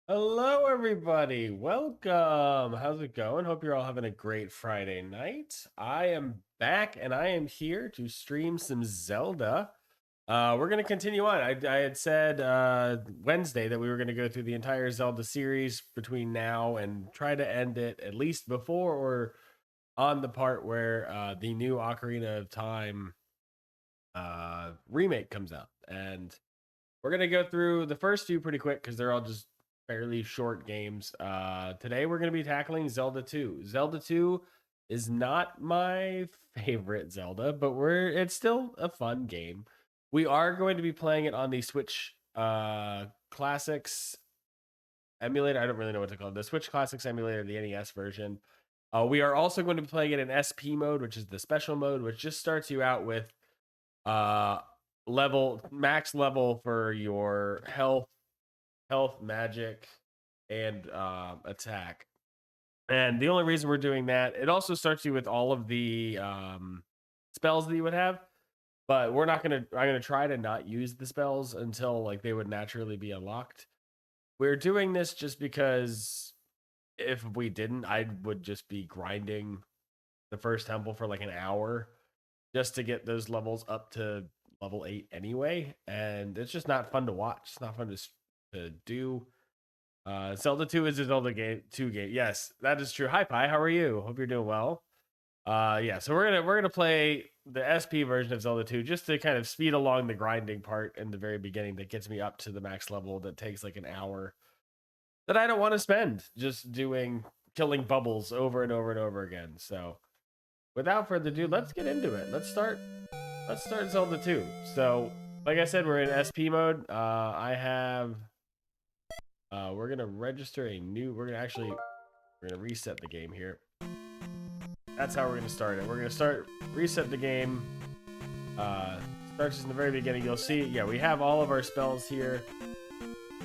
Hello, everybody. Welcome. How's it going? Hope you're all having a great Friday night. I am back and I am here to stream some Zelda. We're going to continue on. I had said Wednesday that we were going to go through the entire Zelda series between now and try to end it at least before or on the part where the new Ocarina of Time remake comes out. And we're gonna go through the first few pretty quick because they're all just fairly short games. Today we're gonna be tackling Zelda 2. Zelda 2 is not my favorite Zelda, but it's still a fun game. We are going to be playing it on the Switch Classics emulator. I don't really know what to call it. The Switch Classics emulator, the NES version. We are also going to be playing it in SP mode, which is the special mode, which just starts you out with uh max level for your health, magic, and attack. And the only reason we're doing that, it also starts you with all of the spells that you would have, but I'm gonna try to not use the spells until like they would naturally be unlocked. We're doing this just because if we didn't, I would just be grinding the first temple for like an hour just to get those levels up to level 8 anyway, and it's just not fun to watch. It's not fun to do. Zelda 2 is a Zelda game 2 game. Yes, that is true. Hi Pi, how are you? Hope you're doing well. Yeah, so we're gonna play the SP version of Zelda 2 just to kind of speed along the grinding part in the very beginning that gets me up to the max level that takes like an hour that I don't want to spend just doing killing bubbles over and over and over again. So without further ado, let's get into it. Let's start Zelda 2. So, like I said, we're in SP mode. We're gonna register a new. We're gonna reset the game here. That's how we're gonna start it. We're gonna reset the game. Starts in the very beginning. You'll see. Yeah, we have all of our spells here.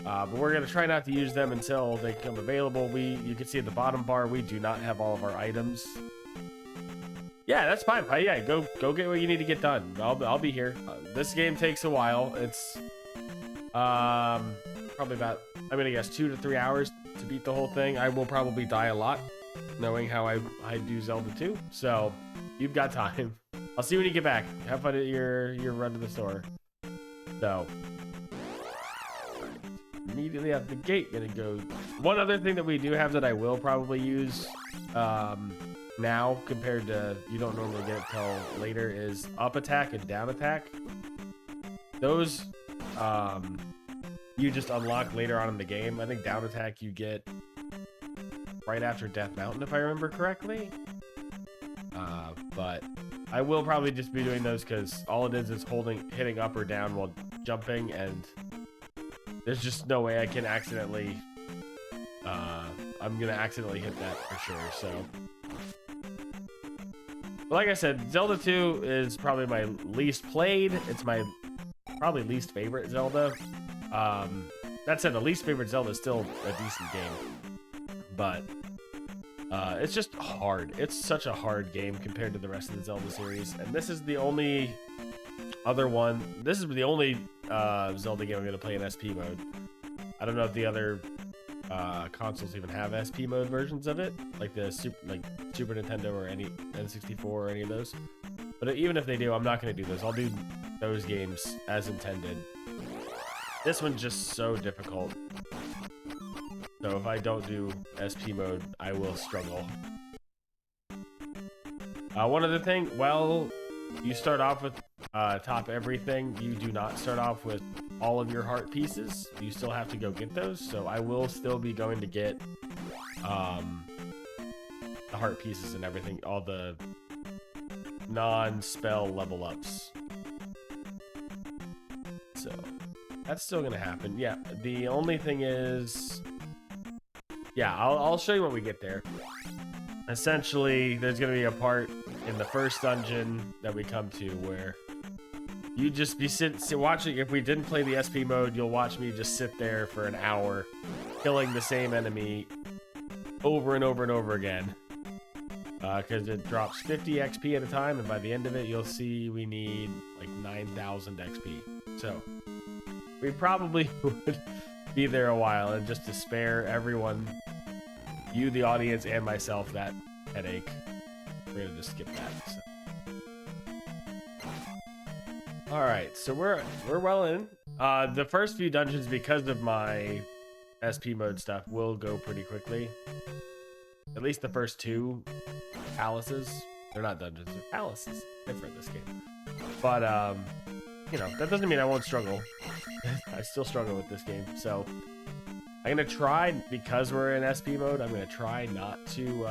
But we're gonna try not to use them until they become available. You can see at the bottom bar, we do not have all of our items. Yeah, that's fine. Yeah, go get what you need to get done. I'll be here. This game takes a while. It's probably about, I'm gonna guess 2 to 3 hours to beat the whole thing. I will probably die a lot, knowing how I do Zelda 2. So you've got time. I'll see you when you get back. Have fun at your run to the store. So immediately out the gate, gonna go. One other thing that we do have that I will probably use now compared to you don't normally get it till later is up attack and down attack. Those you just unlock later on in the game. I think down attack you get right after Death Mountain if I remember correctly. But I will probably just be doing those because all it is hitting up or down while jumping, and there's just no way I can accidentally I'm gonna accidentally hit that for sure. So like I said, Zelda 2 is probably my least played. It's my probably least favorite Zelda. That said, the least favorite Zelda is still a decent game, but it's just hard. It's such a hard game compared to the rest of the Zelda series, and this is the only other one. This is the only Zelda game I'm gonna play in SP mode. I don't know if the other consoles even have SP mode versions of it, like the Super Nintendo or any N64 or any of those. But even if they do, I'm not going to do those. I'll do those games as intended. This one's just so difficult. So if I don't do SP mode, I will struggle. One other thing, well, you start off with top everything. You do not start off with all of your heart pieces. You still have to go get those. So I will still be going to get the heart pieces and everything, all the non-spell level ups. So that's still gonna happen. Yeah, the only thing is, yeah, I'll show you when we get there. Essentially, there's gonna be a part in the first dungeon that we come to where you just be watching. If we didn't play the SP mode, you'll watch me just sit there for an hour killing the same enemy over and over and over again, because it drops 50 XP at a time, and by the end of it you'll see we need like 9,000 XP. So we probably would be there a while, and just to spare everyone, you, the audience, and myself that headache, we're gonna just skip that. So. All right, so we're well in. The first few dungeons, because of my SP mode stuff, will go pretty quickly. At least the first two palaces. They're not dungeons, they're palaces. Different this game. But, you know, that doesn't mean I won't struggle. I still struggle with this game. So, I'm going to try, because we're in SP mode, I'm going to try not to,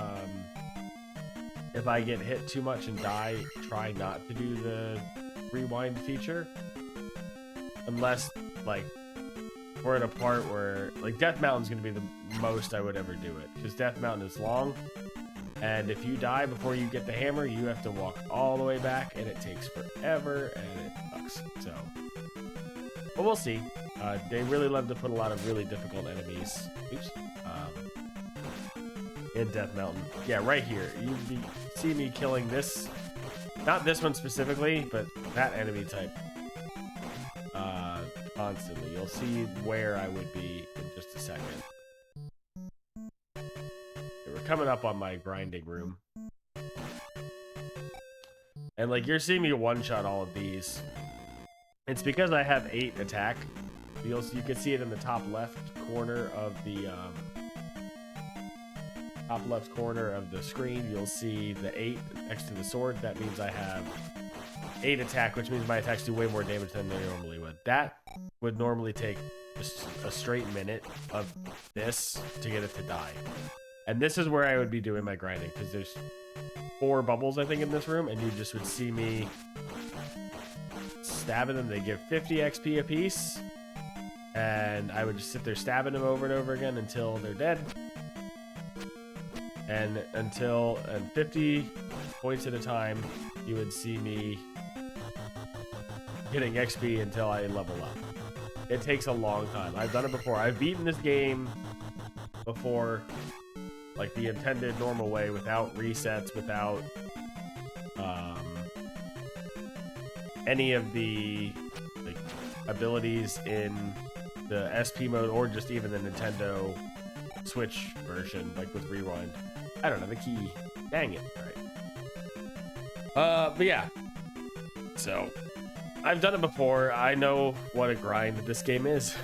if I get hit too much and die, try not to do the rewind feature. Unless, like, we're at a part where, like, Death Mountain's going to be the most I would ever do it. Because Death Mountain is long. And if you die before you get the hammer, you have to walk all the way back, and it takes forever, and it sucks. So, but we'll see. They really love to put a lot of really difficult enemies. Oops. In Death Mountain. Yeah, right here. You see me killing this. Not this one specifically, but that enemy type. Constantly. You'll see where I would be in just a second. We're coming up on my grinding room. And like you're seeing me one-shot all of these. It's because I have 8 attack. You can see it in the top left corner of the screen. You'll see the 8 next to the sword. That means I have 8 attack, which means my attacks do way more damage than they normally would. That would normally take just a straight minute of this to get it to die. And this is where I would be doing my grinding, because there's 4 bubbles, I think, in this room, and you just would see me stabbing them. They give 50 XP apiece, and I would just sit there stabbing them over and over again until they're dead. And 50 points at a time, you would see me getting XP until I level up. It takes a long time. I've done it before. I've beaten this game before, like the intended normal way, without resets, without any of the like abilities in the SP mode, or just even the Nintendo Switch version, like with rewind. I don't know the key. Dang it! All right. But yeah. So I've done it before. I know what a grind this game is.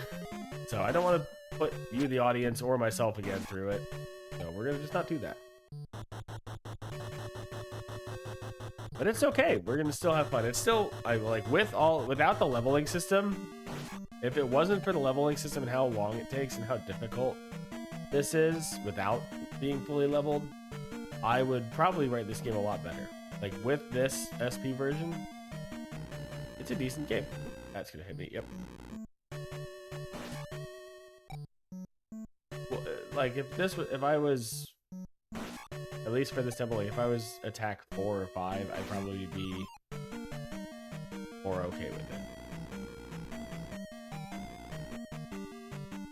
So I don't want to put you, the audience, or myself again through it. So we're gonna just not do that. But it's okay. We're gonna still have fun. It's still, I like, without the leveling system. If it wasn't for the leveling system and how long it takes and how difficult this is without being fully leveled, I would probably rate this game a lot better. Like with this SP version, it's a decent game. That's gonna hit me. Yep. Well, like if I was, at least for this temple, like if I was attack 4 or 5, I'd probably be more okay with it.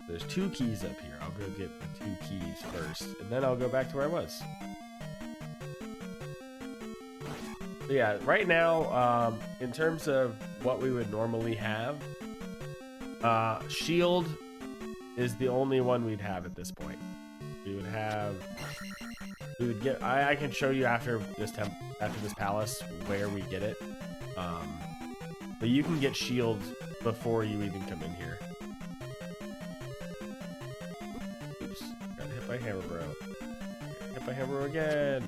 There's 2 keys up here. I'll go get the 2 keys first, and then I'll go back to where I was. So yeah, right now, in terms of what we would normally have, shield is the only one we'd have at this point. We would get. I can show you after this palace where we get it. But you can get shield before you even come in here. Oops, got hit by hammer bro. Hit by hammer bro again.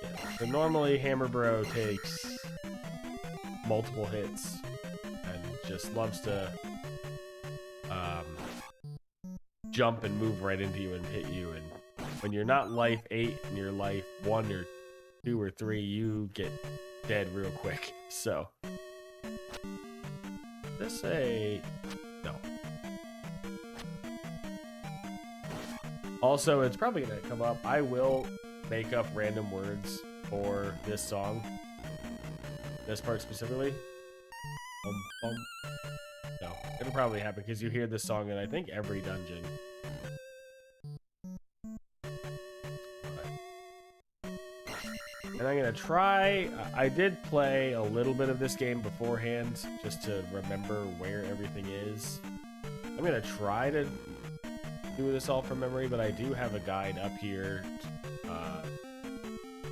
Yeah. So normally hammer bro takes multiple hits and just loves to jump and move right into you and hit you. And when you're not life 8 and you're life 1 or 2 or 3, you get dead real quick. So this no. Also, it's probably gonna come up. I will make up random words for this song, this part specifically. No, it'll probably happen because you hear this song in I think every dungeon. And I'm gonna try. I did play a little bit of this game beforehand just to remember where everything is. I'm gonna try to do this all from memory, but I do have a guide up here,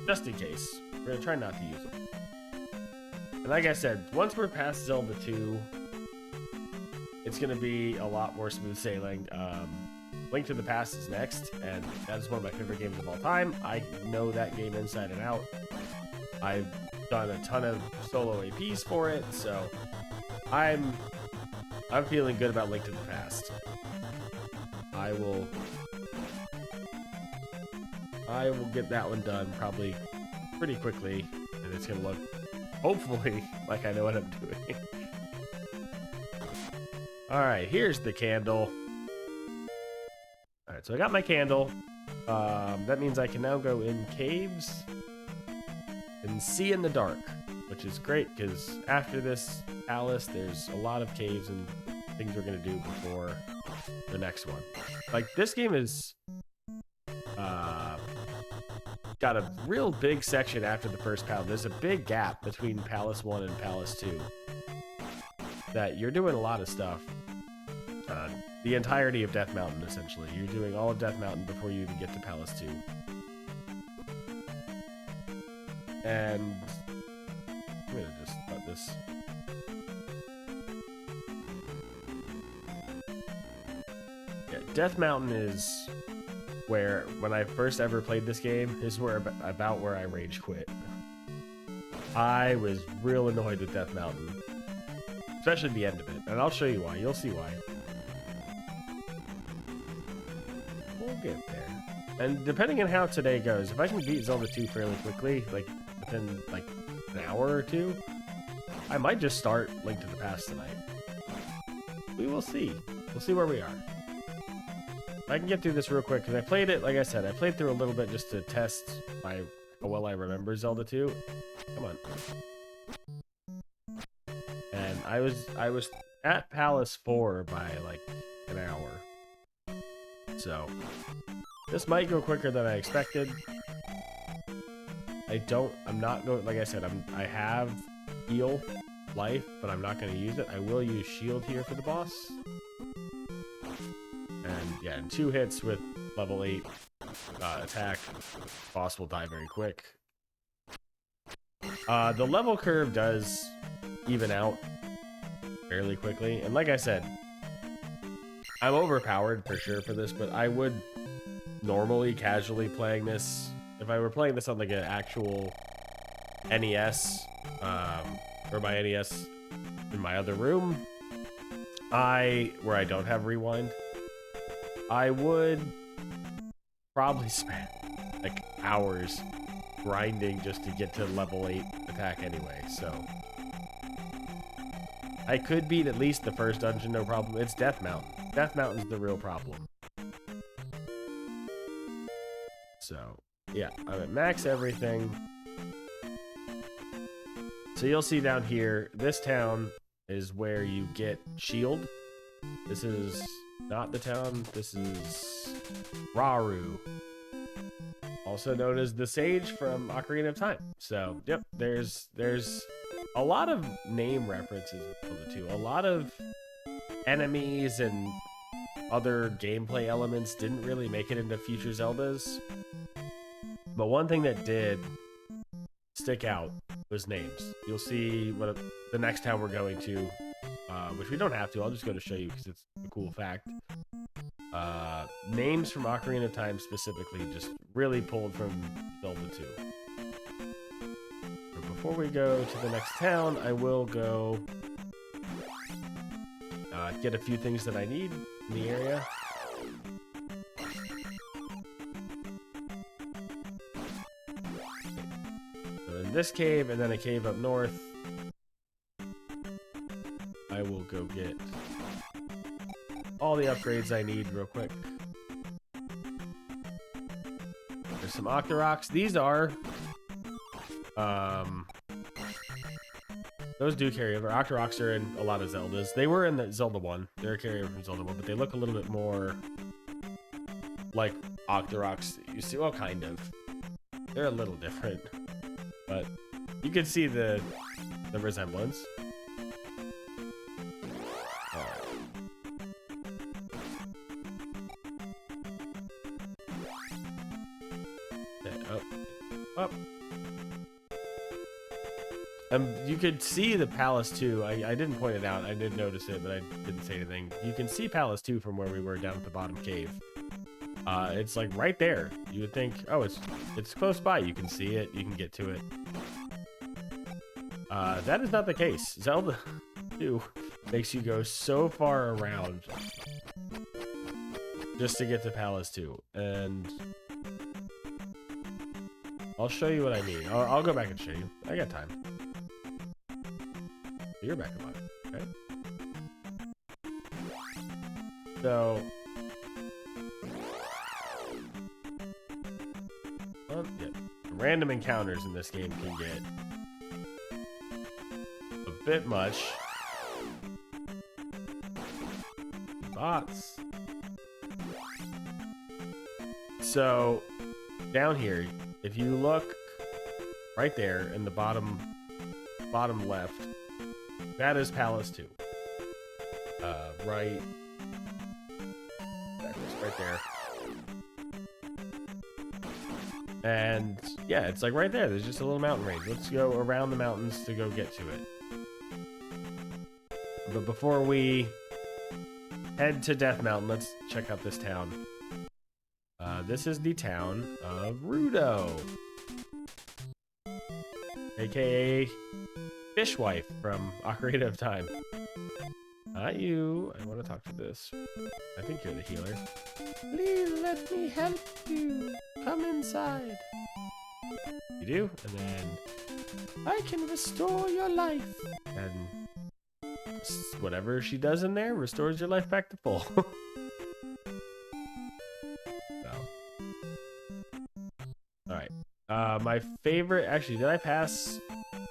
just in case. We're gonna try not to use it. And like I said, once we're past Zelda 2, it's gonna be a lot more smooth sailing. Link to the Past is next, and that is one of my favorite games of all time. I know that game inside and out. I've done a ton of solo APs for it, so I'm feeling good about Link to the Past. I will get that one done probably pretty quickly, and it's gonna look, hopefully, like I know what I'm doing. Alright, here's the candle. Alright, so I got my candle. That means I can now go in caves and see in the dark, which is great, because after this palace, there's a lot of caves and things we're going to do before the next one. Like, this game is got a real big section after the first palace. There's a big gap between Palace 1 and Palace 2 that you're doing a lot of stuff. The entirety of Death Mountain, essentially. You're doing all of Death Mountain before you even get to Palace 2. And I'm gonna just let this. Yeah, Death Mountain is where, when I first ever played this game, is where about where I rage quit. I was real annoyed with Death Mountain, especially the end of it, and I'll show you why. You'll see why. We'll get there. And depending on how today goes, if I can beat Zelda 2 fairly quickly, like within like an hour or two, I might just start Link to the Past tonight. We will see. We'll see where we are. I can get through this real quick, because I played it, like I said, I played through a little bit just to test how well I remember Zelda 2. Come on. And I was at Palace 4 by like an hour. So this might go quicker than I expected. I'm not going, like I said, I have heal life, but I'm not going to use it. I will use shield here for the boss. And yeah, in 2 hits with level 8 attack, boss will die very quick. The level curve does even out fairly quickly. And like I said, I'm overpowered for sure for this, but I would normally casually playing this, if I were playing this on like an actual NES, or my NES in my other room, where I don't have rewind, I would probably spend like hours grinding just to get to level 8 attack anyway, so I could beat at least the first dungeon, no problem. It's Death Mountain. Death Mountain's the real problem. So, yeah, I'm at max everything. So you'll see down here, this town is where you get shield. This is not the town, this is Rauru, also known as the Sage from Ocarina of Time. So, yep, there's a lot of name references in Zelda 2. A lot of enemies and other gameplay elements didn't really make it into future Zeldas. But one thing that did stick out was names. You'll see what the next town we're going to, which we don't have to. I'll just go to show you because it's a cool fact. Names from Ocarina of Time specifically just really pulled from Zelda 2. But before we go to the next town, I will go get a few things that I need in the area. So in this cave, and then a cave up north, I will go get all the upgrades I need real quick. There's some Octoroks. These are those do carry over. Octoroks are in a lot of Zeldas. They were in the Zelda 1. They're a carryover from Zelda 1, but they look a little bit more like Octoroks you see. Well, kind of. They're a little different, but you can see the resemblance. Up. You could see the palace too. I didn't point it out. I did notice it, but I didn't say anything. You can see palace too from where we were down at the bottom cave. It's like right there. You would think, oh, it's close by. You can see it. You can get to it. That is not the case. Zelda 2 makes you go so far around just to get to palace 2, and I'll show you what I mean. I'll go back and show you. I got time. You're back alive. Okay. So, yeah, random encounters in this game can get a bit much. Bots. So, down here, if you look right there in the bottom left, that is Palace 2. Right there. And yeah, it's like right there. There's just a little mountain range. Let's go around the mountains to go get to it. But before we head to Death Mountain, let's check out this town. This is the town of Rudo, aka Fishwife from Ocarina of Time. Not you. I want to talk to this. I think you're the healer. Please let me help you. Come inside. You do? And then I can restore your life. And whatever she does in there restores your life back to full. Alright. My favorite... Actually, did I pass...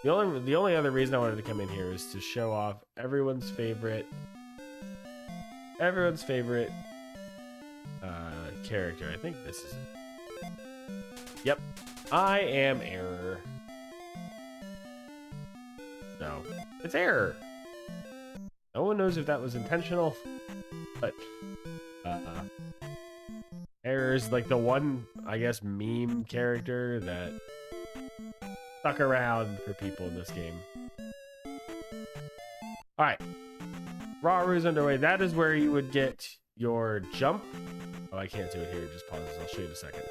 The only other reason I wanted to come in here is to show off everyone's favorite character. I think this is it. Yep. I am Error. No. It's Error. No one knows if that was intentional, but Error is like the one, I guess, meme character that stuck around for people in this game. Alright. Raru's underway. That is where you would get your jump. Oh, I can't do it here. Just pause this. I'll show you in a second.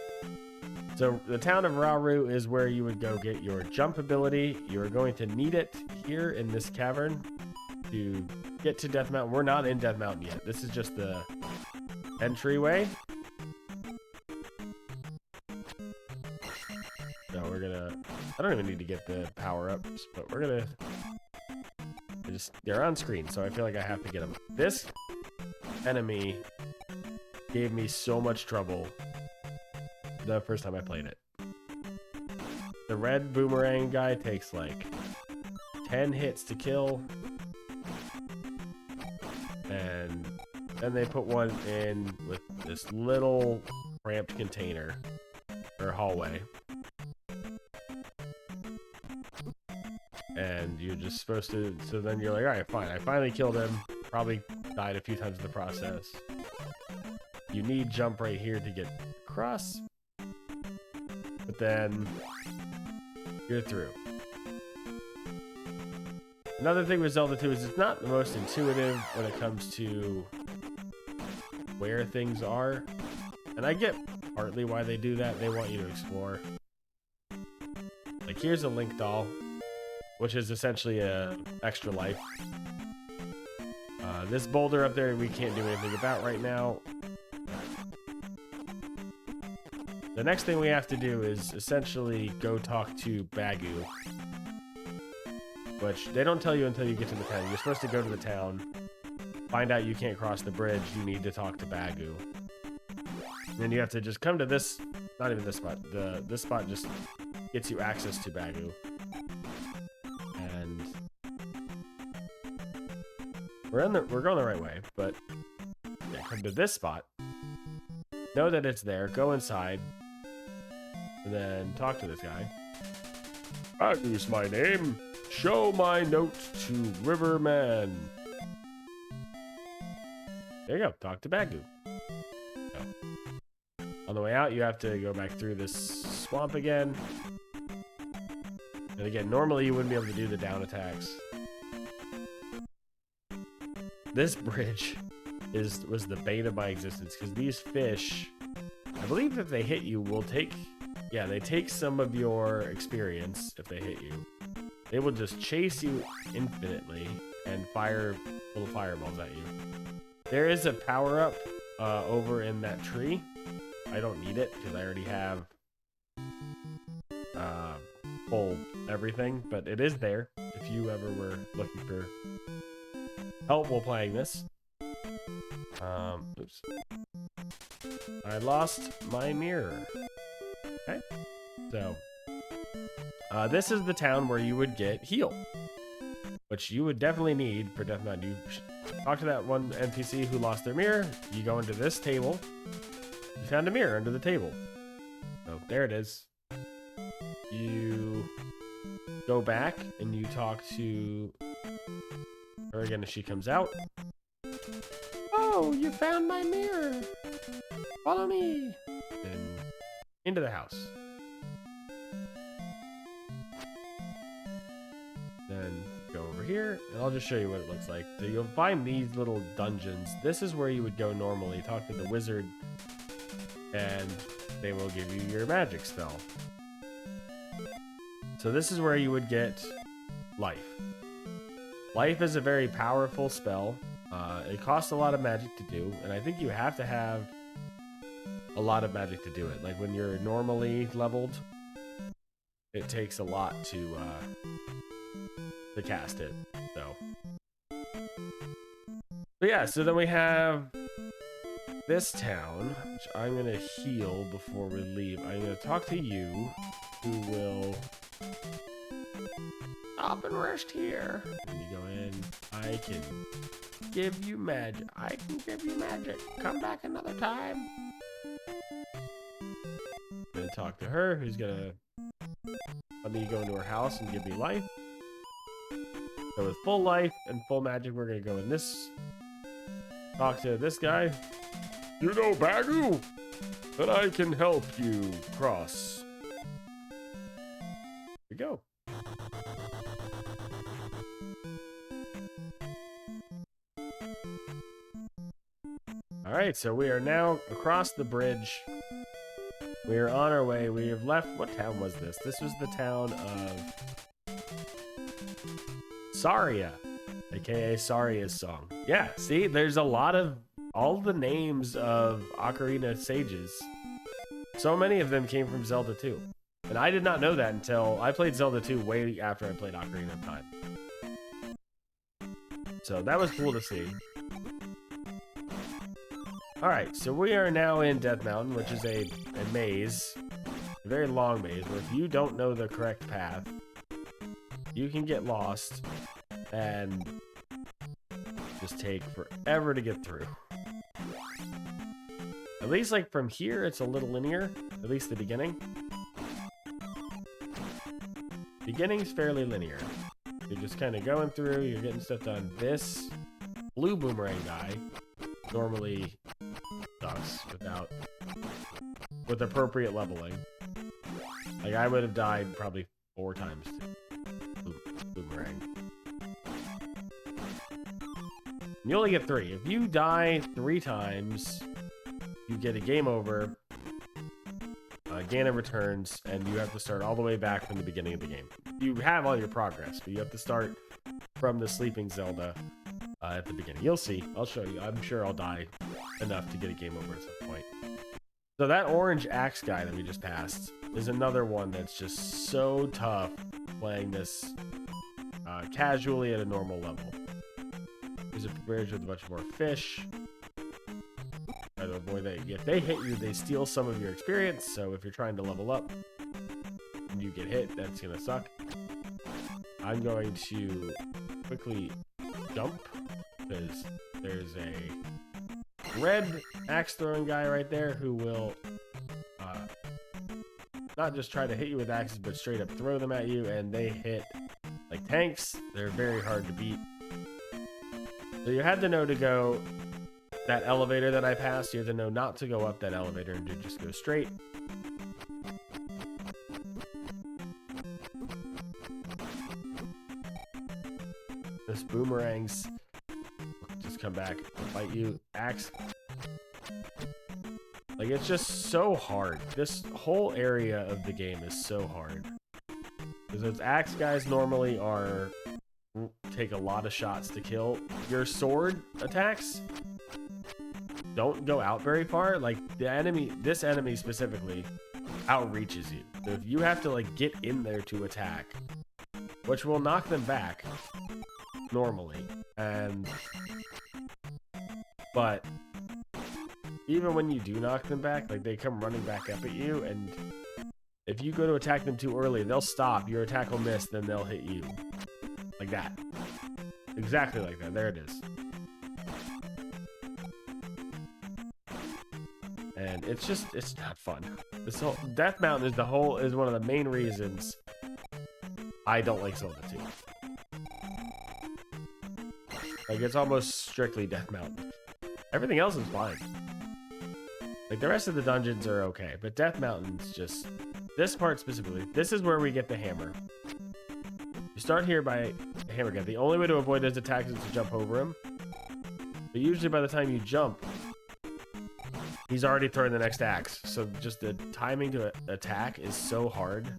So the town of Rauru is where you would go get your jump ability. You're going to need it here in this cavern to get to Death Mountain. We're not in Death Mountain yet. This is just the entryway. So we're gonna... I don't even need to get the power-ups, but we're gonna... They're on screen, so I feel like I have to get them. This enemy gave me so much trouble the first time I played it. The red boomerang guy takes like 10 hits to kill. And then they put one in with this little cramped container or hallway. And you're just supposed to, so then you're like, all right, fine. I finally killed him. Probably died a few times in the process. You need jump right here to get across. But then you're through. Another thing with Zelda 2 is it's not the most intuitive when it comes to where things are. And I get partly why they do that. They want you to explore. Like, here's a Link doll, which is essentially a extra life. This boulder up there we can't do anything about right now. The next thing we have to do is essentially go talk to Bagu, which they don't tell you until you get to the town. You're supposed to go to the town, find out you can't cross the bridge, you need to talk to Bagu. Then you have to just come to this, not even this spot, this spot just gets you access to Bagu. And we're going the right way, but yeah, come to this spot, know that it's there, go inside, and then talk to this guy. Bagu's my name. Show my note to Riverman. There you go. Talk to Bagu. Oh. On the way out, you have to go back through this swamp again. And again, normally you wouldn't be able to do the down attacks. This bridge was the bane of my existence, because these fish, I believe if they hit you, will take, yeah, they take some of your experience if they hit you. They will just chase you infinitely and fire little fireballs at you. There is a power-up over in that tree. I don't need it because I already have full everything, but it is there if you ever were looking for help while playing this. Oops. I lost my mirror. Okay. So, this is the town where you would get heal, which you would definitely need for Death Mountain. You talk to that one NPC who lost their mirror. You go into this table. You found a mirror under the table. Oh, there it is. You go back and you talk to her again as she comes out. Oh, you found my mirror. Follow me. And into the house. Then go over here, and I'll just show you what it looks like. So you'll find these little dungeons. This is where you would go normally. Talk to the wizard, and they will give you your magic spell. So this is where you would get life. Life is a very powerful spell. It costs a lot of magic to do, and I think you have to have a lot of magic to do it. Like when you're normally leveled, it takes a lot to cast it. But yeah, so then we have this town, which I'm gonna heal before we leave. I'm gonna talk to you, who will stop and rest here. And you go in. I can give you magic. I can give you magic. Come back another time. I'm gonna talk to her, who's gonna let me go into her house and give me life. So with full life and full magic, we're gonna go in this. Talk to this guy. You know, Bagu, that I can help you cross. Here we go. All right, so we are now across the bridge. We are on our way. We have left. What town was this? This was the town of Saria, aka Saria's song. Yeah, see, there's a lot of all the names of Ocarina sages. So many of them came from Zelda 2. And I did not know that until I played Zelda 2 way after I played Ocarina of Time. So that was cool to see. Alright, so we are now in Death Mountain, which is a maze. A very long maze, where if you don't know the correct path, you can get lost and just take forever to get through. At least like from here, it's a little linear. At least the beginning. Beginning's fairly linear. You're just kind of going through, you're getting stuff done. This blue boomerang guy normally sucks with appropriate leveling. Like I would have died probably 4 times to boomerang. You only get 3. If you die 3 times, you get a game over. Ganon returns, and you have to start all the way back from the beginning of the game. You have all your progress, but you have to start from the Sleeping Zelda at the beginning. You'll see. I'll show you. I'm sure I'll die enough to get a game over at some point. So that orange axe guy that we just passed is another one that's just so tough playing this casually at a normal level. There's a bridge with a bunch more fish. Try to avoid that. If they hit you, they steal some of your experience. So if you're trying to level up and you get hit, that's gonna suck. I'm going to quickly jump because there's a red axe throwing guy right there who will not just try to hit you with axes, but straight up throw them at you, and they hit like tanks. They're very hard to beat. So you had to know to go that elevator that I passed, you have to know not to go up that elevator and to just go straight. This boomerangs just come back and fight you. Axe. Like, it's just so hard. This whole area of the game is so hard. Because those axe guys normally take a lot of shots to kill. Your sword attacks don't go out very far. Like, this enemy specifically outreaches you. So if you have to like get in there to attack, which will knock them back normally, but even when you do knock them back, like, they come running back up at you, and if you go to attack them too early, they'll stop, your attack will miss, then they'll hit you. Like that. Exactly like that. There it is. And it's not fun. This whole Death Mountain is one of the main reasons I don't like Zelda 2. Like, it's almost strictly Death Mountain. Everything else is fine. Like, the rest of the dungeons are okay, but Death Mountain's just... This part specifically, this is where we get the hammer. You start here by a hammer guy. The only way to avoid those attacks is to jump over him. But usually by the time you jump, he's already throwing the next axe. So just the timing to attack is so hard.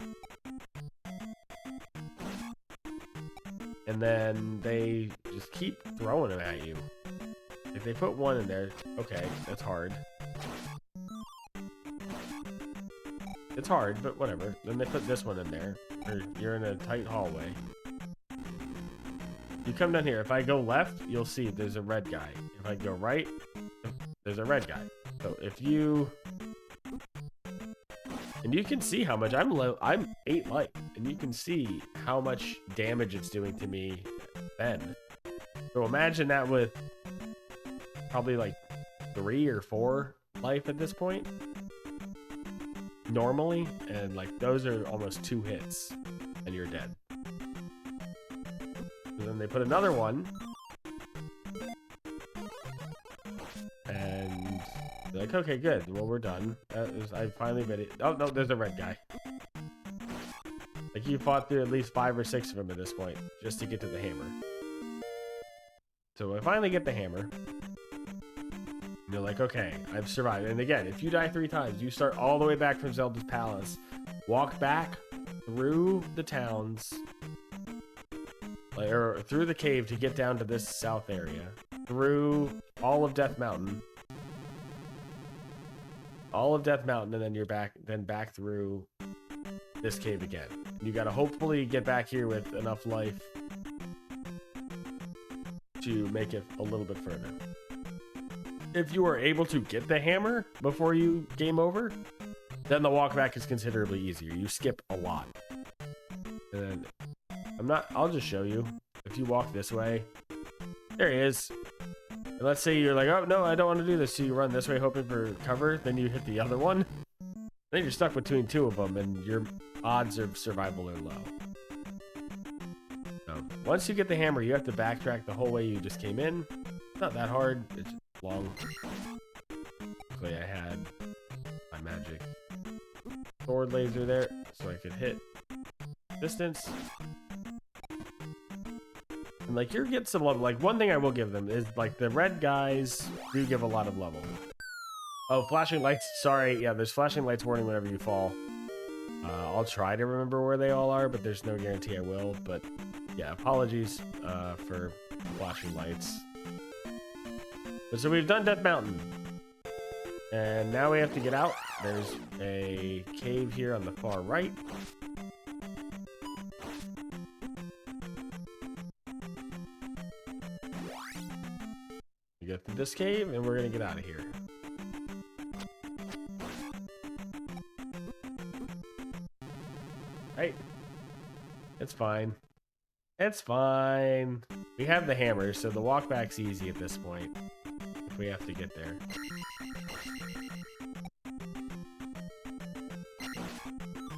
And then they just keep throwing them at you. If they put one in there, okay, that's hard. It's hard, but whatever. Then they put this one in there. Or you're in a tight hallway. You come down here. If I go left, you'll see there's a red guy. If I go right, there's a red guy. So if you... And you can see how much I'm 8 life. And you can see how much damage it's doing to me then. So imagine that with probably like 3 or 4 life at this point. Normally, and like those are almost 2 hits and you're dead. And then they put another one and they're like, okay, good, well, we're done. I finally made it. Oh no, there's a red guy. Like, you fought through at least 5 or 6 of them at this point just to get to the hammer. So I finally get the hammer. You're like, okay, I've survived. And again, if you die 3 times, you start all the way back from Zelda's palace, walk back through the towns, or through the cave to get down to this south area, through all of Death Mountain, and then you're back through this cave again. You gotta hopefully get back here with enough life to make it a little bit further. If you are able to get the hammer before you game over, then the walk back is considerably easier. You skip a lot. And then I'll just show you. If you walk this way, there he is. And let's say you're like, oh no, I don't want to do this. So you run this way hoping for cover, then you hit the other one. Then you're stuck between 2 of them and your odds of survival are low. So once you get the hammer, you have to backtrack the whole way you just came in. It's not that hard. It's long. Luckily I had my magic sword laser there so I could hit distance. And like, you're getting some level. Like, one thing I will give them is like the red guys do give a lot of level. Oh, flashing lights. Sorry, yeah, there's flashing lights warning whenever you fall. I'll try to remember where they all are, but there's no guarantee I will. But yeah, apologies for flashing lights. So we've done Death Mountain. And now we have to get out. There's a cave here on the far right. We get to this cave and we're going to get out of here. Hey. It's fine. It's fine. We have the hammer, so the walk back's easy at this point. If we have to get there.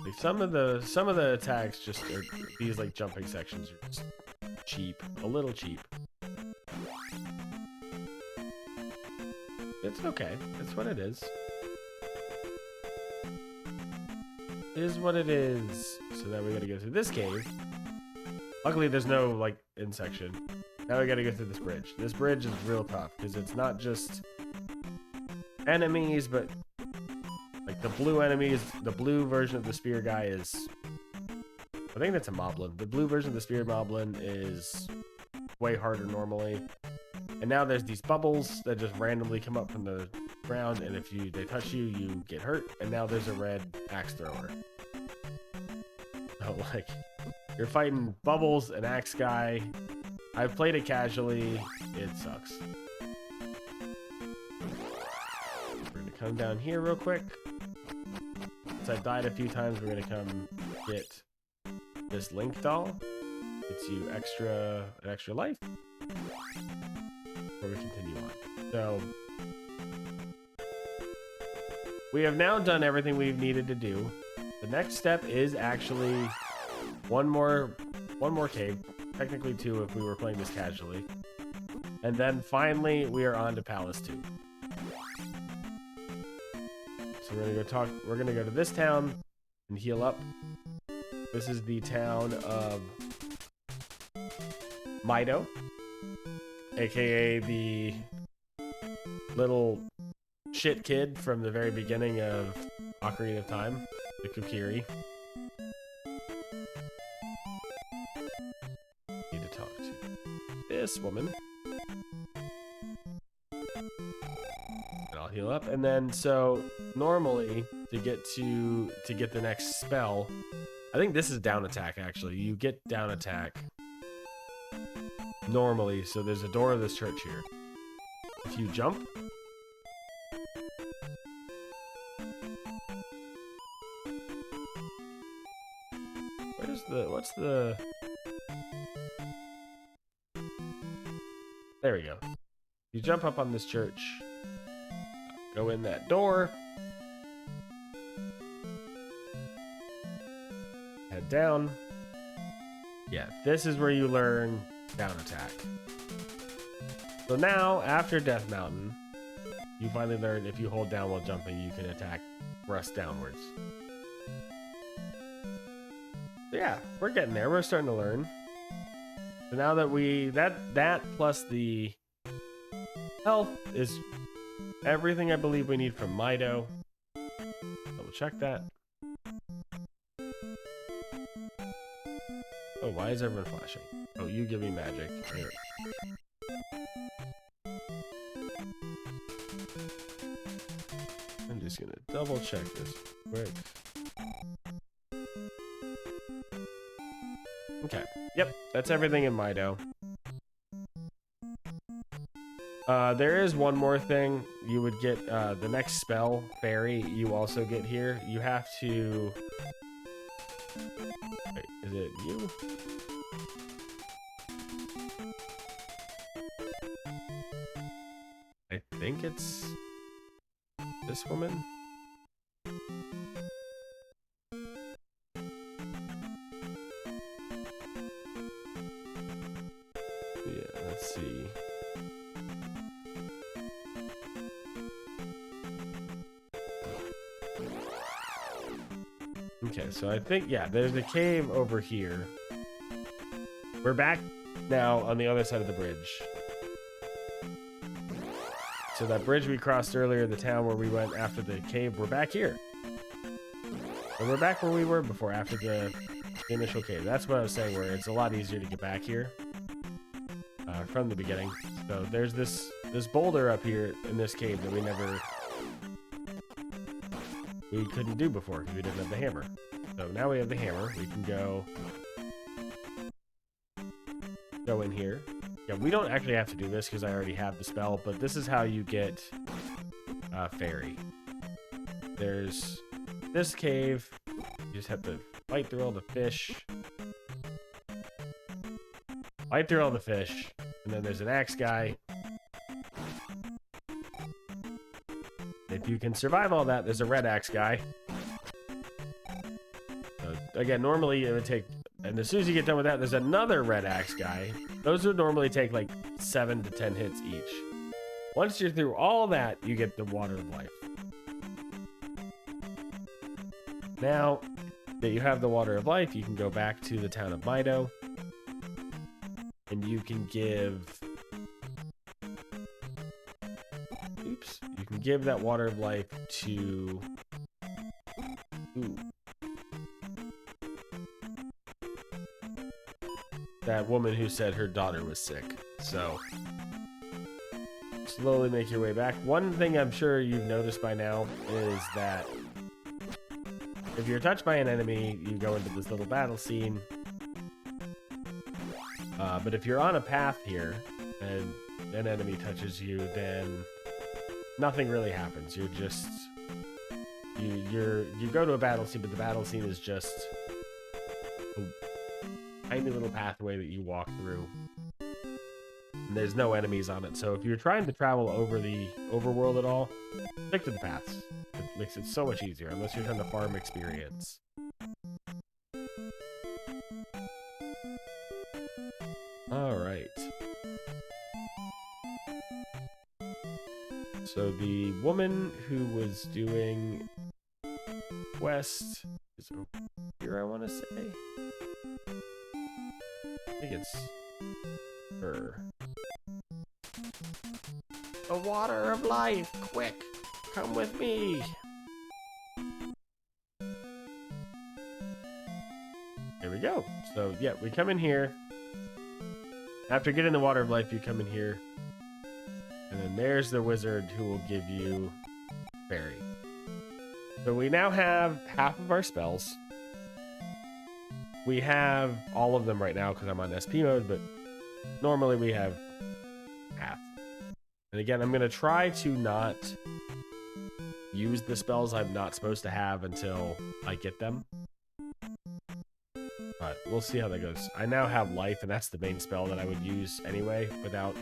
Like, some of the attacks just are, these like jumping sections are just cheap. A little cheap. It's okay. It's what it is. It is what it is. So now we gotta go through this cave. Luckily, there's no, like, in section. Now we gotta go through this bridge. This bridge is real tough, because it's not just enemies, but, like, the blue enemies, the blue version of the spear guy is... I think that's a moblin. The blue version of the spear moblin is way harder normally. And now there's these bubbles that just randomly come up from the ground, and if they touch you, you get hurt. And now there's a red axe thrower. So, like, you're fighting bubbles, an axe guy. I've played it casually. It sucks. We're gonna come down here real quick. Since I've died a few times, we're gonna come get this Link doll. Gets you an extra life. Before we continue on. So we have now done everything we've needed to do. The next step is actually one more cave. Technically 2 if we were playing this casually. And then finally we are on to Palace 2. So we're gonna go to this town and heal up. This is the town of Mido, aka the little shit kid from the very beginning of Ocarina of Time, the Kokiri. Need to talk to this woman. And I'll heal up. And then so normally to get the next spell, I think this is down attack actually. You get down attack normally, so there's a door of this church here. If you jump, what's the there we go. You jump up on this church, go in that door, head down. Yeah, this is where you learn down attack. So now, after Death Mountain, you finally learn if you hold down while jumping, you can attack thrust downwards. So yeah, we're getting there. We're starting to learn. So now that that plus the health is everything I believe we need from Mido. Double check that. Oh, why is everyone flashing? Oh, you give me magic. Here. I'm just gonna double check this quick. Okay. Yep, that's everything in Mido. There is one more thing. You would get the next spell, Fairy, you also get here. You have to... Wait, is it you? I think it's this woman. Yeah, let's see. Okay, so I think, yeah, there's a cave over here. We're back now on the other side of the bridge. So that bridge we crossed earlier, the town where we went after the cave, we're back here. And we're back where we were before, after the initial cave. That's what I was saying, where it's a lot easier to get back here from the beginning. So there's this boulder up here in this cave that we couldn't do before because we didn't have the hammer. So now we have the hammer. We can go in here. Yeah, we don't actually have to do this because I already have the spell, but this is how you get Fairy. There's this cave. You just have to fight through all the fish. Fight through all the fish. And then there's an axe guy. If you can survive all that, there's a red axe guy. So again, normally it would take... And as soon as you get done with that, there's another red axe guy. Those would normally take like 7 to 10 hits each. Once you're through all that, you get the water of life. Now that you have the water of life, you can go back to the town of Mido. And you can give... Oops. You can give that water of life to... Ooh. That woman who said her daughter was sick. So... slowly make your way back. One thing I'm sure you've noticed by now is that if you're touched by an enemy, you go into this little battle scene. But if you're on a path here and an enemy touches you, then nothing really happens. You're just you go to a battle scene, but the battle scene is just a tiny little pathway that you walk through. And there's no enemies on it, so if you're trying to travel over the overworld at all, stick to the paths. It makes it so much easier, unless you're trying to farm experience. Alright. So the woman who was doing quest is over here, I want to say. I think it's her. The water of life, quick, come with me. Here we go. So yeah, we come in here. After getting the water of life, you come in here. And then there's the wizard who will give you fairy. So we now have half of our spells. We have all of them right now because I'm on SP mode, but normally we have half. And again, I'm going to try to not use the spells I'm not supposed to have until I get them. But we'll see how that goes. I now have life, and that's the main spell that I would use anyway without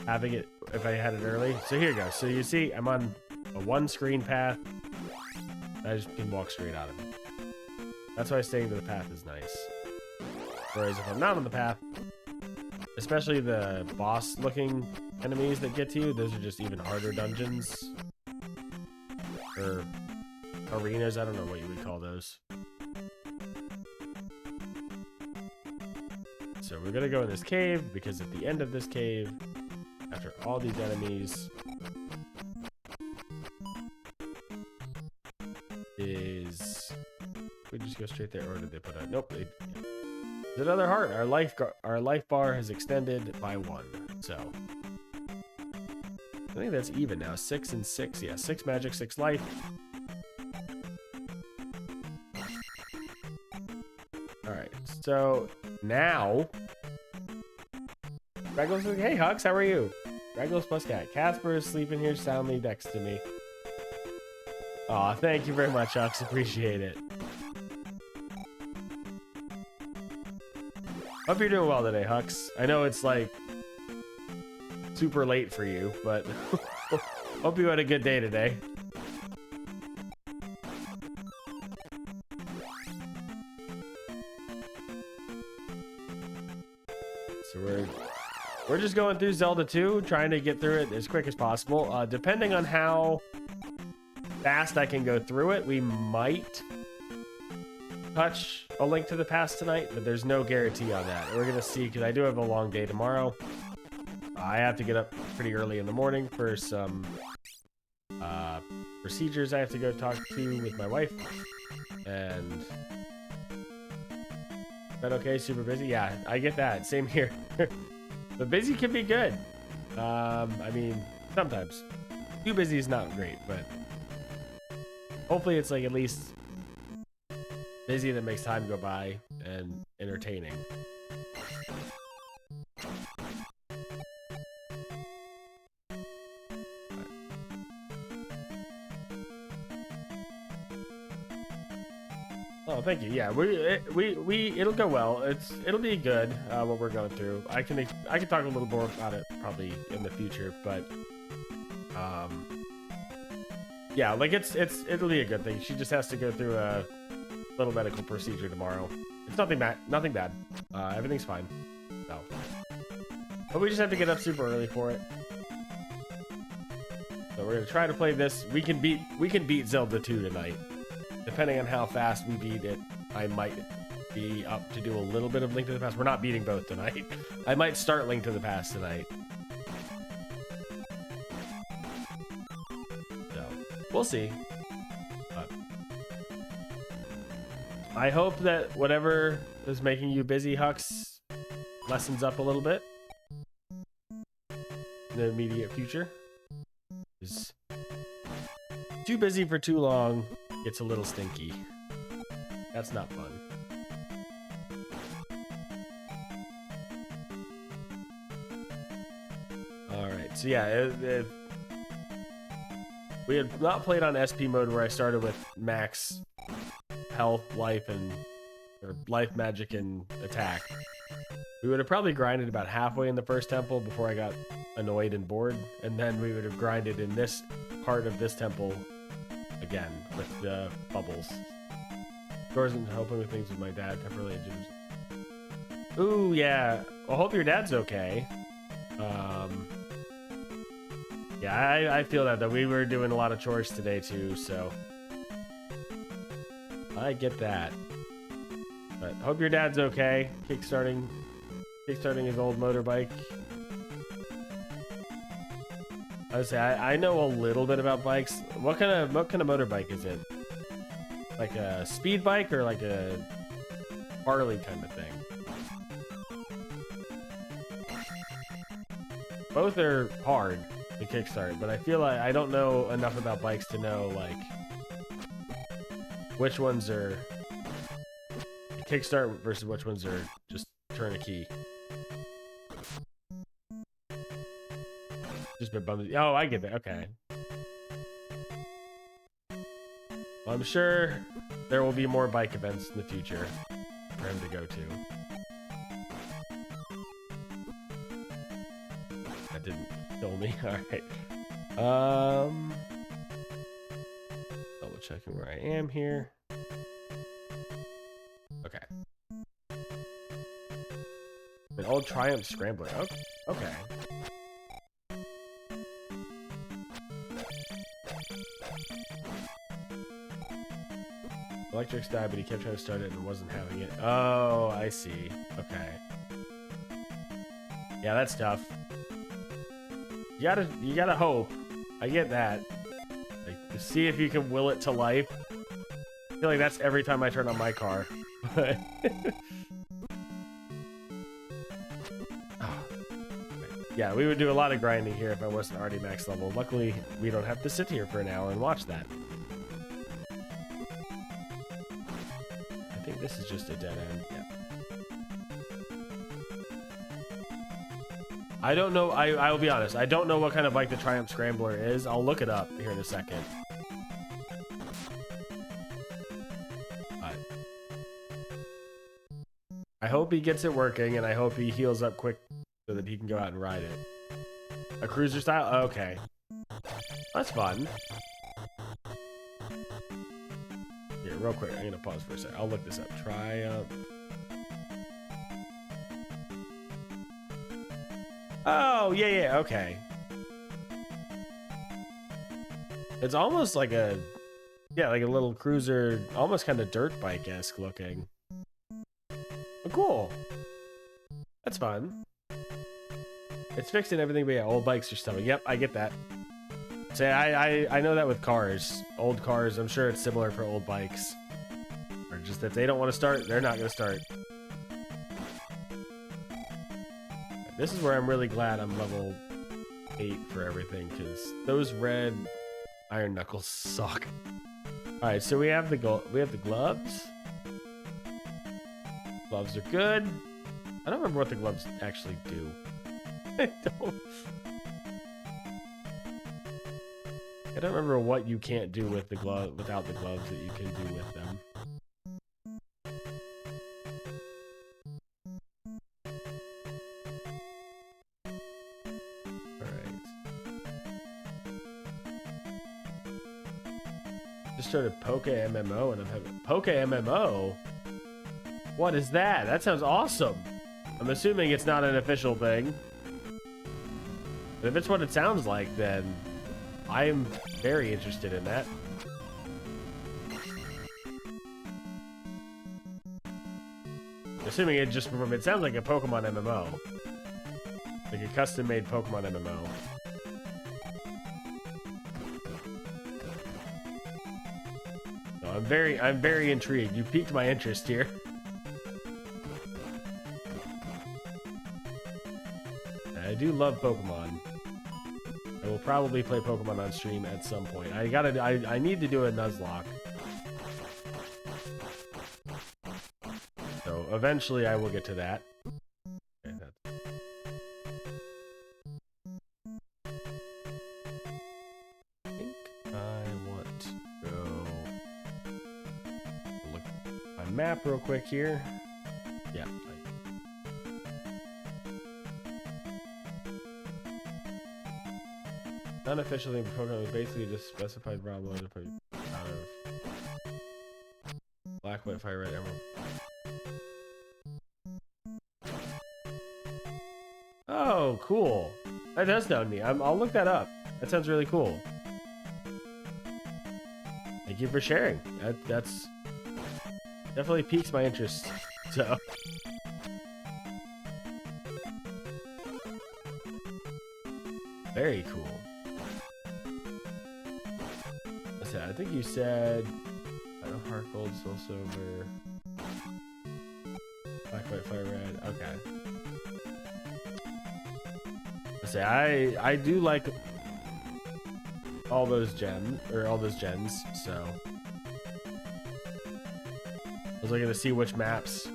having it if I had it early. So here you go. So you see, I'm on a one-screen path. I just can walk straight out of it. That's why staying to the path is nice. Whereas if I'm not on the path, especially the boss-looking enemies that get to you, those are just even harder dungeons. Or arenas, I don't know what you would call those. So we're gonna go in this cave, because at the end of this cave, after all these enemies, is... we just go straight there, or did they put a... nope, they... there's another heart. Our life bar has extended by 1, so... I think that's even now. 6 and 6. Yeah, 6 magic, 6 life. Alright, so now... Raggles like, hey Hux, how are you? Raggles plus cat. Casper is sleeping here soundly next to me. Aw, thank you very much, Hux. Appreciate it. Hope you're doing well today, Hux. I know it's like super late for you, but hope you had a good day today. So we're just going through Zelda 2, trying to get through it as quick as possible. Depending on how fast I can go through it, we might touch A Link to the Past tonight, but there's no guarantee on that. We're gonna see, because I do have a long day tomorrow. I have to get up pretty early in the morning for some procedures I have to go talk to with my wife. And is that okay? Super busy? Yeah, I get that. Same here. But busy can be good. I mean, sometimes. Too busy is not great, but hopefully it's like at least busy that makes time go by and entertaining. Oh, thank you. Yeah, it'll go well. It'll be good. What we're going through. I can talk a little more about it probably in the future, but yeah, like it'll be a good thing. She just has to go through a little medical procedure tomorrow. It's nothing bad. Everything's fine. So But we just have to get up super early for it. So we're gonna try to play this. We can beat Zelda 2 tonight. Depending on how fast we beat it, I might be up to do a little bit of Link to the Past. We're not beating both tonight. I might start Link to the Past tonight. So we'll see. But I hope that whatever is making you busy, Hux, lessens up a little bit in the immediate future. Is too busy for too long gets a little stinky. That's not fun. All right, so yeah, we had not played on SP mode where I started with max health, life, or life, magic, and attack. We would have probably grinded about halfway in the first temple before I got annoyed and bored, and then we would have grinded in this part of this temple again with the bubbles. Doors and helping with things with my dad temporarily injured. Ooh, yeah. I hope your dad's okay. Yeah, I feel that though. We were doing a lot of chores today too, so I get that. But hope your dad's okay. Kickstarting his old motorbike. I would say I know a little bit about bikes. What kind of motorbike is it? Like a speed bike or like a Harley kind of thing? Both are hard to kickstart, but I feel like I don't know enough about bikes to know like which ones are kickstart versus which ones are just turn a key. Just been bummed. Oh, I get that. Okay. Well, I'm sure there will be more bike events in the future for him to go to. That didn't kill me. All right. Double checking where I am here. Okay. An old Triumph Scrambler. Okay. Electrics died, but he kept trying to start it and wasn't having it. Oh, I see. Okay. Yeah, that's tough. You gotta hope. I get that. Like, to see if you can will it to life. I feel like that's every time I turn on my car. But yeah, we would do a lot of grinding here if I wasn't already max level. Luckily, we don't have to sit here for an hour and watch that. I think this is just a dead end. Yeah. I don't know. I will be honest. I don't know what kind of bike the Triumph Scrambler is. I'll look it up here in a second. I hope he gets it working, and I hope he heals up quick so that he can go out and ride it. A cruiser style? Okay. That's fun. Here, real quick. I'm going to pause for a second. I'll look this up. Triumph. Oh, yeah, okay. It's almost like a, yeah, like a little cruiser, almost kind of dirt bike-esque looking. Oh, cool. That's fun. It's fixed and everything, but yeah, old bikes are stubborn. Yep, I get that. Say, I know that with cars. Old cars, I'm sure it's similar for old bikes. Or just if they don't want to start, they're not going to start. This is where I'm really glad I'm level 8 for everything, because those red iron knuckles suck. All right, so we have the gloves. Gloves are good. I don't remember what the gloves actually do. I don't remember what you can't do with the glove without the gloves that you can do with them. Started Poke MMO and I'm having Poke MMO. What is that? That sounds awesome. I'm assuming it's not an official thing. But if it's what it sounds like, then I'm very interested in that. Assuming it sounds like a Pokemon MMO. Like a custom-made Pokemon MMO. So I'm very intrigued. You piqued my interest here. I do love Pokemon. I will probably play Pokemon on stream at some point. I need to do a Nuzlocke. So eventually I will get to that. Okay, I think I want to go look at my map real quick here. Yeah. Unofficially, Pokemon is basically just specified raw mode out of Black, White, Fire, Red, Emerald. Oh, cool. That does sound neat. I'll look that up. That sounds really cool. Thank you for sharing. That's definitely piques my interest. So. Very cool. I think you said Heart Gold, Soul Silver, Black, White, Fire, Red. Okay. I do like all those gens, so I was looking to see which maps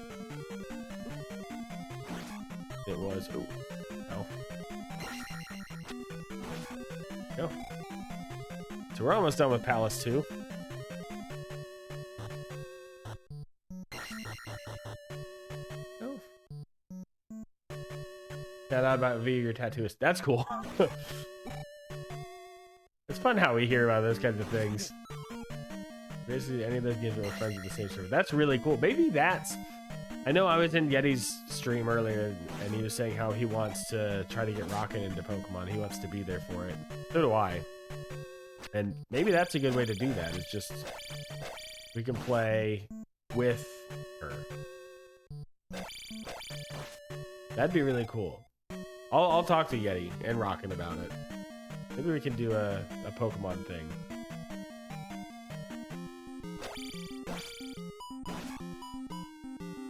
it was. Ooh. No. Go. So we're almost done with Palace 2. Oh. Shout out about V, your tattooist. That's cool. It's fun how we hear about those kinds of things. Basically, any of those games are friends with the same server. That's really cool. Maybe that's... I know I was in Yeti's stream earlier, and he was saying how he wants to try to get Rocket into Pokemon. He wants to be there for it. So do I. And maybe that's a good way to do that. It's just... we can play with her. That'd be really cool. I'll talk to Yeti and Rockin' about it. Maybe we can do a Pokemon thing.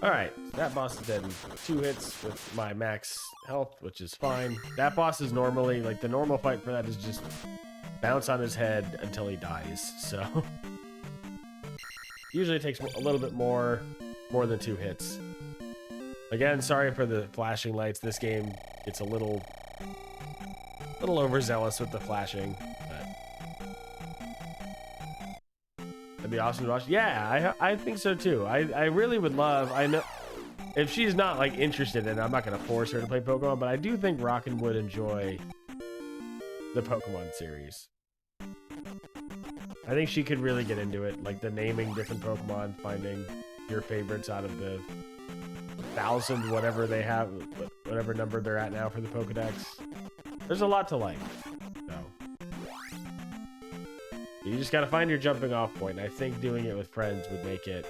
Alright, that boss is dead in 2 hits with my max health, which is fine. That boss is normally, like, the normal fight for that is just bounce on his head until he dies, so... usually it takes a little bit more than 2 hits. Again, sorry for the flashing lights. This game gets a little overzealous with the flashing, but that'd be awesome to watch. Yeah, I think so too. I really would love. I know if she's not like interested in it, I'm not gonna force her to play Pokemon, but I do think Rockin' would enjoy the Pokemon series. I think she could really get into it, like the naming different Pokemon, finding your favorites out of the 1,000 whatever they have, whatever number they're at now for the Pokedex. There's a lot to like. So you just gotta find your jumping off point. And I think doing it with friends would make it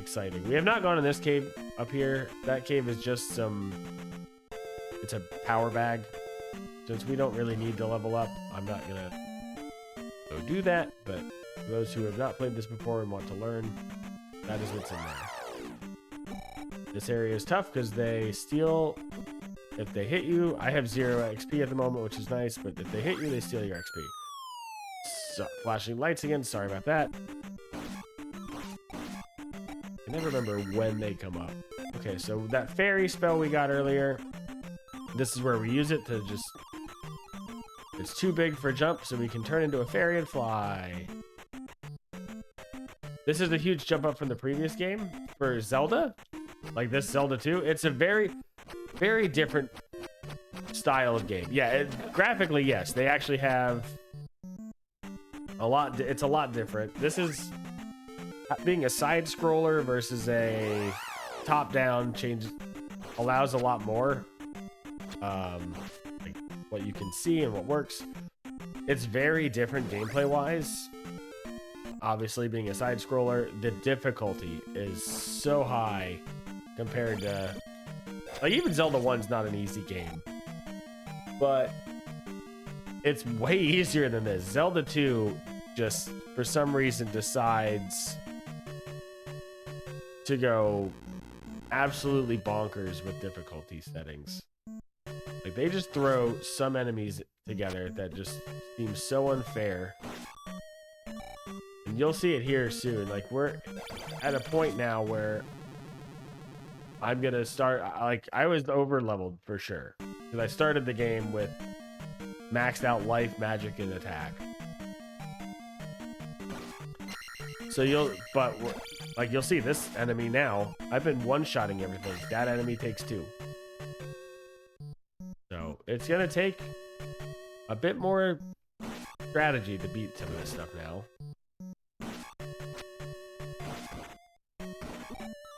exciting. We have not gone in this cave up here. That cave is just it's a power bag. Since we don't really need to level up, I'm not gonna go do that, but for those who have not played this before and want to learn, that is what's in there. This area is tough because they steal. If they hit you, I have 0 XP at the moment, which is nice, but if they hit you, they steal your XP. So, flashing lights again, sorry about that. I never remember when they come up. Okay, so that fairy spell we got earlier, this is where we use it to just... it's too big for a jump, so we can turn into a fairy and fly. This is a huge jump up from the previous game for Zelda. Like this Zelda 2. It's a very, very different style of game. Yeah, graphically, yes. They actually have a lot. It's a lot different. This is being a side scroller versus a top down allows a lot more. Like what you can see and what works. It's very different gameplay wise. Obviously, being a side scroller, the difficulty is so high compared to, like, even Zelda 1's not an easy game, but it's way easier than this. Zelda 2 just for some reason decides to go absolutely bonkers with difficulty settings. Like, they just throw some enemies together that just seem so unfair. And you'll see it here soon. Like, we're at a point now where I'm gonna start, like, I was over leveled for sure, because I started the game with maxed out life, magic, and attack. So you'll see this enemy now. I've been one-shotting everything. That enemy takes 2. So it's gonna take a bit more strategy to beat some of this stuff now.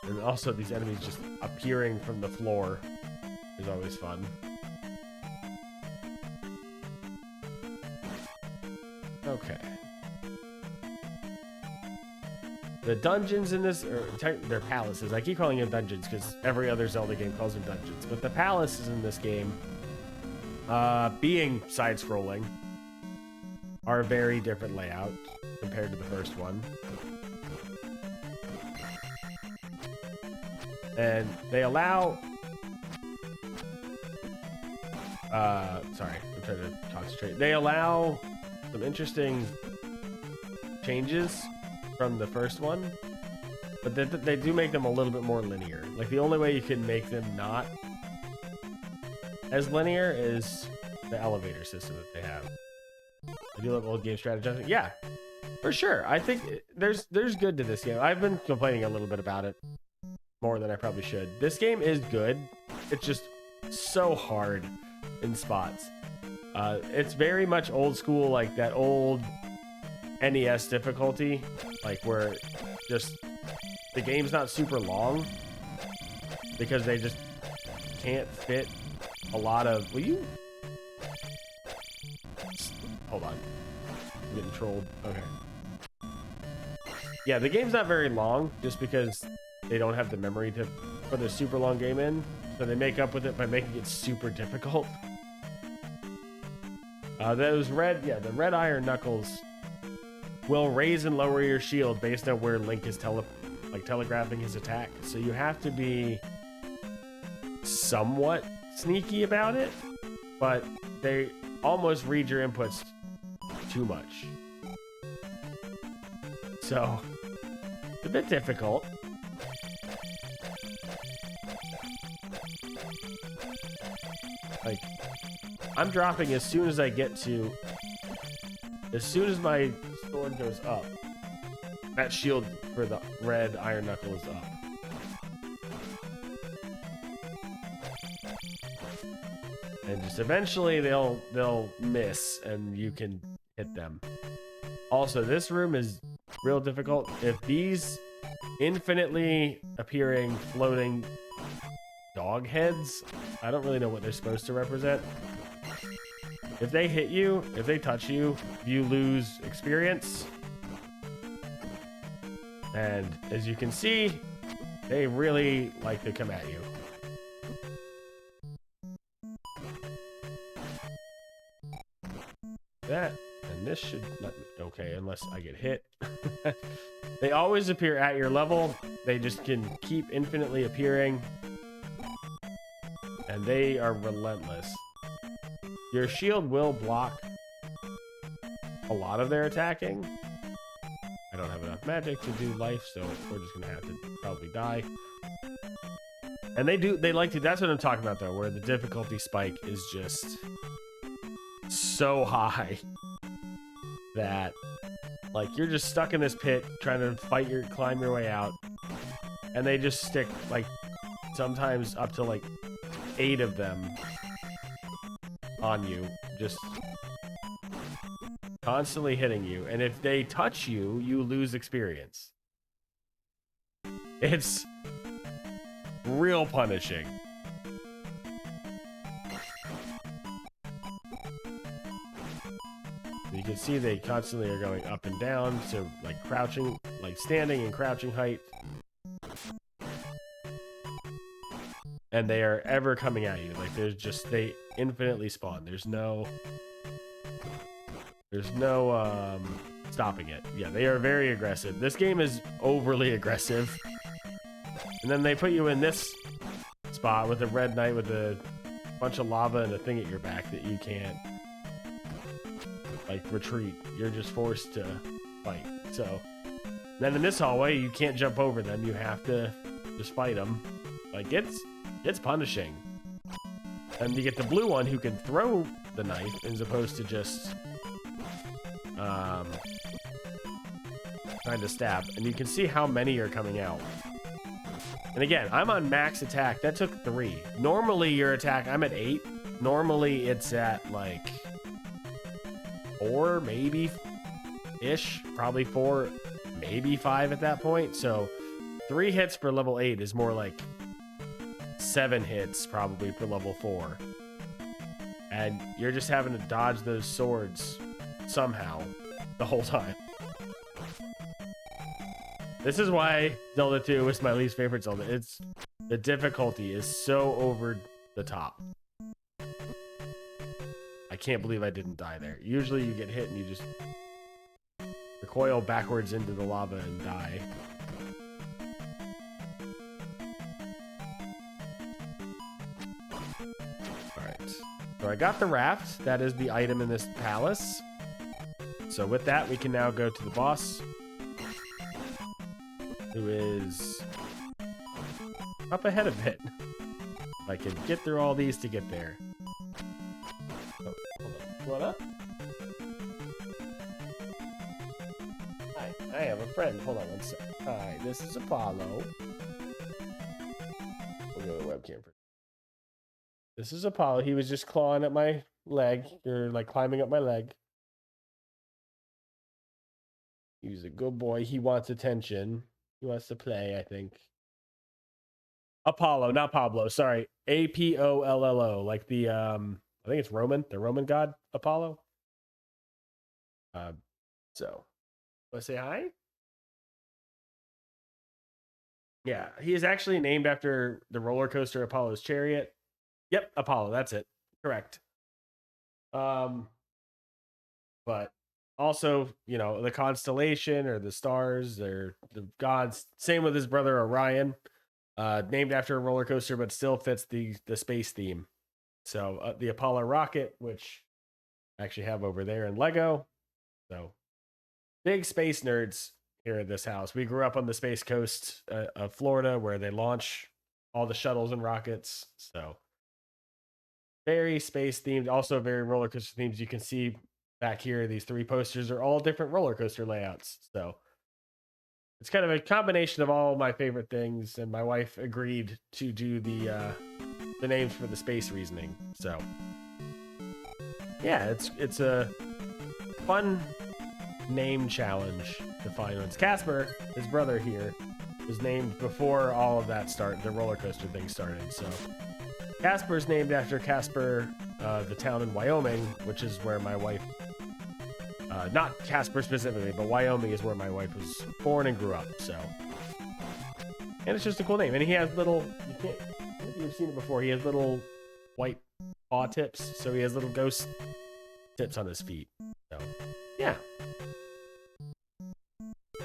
And also these enemies just appearing from the floor is always fun. Okay. The dungeons in this, they're palaces. I keep calling them dungeons because every other Zelda game calls them dungeons. But the palaces in this game, being side-scrolling, are a very different layout compared to the first one. And they allow... sorry, I'm trying to concentrate. They allow some interesting changes from the first one, but they do make them a little bit more linear. Like, the only way you can make them not as linear is the elevator system that they have. I do love old game strategizing. Yeah, for sure. I think there's good to this game. I've been complaining a little bit about it more than I probably should. This game is good. It's just so hard in spots. It's very much old school, like that old NES difficulty, like where just the game's not super long because they just can't fit a lot of... Will you... Hold on. I'm getting trolled. Okay. Yeah, the game's not very long just because they don't have the memory to put a super long game in, so they make up with it by making it super difficult. The red iron knuckles will raise and lower your shield based on where Link is telegraphing his attack. So you have to be somewhat sneaky about it, but they almost read your inputs too much. So it's a bit difficult. Like, I'm dropping as soon as I get to... As soon as my sword goes up, that shield for the red iron knuckle is up. And just eventually they'll miss and you can hit them. Also, this room is real difficult. If these infinitely appearing floating dog heads, I don't really know what they're supposed to represent. If they hit you, if they touch you, you lose experience. And as you can see, they really like to come at you. That, and this should let me, okay, unless I get hit. They always appear at your level. They just can keep infinitely appearing. And they are relentless. Your shield will block a lot of their attacking. I don't have enough magic to do life, so we're just gonna have to probably die. And they like to, that's what I'm talking about though, where the difficulty spike is just so high that, like, you're just stuck in this pit trying to climb your way out, and they just stick, like, sometimes up to like 8 of them on you, just constantly hitting you. And if they touch you, you lose experience. It's real punishing. can see they constantly are going up and down, so like crouching, like standing and crouching height. And they are ever coming at you. Like there's just, they infinitely spawn. There's no stopping it. Yeah, they are very aggressive. This game is overly aggressive. And then they put you in this spot with a red knight with a bunch of lava and a thing at your back that you can't like retreat. You're just forced to fight. So then in this hallway, you can't jump over them. You have to just fight them. Like it's punishing. And you get the blue one who can throw the knife as opposed to just trying to stab. And you can see how many are coming out. And again, I'm on max attack. That took 3. Normally your attack, I'm at 8. Normally it's at like 4, maybe ish, probably 4, maybe 5 at that point. So 3 hits for level 8 is more like 7 hits probably for level 4. And you're just having to dodge those swords somehow the whole time. This is why Zelda 2 is my least favorite Zelda. The difficulty is so over the top. I can't believe I didn't die there. Usually you get hit and you just recoil backwards into the lava and die. Alright. So I got the raft. That is the item in this palace. So with that, we can now go to the boss, who is up ahead a bit. If I can get through all these to get there. Oh, hold on. What up? Hi, I have a friend. Hold on one sec. Hi, this is Apollo. We'll go to the webcam for. This is Apollo. He was just clawing at my leg, or like climbing up my leg. He's a good boy. He wants attention. He wants to play, I think. Apollo, not Pablo. Sorry. Apollo, like the I think it's Roman, the Roman god Apollo. So want to say hi? Yeah, he is actually named after the roller coaster Apollo's Chariot. Yep, Apollo, that's it. Correct. But also, you know, the constellation or the stars or the gods. Same with his brother Orion, named after a roller coaster, but still fits the space theme. So the Apollo rocket, which I actually have over there in Lego. So big space nerds here at this house. We grew up on the space coast of Florida, where they launch all the shuttles and rockets. So very space themed, also very roller coaster themed. You can see back here, these 3 posters are all different roller coaster layouts. So it's kind of a combination of all my favorite things, and my wife agreed to do the names for the space reasoning. So yeah, it's a fun name challenge to find ones. Casper, his brother here, was named before all of that the roller coaster thing started. So Casper's named after Casper, the town in Wyoming, which is where my wife, not Casper specifically, but Wyoming is where my wife was born and grew up. So, and it's just a cool name. And he has little, I think you've seen it before. He has little white paw tips, so he has little ghost tips on his feet. So, yeah.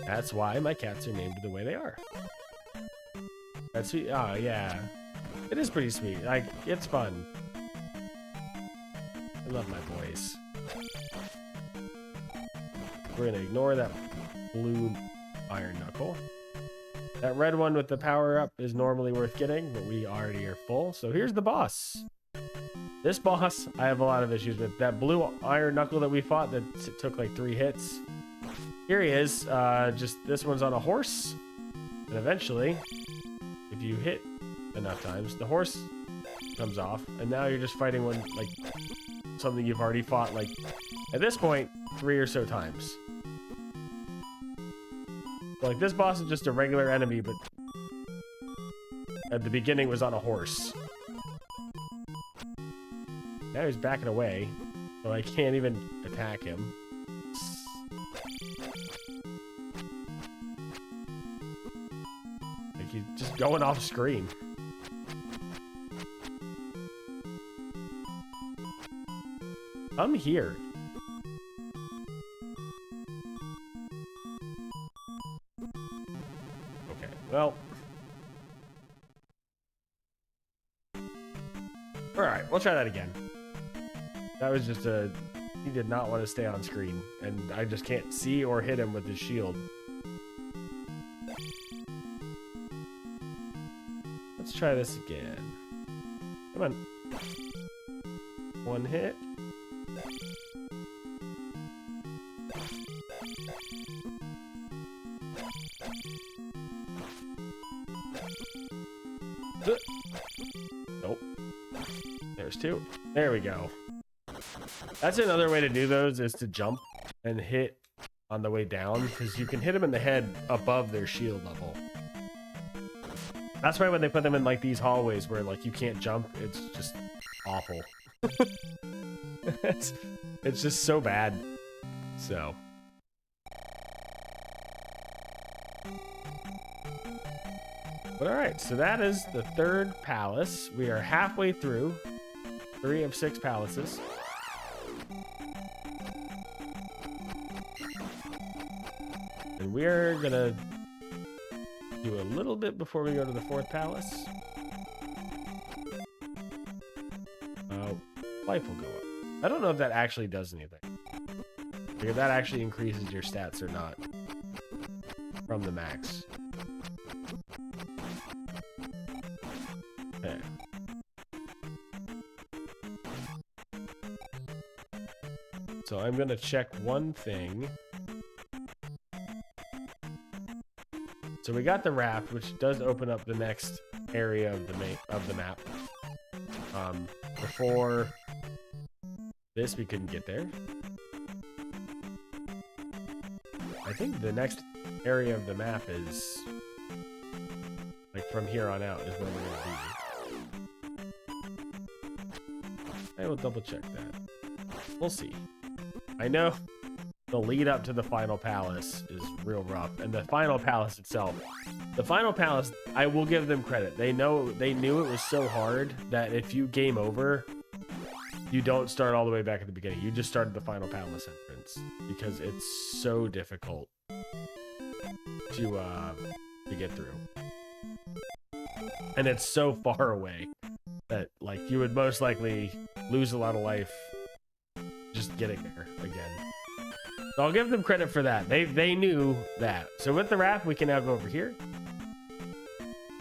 That's why my cats are named the way they are. That's sweet. Oh, yeah. It is pretty sweet. Like, it's fun. I love my boys. We're gonna ignore that blue iron knuckle. That red one with the power up is normally worth getting, but we already are full. So here's the boss. This boss, I have a lot of issues with. That blue iron knuckle that we fought that took like 3 hits. Here he is. Just this one's on a horse. And eventually, if you hit enough times, the horse comes off. And now you're just fighting one, like, something you've already fought, like, at this point, 3 or so times. So, like, this boss is just a regular enemy, but at the beginning was on a horse. Now he's backing away, so I can't even attack him. Like he's just going off screen. I'm here. Okay, well. Alright, we'll try that again. That was just a... He did not want to stay on screen, and I just can't see or hit him with his shield. Let's try this again. Come on. One hit. Nope. There's two. There we go. That's another way to do those, is to jump and hit on the way down, because you can hit them in the head above their shield level. That's why when they put them in like these hallways where like you can't jump, it's just awful. it's just so bad. So. But alright, so that is the third palace. We are halfway through. 3 of 6 palaces. And we're gonna do a little bit before we go to the 4th palace. Life will go up. I don't know if that actually does anything. Like if that actually increases your stats or not from the max. Okay. So I'm gonna check one thing. So we got the raft, which does open up the next area of the map. Before this, we couldn't get there. I think the next area of the map is like from here on out is where we're gonna be. I will double check that. We'll see. I know the lead up to the final palace is real rough, and the final palace itself, I will give them credit. They knew it was so hard that if you game over, you don't start all the way back at the beginning. You just started the final palace entrance because it's so difficult to get through, and it's so far away that like you would most likely lose a lot of life just getting there again. So I'll give them credit for that. They knew that. So with the raft, we can now go over here.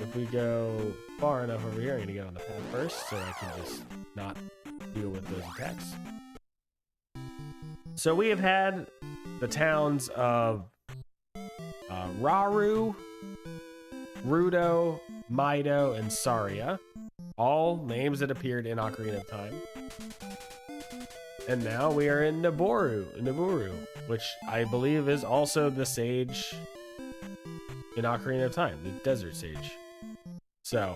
If we go far enough over here, I'm gonna get on the path first so I can just not deal with those attacks. So we have had the towns of Raru, Rudo, Mido, and Saria. All names that appeared in Ocarina of Time. And now we are in Nabooru, which I believe is also the sage in Ocarina of Time, the desert sage. So,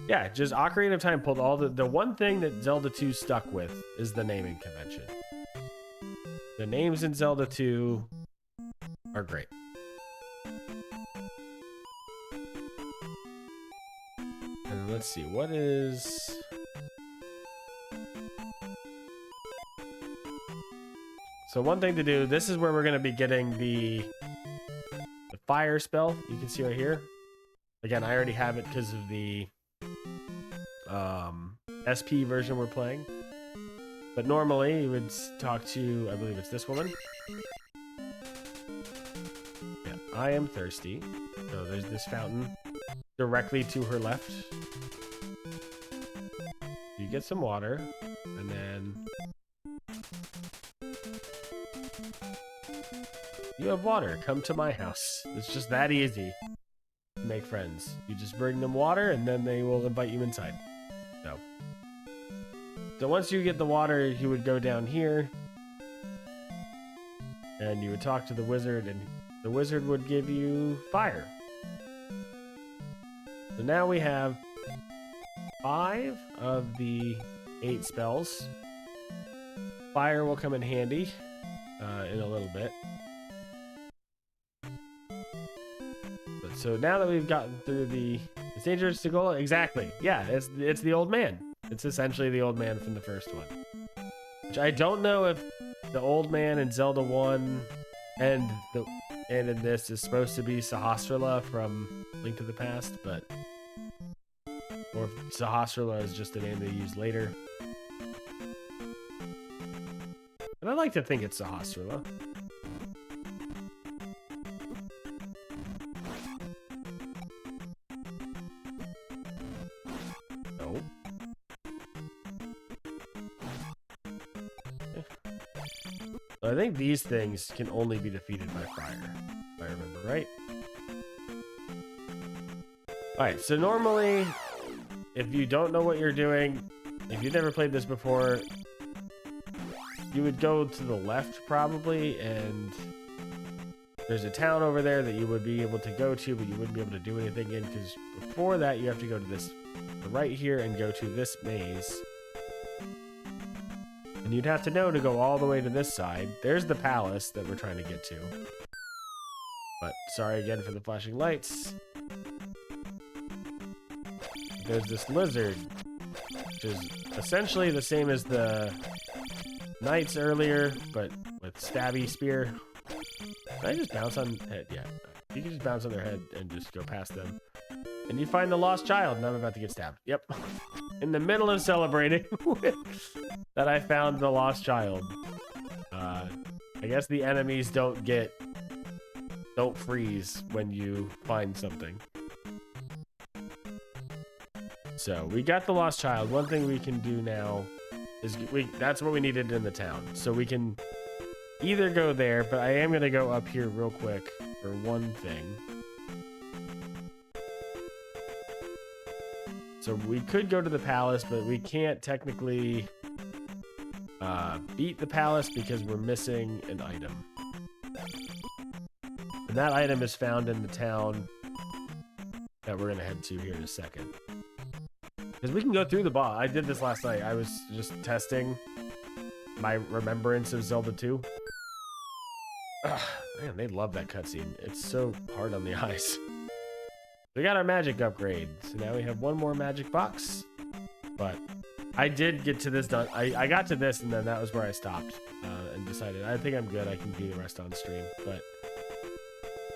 yeah, just Ocarina of Time pulled all the one thing that Zelda 2 stuck with is the naming convention. The names in Zelda 2 are great. And let's see, what is... So one thing to do, this is where we're going to be getting the fire spell. You can see right here. Again, I already have it because of the SP version we're playing. But normally you would talk to, I believe it's this woman. Yeah, I am thirsty. So there's this fountain directly to her left. You get some water, and then you have water. Come to my house. It's just that easy to make friends. You just bring them water, and then they will invite you inside. So once you get the water, you would go down here, and you would talk to the wizard, and the wizard would give you fire. So now we have 5 of the 8 spells. Fire will come in handy in a little bit. But so now that we've gotten through it's dangerous to go. Exactly. Yeah, it's the old man. It's essentially the old man from the first one. Which I don't know if the old man in Zelda 1 and in this is supposed to be Sahasrara from Link to the Past, but or if Sahasrara is just a name they use later. And I like to think it's Sahasrara. No. I think these things can only be defeated by fire, if I remember right. Alright, so normally, if you don't know what you're doing, if you've never played this before, you would go to the left probably, and there's a town over there that you would be able to go to, but you wouldn't be able to do anything in, because before that you have to go to this right here and go to this maze. And you'd have to know to go all the way to this side. There's the palace that we're trying to get to. But sorry again for the flashing lights. There's this lizard, which is essentially the same as the knights earlier, but with stabby spear. Can I just bounce on head? Yeah. You can just bounce on their head and just go past them. And you find the lost child, and I'm about to get stabbed. Yep. In the middle of celebrating that I found the lost child. I guess the enemies don't freeze when you find something. So we got the lost child. One thing we can do now is that's what we needed in the town. So we can either go there, but I am going to go up here real quick for one thing. So we could go to the palace, but we can't technically beat the palace because we're missing an item. And that item is found in the town that we're going to head to here in a second. Because we can go through the boss. I did this last night. I was just testing my remembrance of Zelda 2. Ugh, man, they love that cutscene. It's so hard on the eyes. We got our magic upgrade. So now we have one more magic box. But I did get to this done. I got to this and then that was where I stopped and decided I think I'm good. I can do the rest on stream. But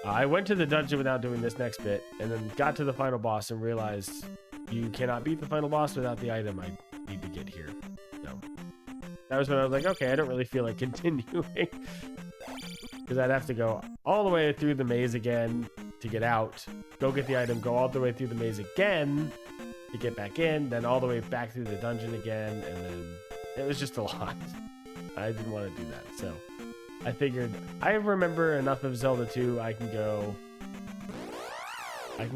I went to the dungeon without doing this next bit and then got to the final boss and realized you cannot beat the final boss without the item I need to get here. So that was when I was like, okay, I don't really feel like continuing. Because I'd have to go all the way through the maze again to get out, go get the item, go all the way through the maze again to get back in, then all the way back through the dungeon again, and then it was just a lot. I didn't want to do that, so I figured I remember enough of Zelda 2. I can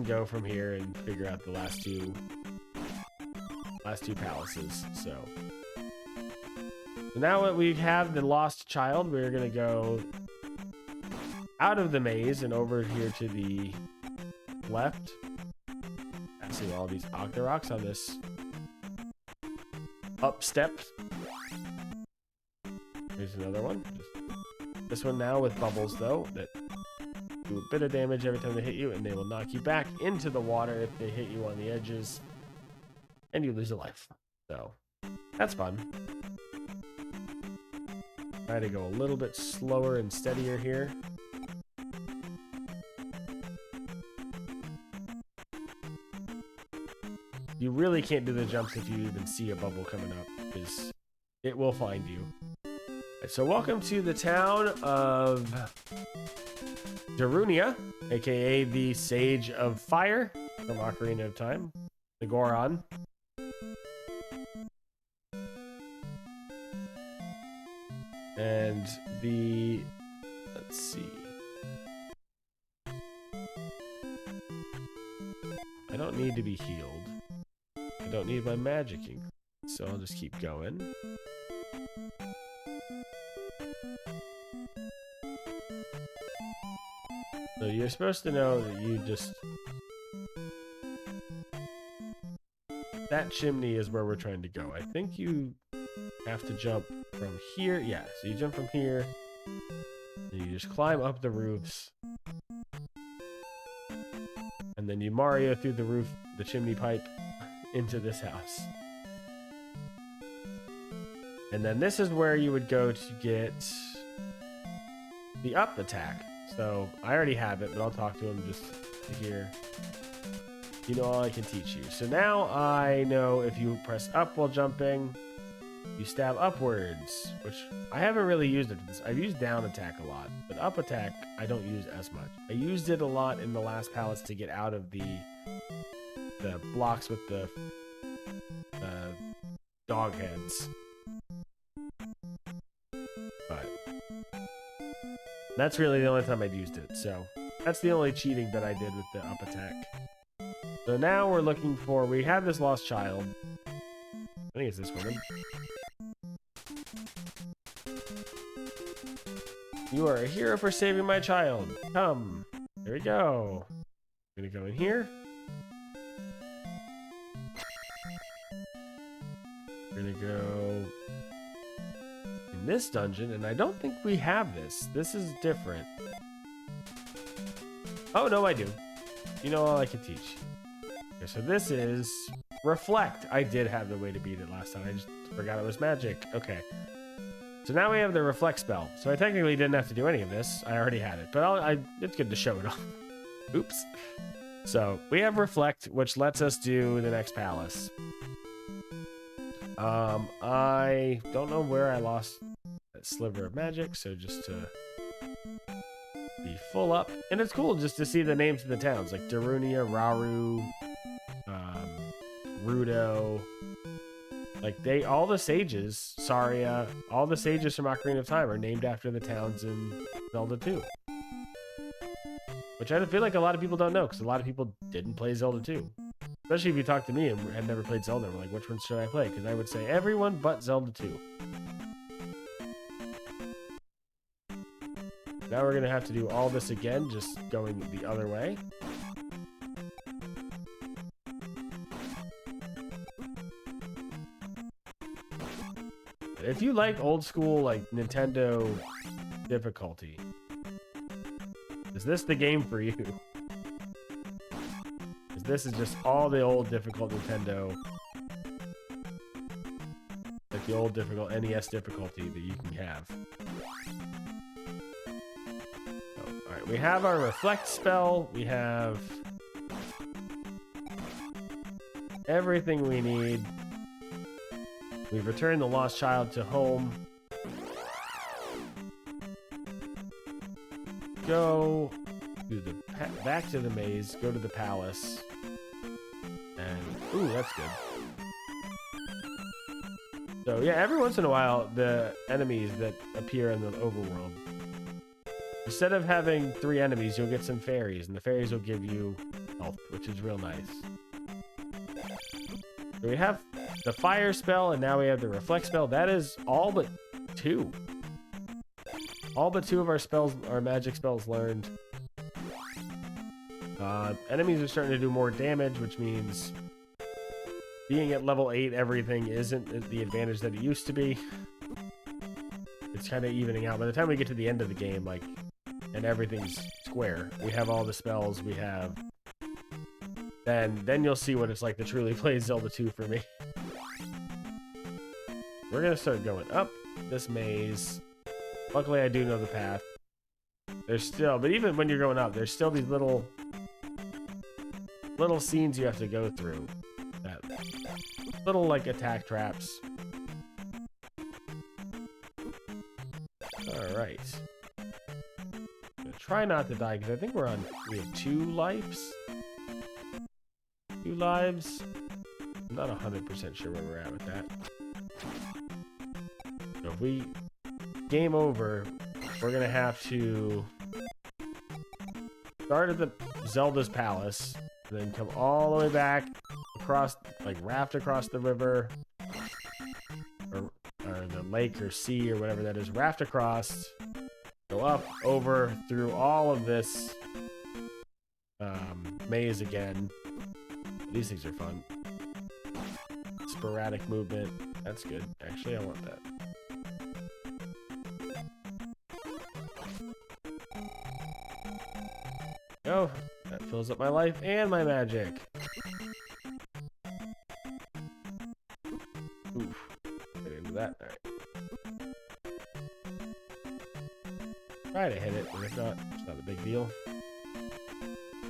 go from here and figure out the last two palaces. So now that we have the lost child, we're gonna go out of the maze and over here to the left. Passing all these Octoroks on this up step. Here's another one. This one now with bubbles though that do a bit of damage every time they hit you, and they will knock you back into the water if they hit you on the edges, and you lose a life. So that's fun. Try to go a little bit slower and steadier here. You really can't do the jumps if you even see a bubble coming up, because it will find you. Right, so welcome to the town of Darunia, aka the Sage of Fire from Ocarina of Time, the Goron. And let's see. I don't need to be healed. I don't need my magicking, so I'll just keep going. So you're supposed to know that that chimney is where we're trying to go. I think you have to jump from here. Yeah, so you jump from here, and you just climb up the roofs. and then you Mario through the roof, the chimney pipe, into this house. And then this is where you would go to get the up attack. So I already have it, but I'll talk to him just to hear. You know, all I can teach you. So now I know if you press up while jumping, you stab upwards, which I haven't really used it for this. I've used down attack a lot, but up attack I don't use as much. I used it a lot in the last palace to get out of the blocks with the dog heads. But that's really the only time I've used it. So that's the only cheating that I did with the up attack. So now we're looking for, we have this lost child. I think it's this woman. You are a hero for saving my child. Come. There we go. I'm gonna go in here. We're gonna go in this dungeon, and I don't think we have this. This is different. Oh, no, I do. You know all I can teach. Okay, so this is Reflect. I did have the way to beat it last time. I just forgot it was magic. Okay. So now we have the Reflect spell. So I technically didn't have to do any of this. I already had it. But it's good to show it off. Oops. So we have Reflect, which lets us do the next palace. I don't know where I lost that sliver of magic. So just to be full up. And it's cool just to see the names of the towns. Like Darunia, Rauru, Rudo, like all the sages, Saria, all the sages from Ocarina of Time are named after the towns in Zelda 2. Which I feel like a lot of people don't know, because a lot of people didn't play Zelda 2. Especially if you talk to me and had never played Zelda, we're like, which one should I play? Because I would say everyone but Zelda 2. Now we're going to have to do all this again, just going the other way. If you like old school, like Nintendo difficulty, is this the game for you? Because this is just all the old difficult Nintendo, like the old difficult NES difficulty that you can have. Oh, alright, we have our Reflect spell, we have everything we need. We've returned the lost child to home. Go to the back to the maze. Go to the palace. And ooh, that's good. So yeah, every once in a while, the enemies that appear in the overworld, instead of having 3 enemies, you'll get some fairies, and the fairies will give you health, which is real nice. So we have the fire spell, and now we have the Reflect spell. That is all but 2. All but 2 of our spells, our magic spells learned. Enemies are starting to do more damage, which means being at level 8, everything isn't the advantage that it used to be. It's kind of evening out. By the time we get to the end of the game, like, and everything's square, we have all the spells we have. Then you'll see what it's like to truly play Zelda 2 for me. We're gonna start going up this maze. Luckily, I do know the path. There's still, but even when you're going up, there's still these little scenes you have to go through. That little like attack traps. All right. I'm gonna try not to die because I think we have 2 lives. 2 lives. I'm not 100% sure where we're at with that. So if we game over, we're gonna have to start at the Zelda's palace, and then come all the way back across, like raft across the river, or the lake or sea or whatever that is. Raft across, go up, over, through all of this maze again. These things are fun. Sporadic movement. That's good. Actually, I want that. Oh, that fills up my life and my magic. Oof. Get into that. All right. Try to hit it, but if not, it's not a big deal.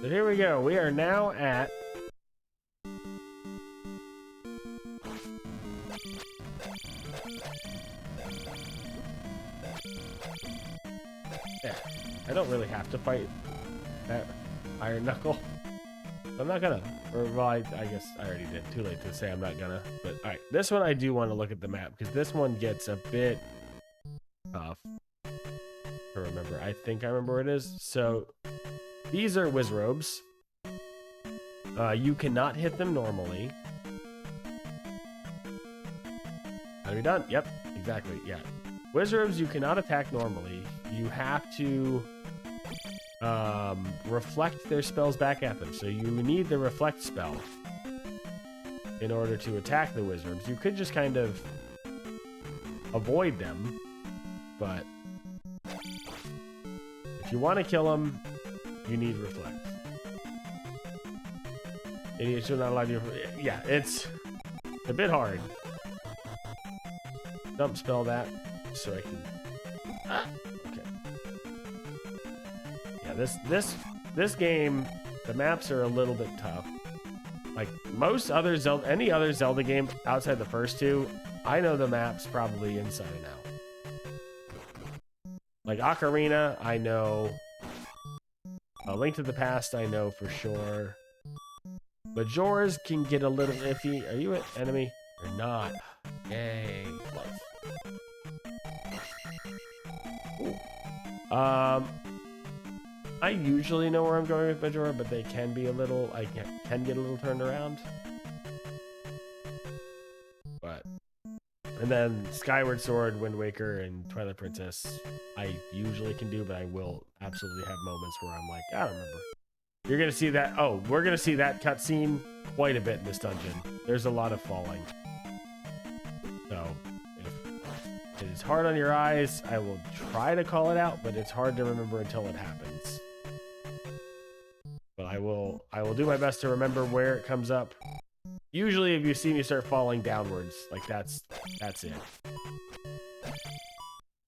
So here we go. We are now at I don't really have to fight that iron knuckle. I'm not gonna. Or, well, I guess I already did. Too late to say I'm not gonna. But alright, this one I do want to look at the map because this one gets a bit tough to remember. I think I remember where it is. So these are Wizrobes. You cannot hit them normally. Are we done? Yep, exactly. Yeah. Wizrobes you cannot attack normally. You have to reflect their spells back at them. So you need the reflect spell in order to attack the Wizrobes. You could just kind of avoid them, but if you want to kill them, you need reflect. Idiots should not allow you. Yeah, it's a bit hard. Dump spell that so I can. Okay. Yeah, this game, the maps are a little bit tough. Like most other Zelda, any other Zelda game outside the first two, I know the maps probably inside and out. Like Ocarina, I know. A Link to the Past, I know for sure. Majora's can get a little iffy. Are you an enemy or not? Yay. I usually know where I'm going with Majora, but they can be a little, I can get a little turned around. But, and then Skyward Sword, Wind Waker, and Twilight Princess, I usually can do, but I will absolutely have moments where I'm like, I don't remember. You're going to see that, oh, we're going to see that cutscene quite a bit in this dungeon. There's a lot of falling. So, if it is hard on your eyes, I will try to call it out, but it's hard to remember until it happens. But I will do my best to remember where it comes up. Usually if you see me start falling downwards, like that's it.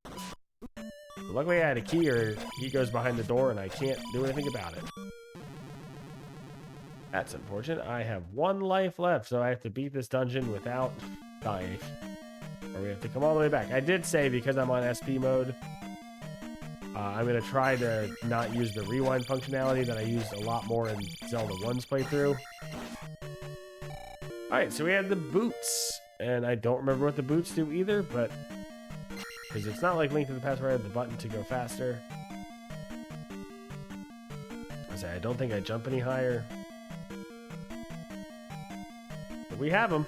But luckily I had a key, or he goes behind the door and I can't do anything about it. That's unfortunate. I have 1 life left, so I have to beat this dungeon without dying. Or we have to come all the way back. I did say, because I'm on SP mode, I'm going to try to not use the rewind functionality that I used a lot more in Zelda 1's playthrough. Alright, so we have the boots. And I don't remember what the boots do either, but... because it's not like Link to the Past where I had the button to go faster. I don't think I jump any higher. But we have them.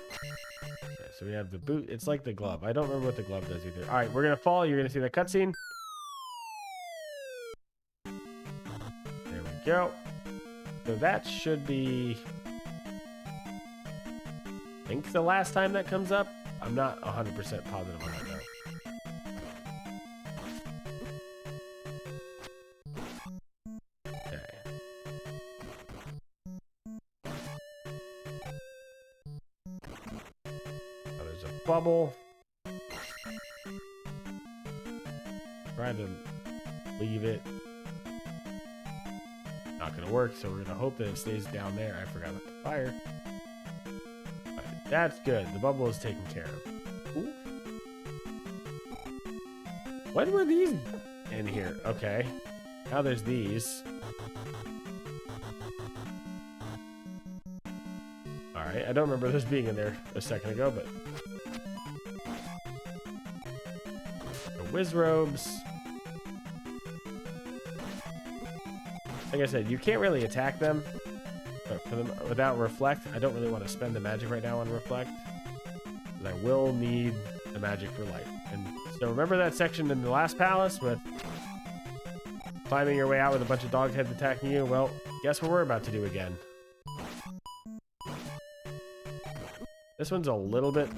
Okay, so we have the boot. It's like the glove. I don't remember what the glove does either. Alright, we're going to fall. You're going to see that cutscene. There we go. So that should be... I think the last time that comes up. I'm not 100% positive on that though. Bubble. Trying to leave it. Not gonna work, so we're gonna hope that it stays down there. I forgot about the fire. Right, that's good. The bubble is taken care of. Ooh. When were these in here? Okay. Now there's these. Alright, I don't remember this being in there a second ago, but... Wizrobes. Like I said, you can't really attack them, but for them without reflect, I don't really want to spend the magic right now on reflect, because I will need the magic for life. And so remember that section in the last palace with climbing your way out with a bunch of dog heads attacking you? Well, guess what we're about to do again. This one's a little bit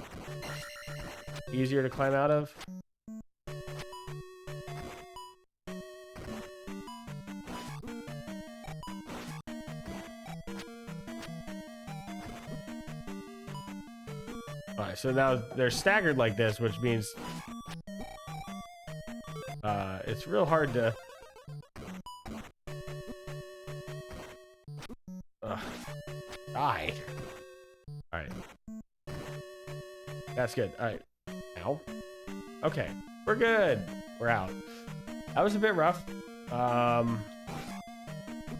easier to climb out of. All right, so now they're staggered like this, which means it's real hard to die. All right, that's good. All right, ow. Okay, we're good. We're out. That was a bit rough.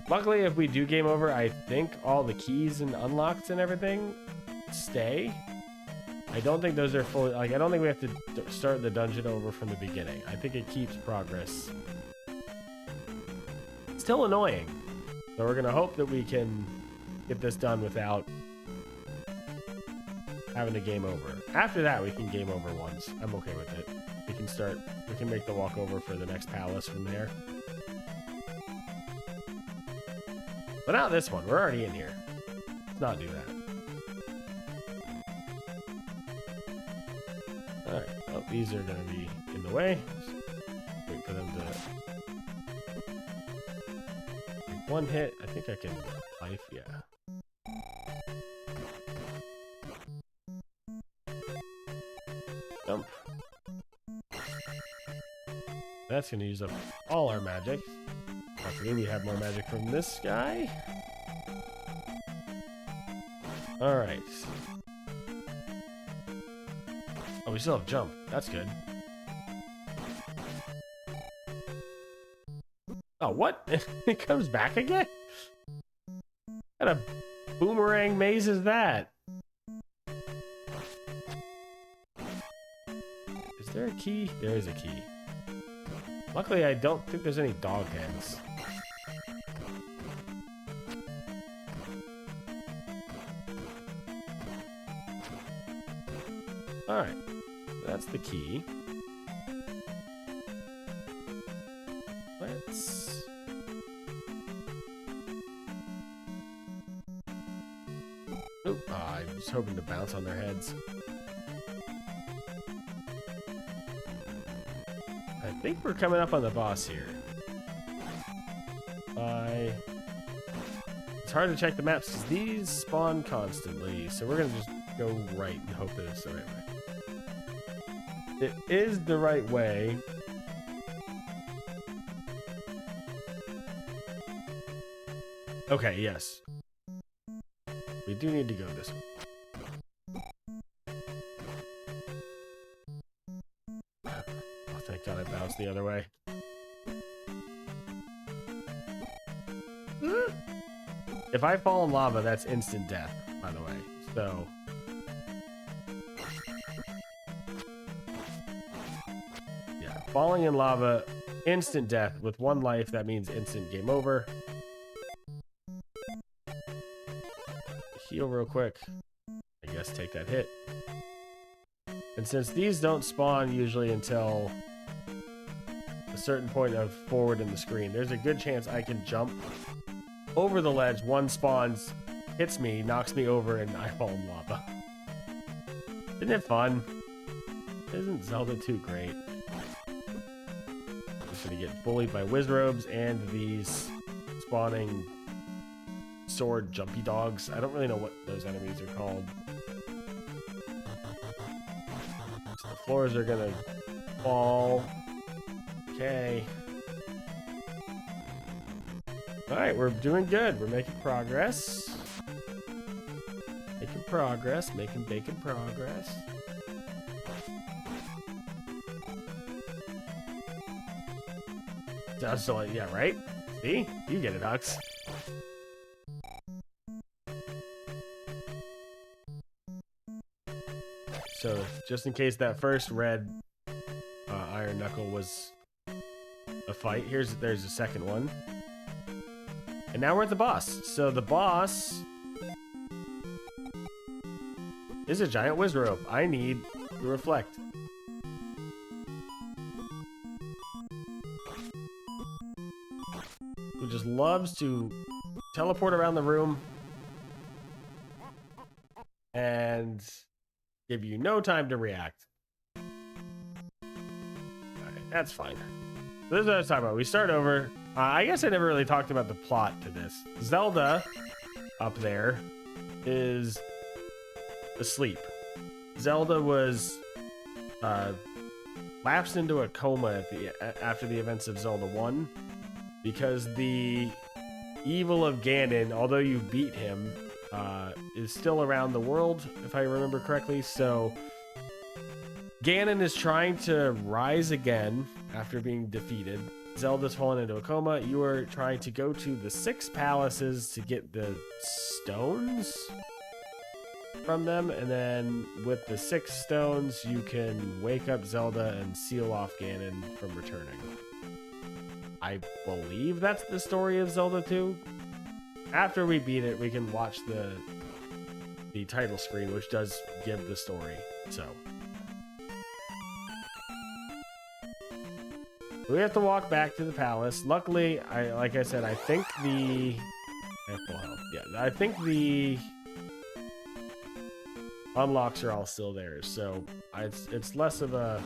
Luckily, if we do game over, I think all the keys and unlocks and everything stay. I don't think those are fully, like, I don't think we have to start the dungeon over from the beginning. I think it keeps progress. Still annoying. So we're gonna hope that we can get this done without having to game over. After that, we can game over once. I'm okay with it. We can make the walk over for the next palace from there. But not this one. We're already in here. Let's not do that. Alright. Oh, these are going to be in the way. Wait for them to... Take one hit. I think I can... Life, yeah. Jump. That's going to use up all our magic. Hopefully we have more magic from this guy. Alright. Oh, we still have jump. That's good. Oh, what? It comes back again? What kind of boomerang maze is that? Is there a key? There is a key. Luckily, I don't think there's any dog heads. Alright, that's the key. Let's... Oop, I was hoping to bounce on their heads. I think we're coming up on the boss here. It's hard to check the maps because these spawn constantly, so we're gonna just go right and hope that it's the right way. It is the right way. Okay, yes. We do need to go this way. Oh, thank God I bounced the other way. If I fall in lava, that's instant death, by the way. So... yeah, falling in lava, instant death. With one life, that means instant game over. Heal real quick. I guess take that hit. And since these don't spawn usually until a certain point of forward in the screen, there's a good chance I can jump over the ledge. One spawns, hits me, knocks me over, and I fall in lava. Isn't it fun? Isn't Zelda 2 great? Just gonna get bullied by Wizrobes and these spawning sword jumpy dogs. I don't really know what those enemies are called. So the floors are gonna fall. Okay. Alright, we're doing good. We're making progress. Making progress. Making bacon progress. So, yeah, right? See? You get it, Hux. So, just in case that first red iron knuckle was a fight, there's a second one. And now we're at the boss. So the boss is a giant Wizrobe. I need to reflect. Who just loves to teleport around the room and give you no time to react. Alright, that's fine. So this is what I was talking about. We start over. I guess I never really talked about the plot to this. Zelda, up there, is asleep. Zelda was lapsed into a coma after the events of Zelda 1 because the evil of Ganon, although you beat him, is still around the world, if I remember correctly. So Ganon is trying to rise again after being defeated. Zelda's fallen into a coma. You are trying to go to the 6 palaces to get the stones from them, and then with the 6 stones you can wake up Zelda and seal off Ganon from returning. I believe that's the story of Zelda 2. After we beat it, we can watch the title screen, which does give the story. So we have to walk back to the palace. Luckily, like I said, I think I have full health. Yeah, I think the unlocks are all still there, so it's less of a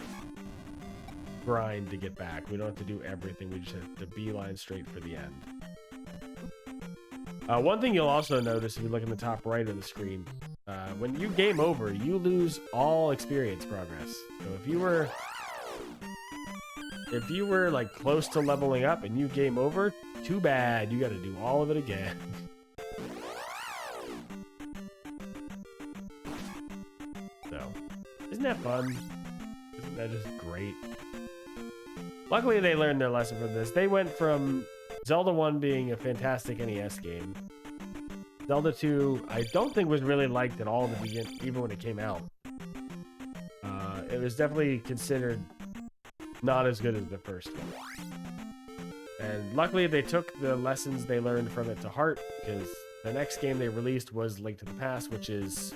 grind to get back. We don't have to do everything. We just have to beeline straight for the end. One thing you'll also notice if you look in the top right of the screen, when you game over, you lose all experience progress. So if you were like close to leveling up and you game over, too bad. You got to do all of it again. So, isn't that fun? Isn't that just great? Luckily, they learned their lesson from this. They went from Zelda 1 being a fantastic NES game. Zelda 2, I don't think was really liked at all in the beginning, even when it came out. It was definitely considered not as good as the first one. And luckily, they took the lessons they learned from it to heart, because the next game they released was Link to the Past, which is,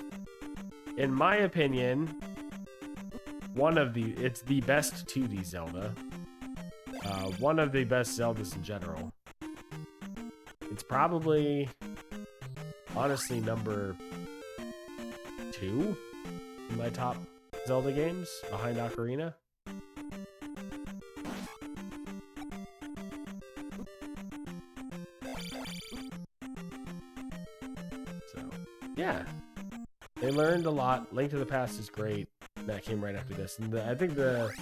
in my opinion, it's the best 2D Zelda. One of the best Zeldas in general. It's probably, honestly, number 2 in my top Zelda games, behind Ocarina. So, yeah. They learned a lot. Link to the Past is great. That came right after this. And I think the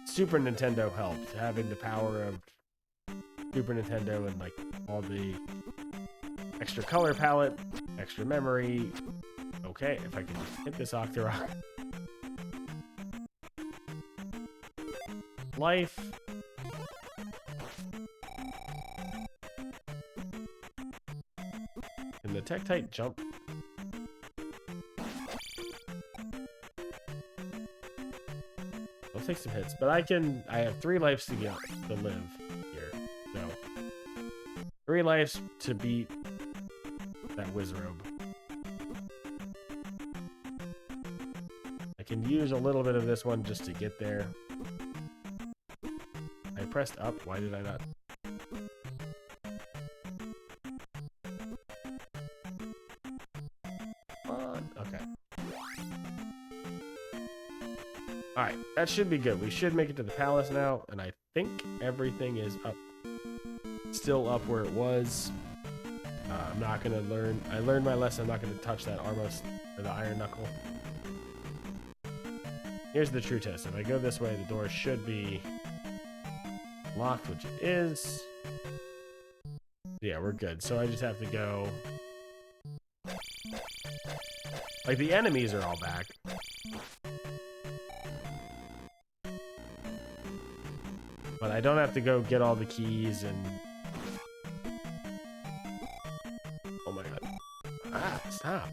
Super Nintendo helped, having the power of Super Nintendo and like all the extra color palette, extra memory. Okay, if I can just hit this Octorok. Life. Can the Tektite jump? I'll take some hits, but I have 3 lives to live here. So 3 lives to beat that Wizrobe. I can use a little bit of this one just to get there. I pressed up. Why did I not? Come on. Okay. Alright, that should be good. We should make it to the palace now, and I think everything is up. Still up where it was. I'm not gonna I learned my lesson. I'm not gonna touch that Armos, or the Iron Knuckle. Here's the true test. If I go this way, the door should be locked, which it is. Yeah, we're good. So I just have to go. Like, the enemies are all back. But I don't have to go get all the keys and... Oh my god. Ah, stop.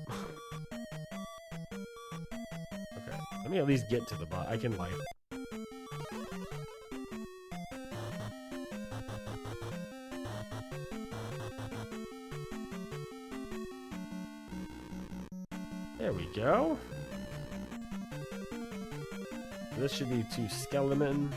Okay, let me at least get to the bot. I can light. There we go. This should be to Skeleton.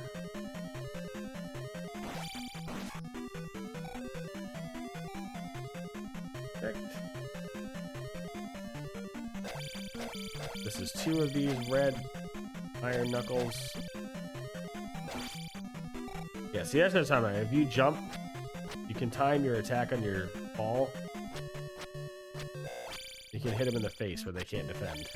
This is 2 of these red Iron Knuckles. Yeah, see, that's what I'm talking about. If you jump, you can time your attack on your fall. You can hit them in the face where they can't defend.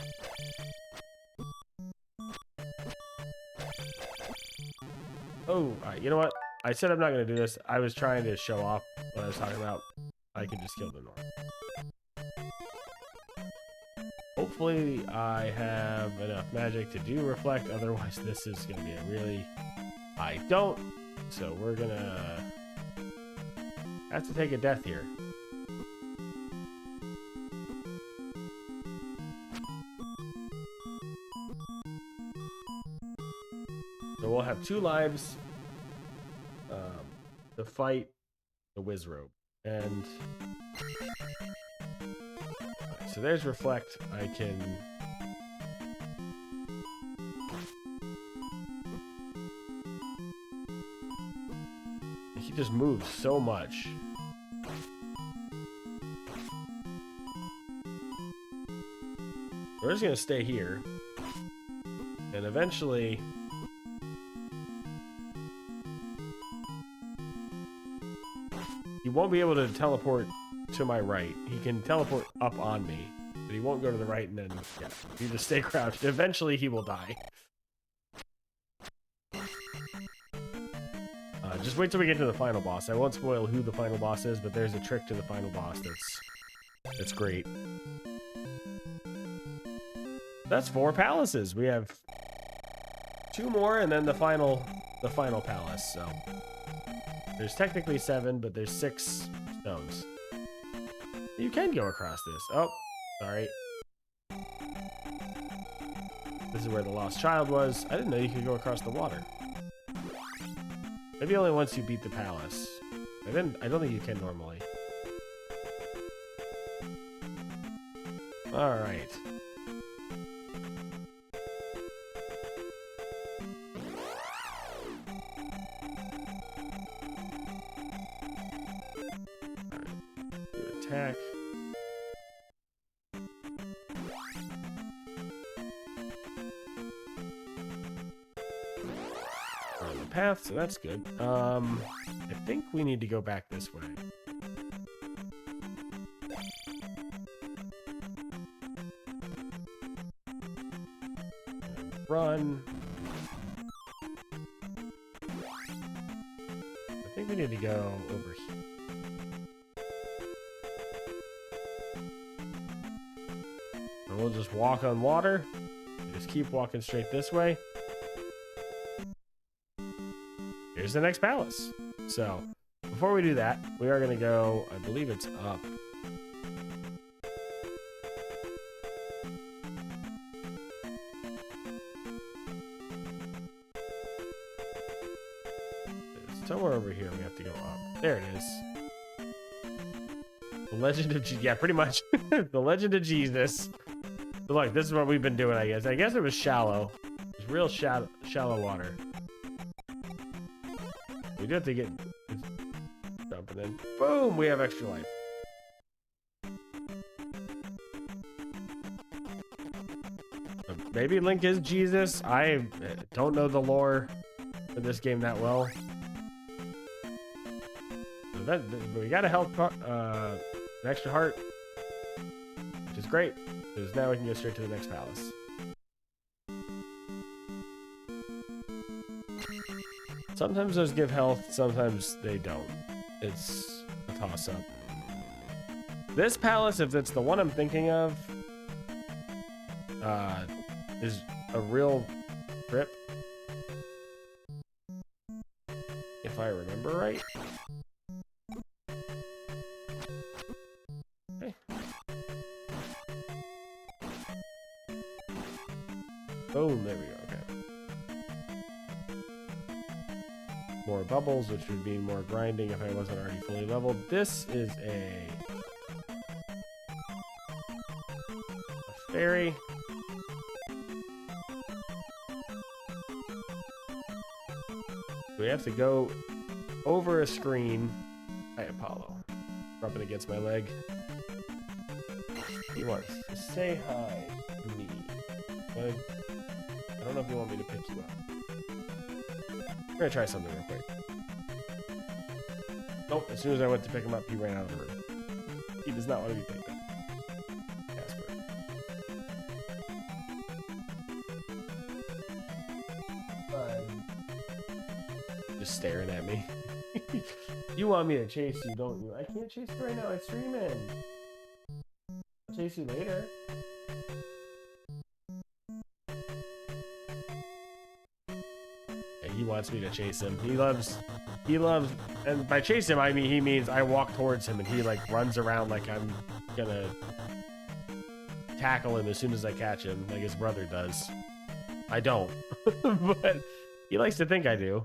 Oh, all right, you know what? I said I'm not going to do this. I was trying to show off what I was talking about. I can just kill the norm. Hopefully I have enough magic to do reflect. Otherwise, this is going to be a really... I don't. So we're going to have to take a death here. So we'll have 2 lives to fight the Wizrobe. And so there's reflect. I can he just moves so much. We're just gonna stay here, and eventually he won't be able to teleport to my right. He can teleport up on me, but he won't go to the right, and then, yeah, you just stay crouched. Eventually, he will die. Just wait till we get to the final boss. I won't spoil who the final boss is, but there's a trick to the final boss that's great. That's 4 palaces. We have 2 more, and then the final palace, so... There's technically 7, but there's 6 stones. You can go across this. Oh, sorry. This is where the lost child was. I didn't know you could go across the water. Maybe only once you beat the palace. I don't think you can normally. All right. Attack. We're on the path, so that's good. I think we need to go back this way. Run. I think we need to go over here. We'll just walk on water. Just keep walking straight this way. Here's the next palace. So, before we do that, we are going to go, I believe it's up. It's somewhere over here we have to go up. There it is. The Legend of Jesus. Yeah, pretty much. The Legend of Jesus. So look, this is what we've been doing, I guess. I guess it was shallow. It's real shallow water. We do have to get... Jumping in. Boom! We have extra life. Maybe Link is Jesus. I don't know the lore for this game that well. We got a health... an extra heart. Which is great. Because now we can go straight to the next palace. Sometimes those give health, sometimes they don't. It's a toss-up. This palace, if it's the one I'm thinking of, is a real trip. If I remember right. Boom, there we go, okay. More bubbles, which would mean more grinding if I wasn't already fully leveled. This is a fairy. We have to go over a screen. Hi, Apollo. Rubbing against my leg. He wants to say hi to me. What? I don't know if you want me to pick you up. We're gonna try something real quick. Nope, as soon as I went to pick him up, he ran out of the room. He does not want to be picked up. Casper. staring at me. You want me to chase you, don't you? I can't chase you right now. I'm streaming. I'll chase you later. Yeah, he wants me to chase him. He loves, and by chase him, I mean, he means I walk towards him and he like runs around like I'm gonna tackle him as soon as I catch him, like his brother does. I don't, but he likes to think I do.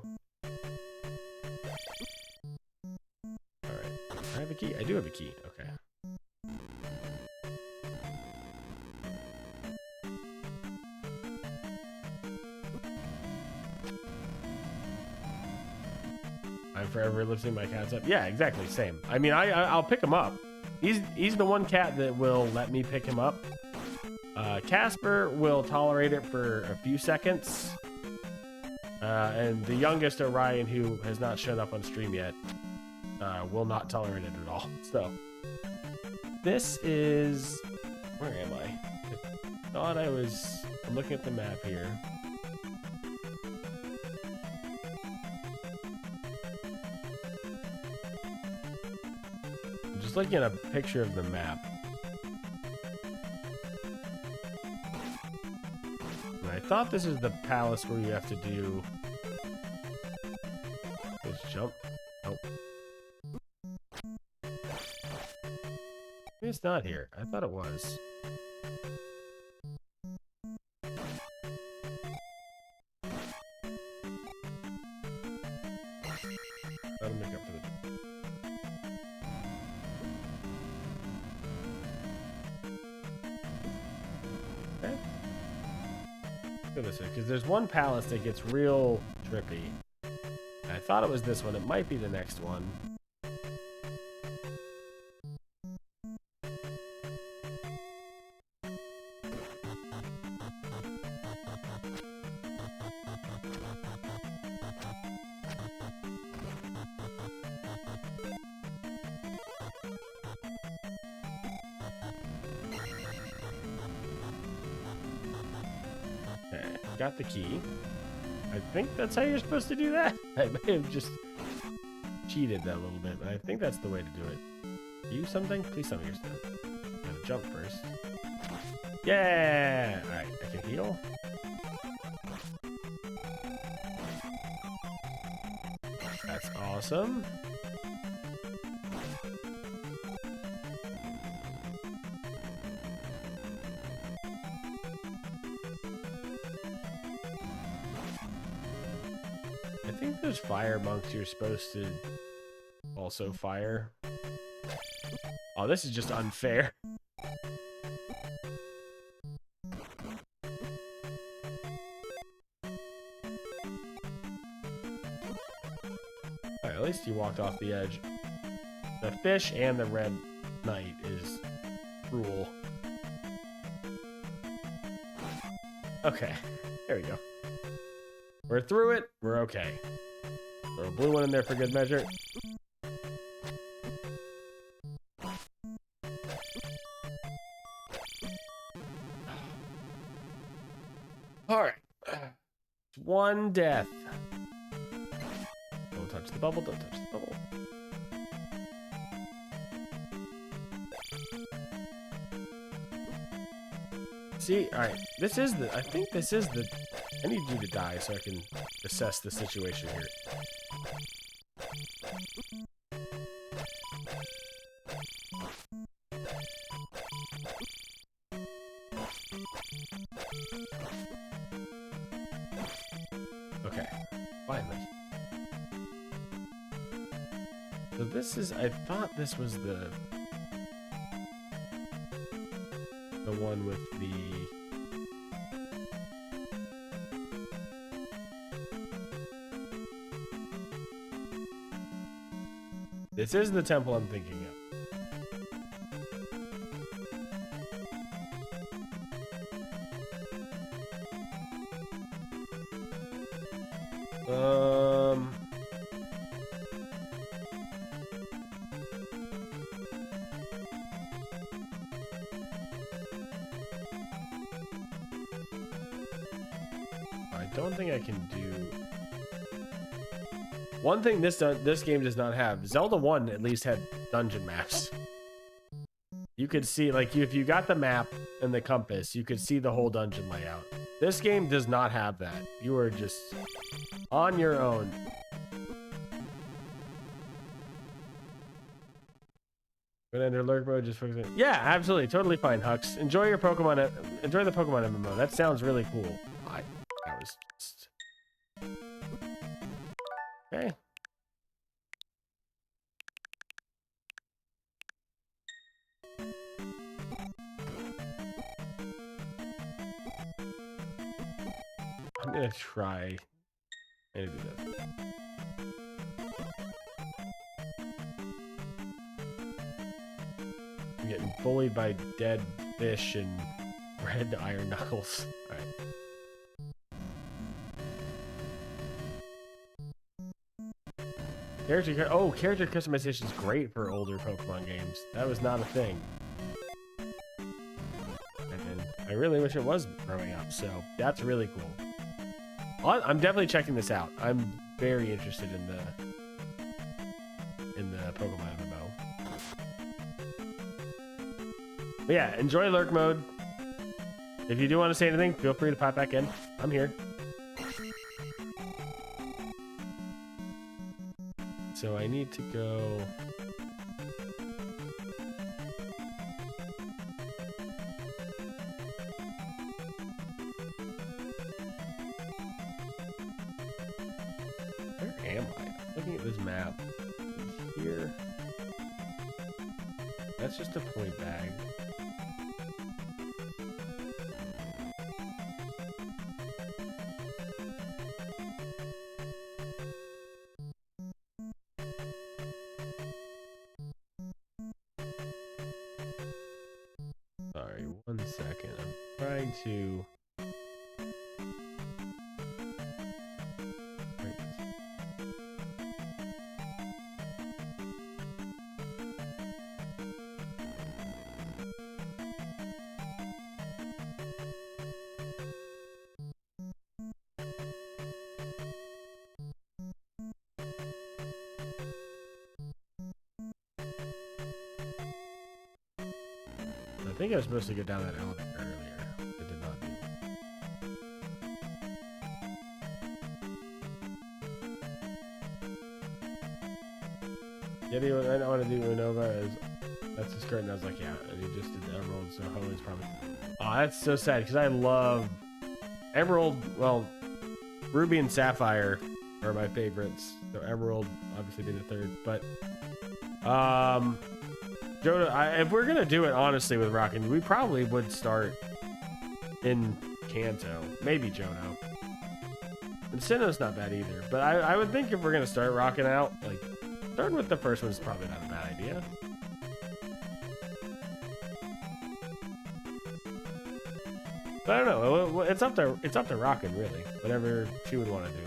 Alright, I have a key? I do have a key, okay. I'm forever lifting my cats up. Yeah, exactly, same. I mean, I'll pick him up. He's the one cat that will let me pick him up. Casper will tolerate it for a few seconds. And the youngest, Orion, who has not shown up on stream yet, will not tolerate it at all. So, this is... Where am I? I thought I'm looking at the map here. I'm just looking at a picture of the map. I thought this is the palace where you have to do this jump. Nope. Maybe it's not here. I thought it was. That'll make up for the... Okay. Go this way, because there's one palace that gets real trippy. I thought it was this one. It might be the next one. Got the key. I think that's how you're supposed to do that. I may have just cheated that a little bit, but I think that's the way to do it. Use something? Please tell me you're still. Gotta jump first. Yeah! Alright, I can heal. That's awesome. I think those fire monks you're supposed to also fire. Oh, this is just unfair. Alright, at least you walked off the edge. The fish and the red knight is cruel. Okay, there we go. We're through it. We're okay. Throw a blue one in there for good measure. Alright. One death. Don't touch the bubble. Don't touch the bubble. See, alright. This is the... I think this is the... I need you to die so I can assess the situation here. Okay, finally. So this is... I thought this was the one with the... This is the temple I'm thinking of. I don't think I can do... One thing this game does not have, Zelda 1 at least had dungeon maps. You could see, like, if you got the map and the compass, you could see the whole dungeon layout. This game does not have that. You are just on your own. Gonna enter lurk mode, just focus it. Yeah, absolutely, totally fine, Hux. Enjoy your Pokemon. Enjoy the Pokemon MMO. That sounds really cool. That was just... Okay. I'm gonna try and do this. I'm getting bullied by dead fish and red iron knuckles. All right. Character customization is great for older Pokemon games. That was not a thing. And I really wish it was growing up, so that's really cool. I'm definitely checking this out. I'm very interested in the Pokemon MMO. But yeah, enjoy lurk mode. If you do want to say anything, feel free to pop back in. I'm here. So I need to go... Where am I? Looking at this map. Here. That's just a point bag. Sorry, 1 second. I'm trying to... I think I was supposed to go down that elevator earlier. I did not do. Yeah, I don't want to do Unova. That's his curtain. I was like, yeah, and he just did the Emerald, so Hoen's probably... Oh, that's so sad, because I love Emerald. Well, Ruby and Sapphire are my favorites. So Emerald, obviously, being the third. But, Johto, if we're gonna do it honestly with Rockin', we probably would start in Kanto, maybe Johto. And Sinnoh's not bad either, but I would think if we're gonna start rocking out, like, starting with the first one's probably not a bad idea. But I don't know. It's up to Rockin', really. Whatever she would want to do.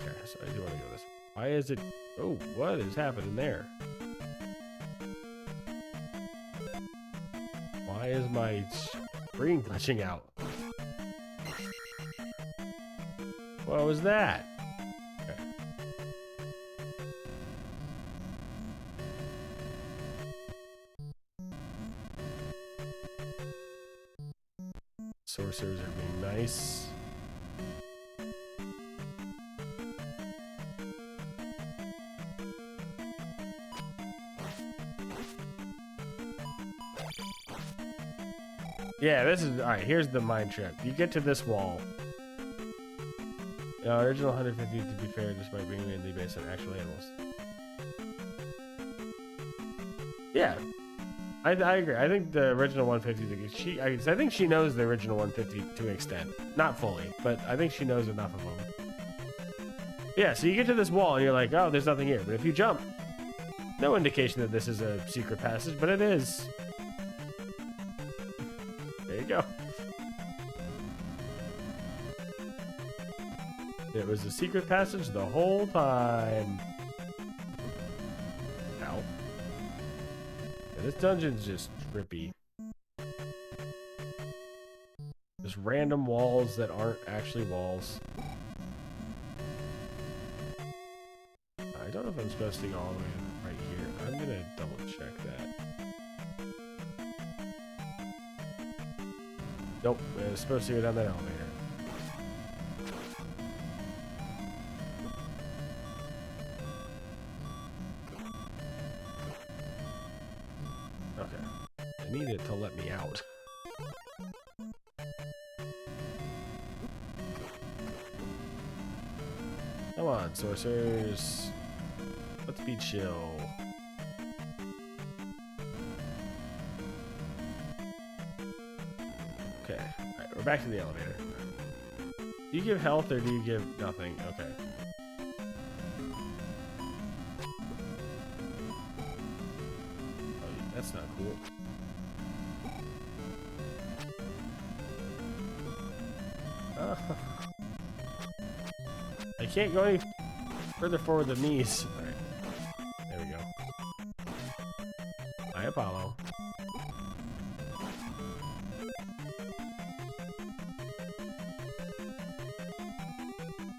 Okay, so I do want to go this way. Why is it... Oh, what is happening there? Why is my screen glitching out? What was that? Okay. Sorcerers are being nice. Yeah, this is... Alright, here's the mind trip. You get to this wall. Original 150, to be fair, despite being mainly based on actual animals. Yeah. I agree. I think the original 150... I think she knows the original 150 to an extent. Not fully, but I think she knows enough of them. Yeah, so you get to this wall and you're like, oh, there's nothing here. But if you jump, no indication that this is a secret passage, but it is. There you go. It was a secret passage the whole time. Ow. this dungeon's just trippy. Just random walls that aren't actually walls. I don't know if I'm supposed to go all the way right here. I'm gonna double check that. Nope, it's supposed to go down that elevator. Okay. I need it to let me out. Come on, sorcerers. Let's be chill. Okay, alright, we're back to the elevator. Do you give health or do you give nothing? Okay. Oh, that's not cool. I can't go any further forward than these. Alright. There we go. Hi, Apollo.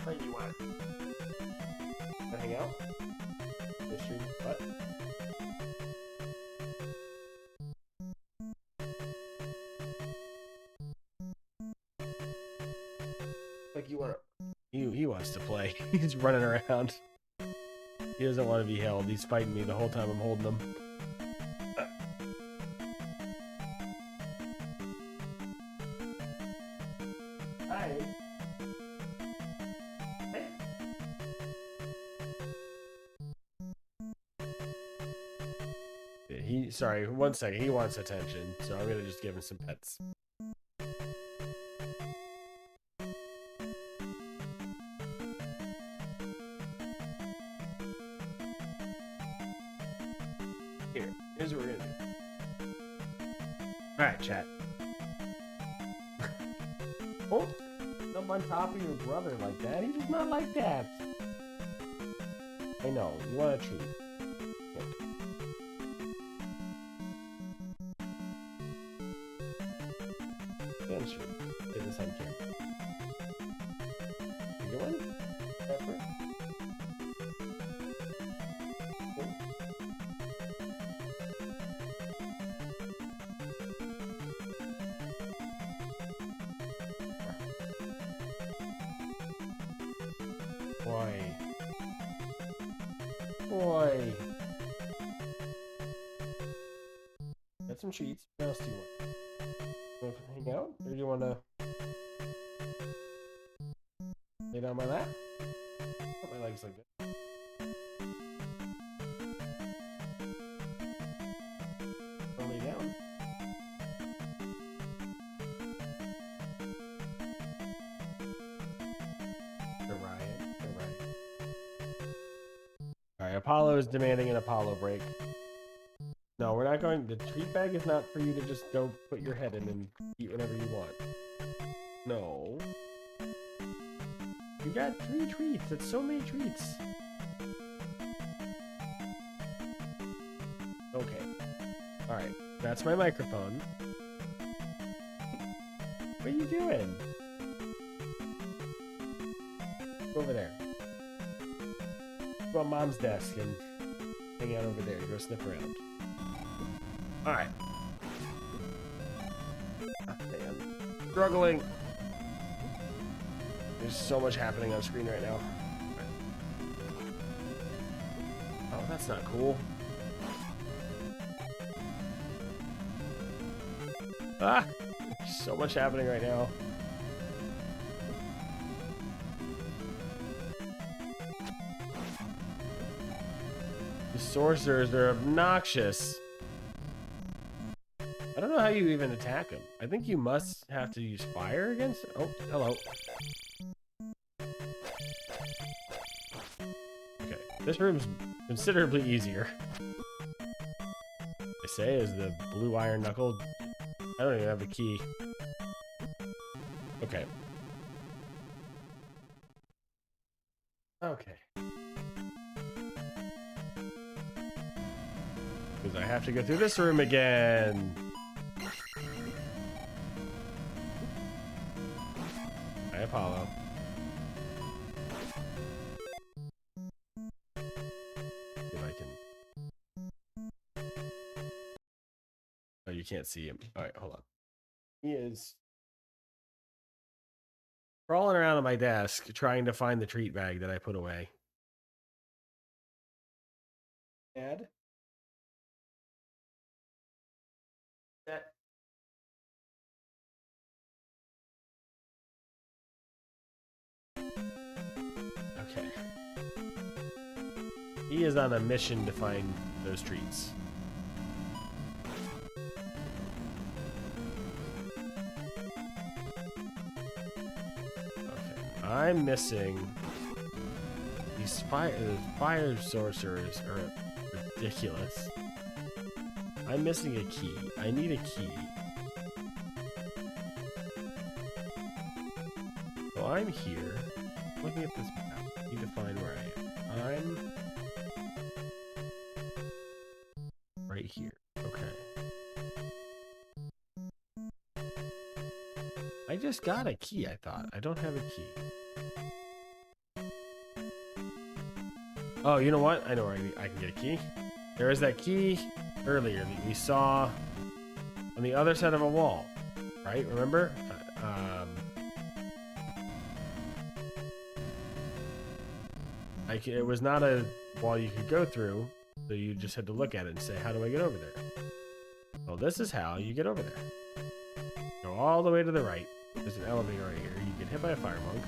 What do you want? Wanna hang out? Fish your butt? Like you wanna... He wants to play. He's running around. He doesn't want to be held. He's fighting me the whole time I'm holding him. Hi. Hey. Sorry, one second. He wants attention, so I'm gonna just give him some pets. Here's what we're gonna do. Alright, chat. Oh, jump on top of your brother like that. He does not like that. I know, you want a treat. Look. Again, sure. Get this on camera. You going? Pepper? Boy. Got some treats. What else do you want? Want to hang out? Or do you want to lay down my lap? Oh, my legs look good. I'll lay down. Alright, Apollo is demanding an Apollo break. No, we're not going... The treat bag is not for you to just go put your head in and eat whatever you want. No. You got 3 treats. That's so many treats. Okay. Alright, that's my microphone. What are you doing? Go over there. Go on Mom's desk and hang out over there. Go sniff around. Alright. Oh, man. Struggling. There's so much happening on screen right now. Oh, that's not cool. Ah! There's so much happening right now. The sorcerers are obnoxious. I don't know how you even attack them. I think you must have to use fire against it. Oh, hello. Okay, this room's considerably easier. They say is the blue iron knuckle. I don't even have a key. Okay. Okay. Because I have to go through this room again. Hi, Apollo. If I can. Oh, you can't see him. All right, hold on. He is crawling around on my desk trying to find the treat bag that I put away. Dad? That. Okay. He is on a mission to find those treats. Okay. I'm missing these fire sorcerers are ridiculous. I'm missing a key. I need a key. So I'm here, looking at this map. I need to find where I am. I'm right here. Okay. I just got a key, I thought. I don't have a key. Oh, you know what? I know where I can get a key. There is that key earlier that we saw on the other side of a wall, right? Remember? It was not a wall you could go through, so you just had to look at it and say, how do I get over there? Well, this is how you get over there. Go all the way to the right. There's an elevator right here. You get hit by a fire monk.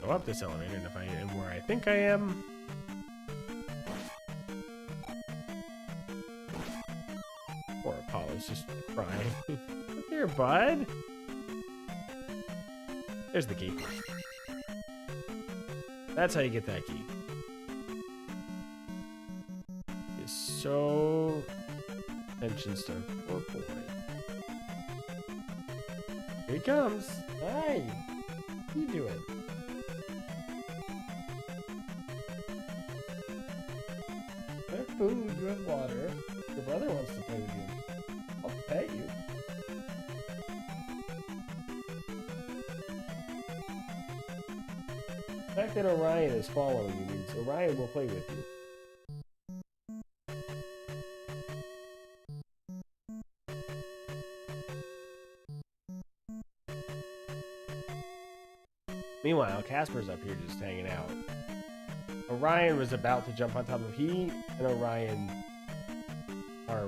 Go up this elevator, and if I am where I think I am... Poor Apollo's just crying. Look here, bud. There's the key. That's how you get that key. It's so... Attention stuff. Poor boy. Here he comes. Hi. What are you doing? You have food, you have water. Your brother wants to play with you. I'll pet you. The fact that Orion is following you means Orion will play with you. Meanwhile, Casper's up here just hanging out. Orion was about to jump on top of he and Orion are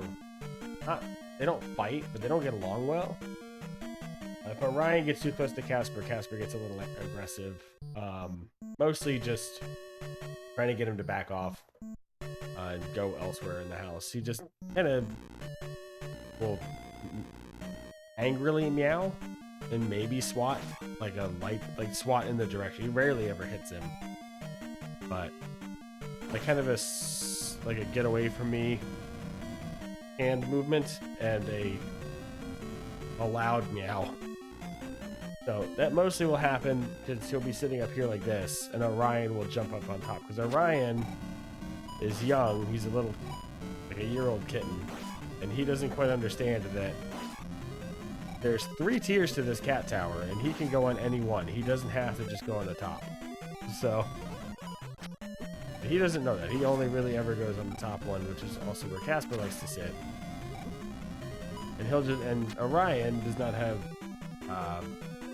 not, they don't fight, but they don't get along well. If Orion gets too close to Casper, Casper gets a little aggressive. Mostly just trying to get him to back off and go elsewhere in the house. He just kind of will angrily meow and maybe swat like a swat in the direction. He rarely ever hits him, but like kind of a get away from me hand movement and a loud meow. So that mostly will happen because he'll be sitting up here like this, and Orion will jump up on top because Orion is young. He's a little, like a year-old kitten, and he doesn't quite understand that there's 3 tiers to this cat tower, and he can go on any one. He doesn't have to just go on the top. So he doesn't know that. He only really ever goes on the top one, which is also where Casper likes to sit. And Orion does not have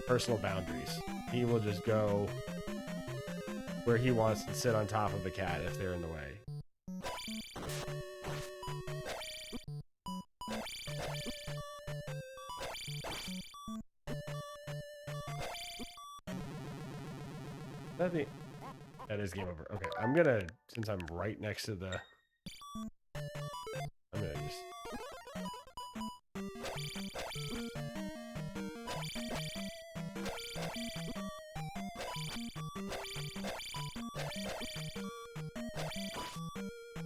personal boundaries. He will just go where he wants to sit on top of a cat if they're in the way. That is game over. Okay, I'm gonna, since I'm right next to the... I'm gonna just...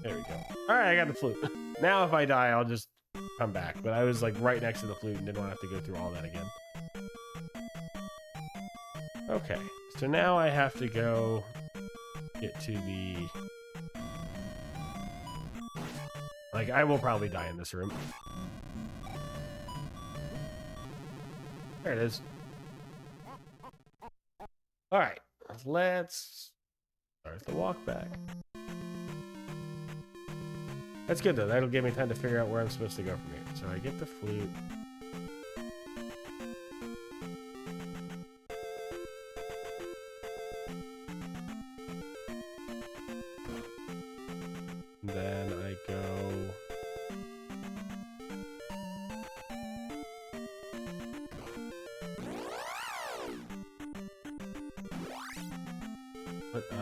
There we go. Alright, I got the flute. Now if I die, I'll just come back. But I was like right next to the flute and didn't want to have to go through all that again. Okay, so now I have to go get to the Like, I will probably die in this room. There it is. All right, let's start the walk back. That's good though. That'll give me time to figure out where I'm supposed to go from here. So I get the flute. Then I go. But I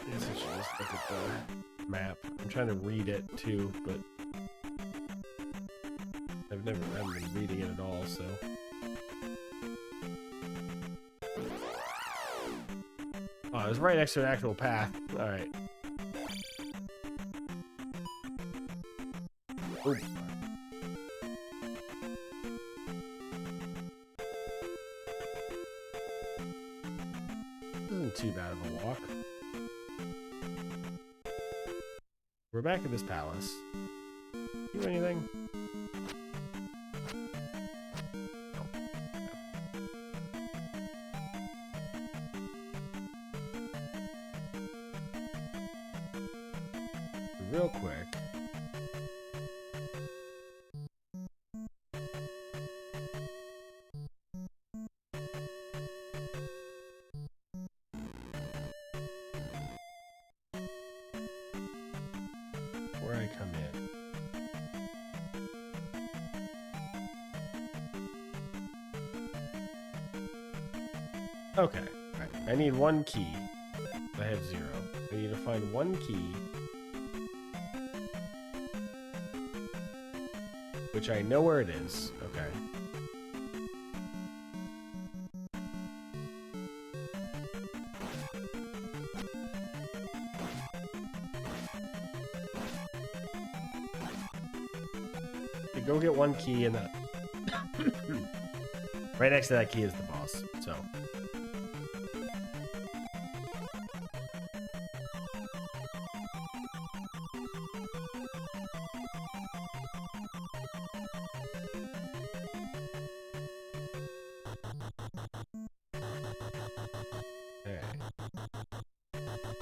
guess I should just look at the map. I'm trying to read it too, but I haven't been reading it at all, so. Oh, it was right next to an actual path. All right. Ooh. Isn't too bad of a walk. We're back at this palace. Do anything? Real quick. Where I come in. Okay. All right. I need one key. I have 0. I need to find one key. Which I know where it is. Okay. You go get one key and that. Right next to that key is the boss. So.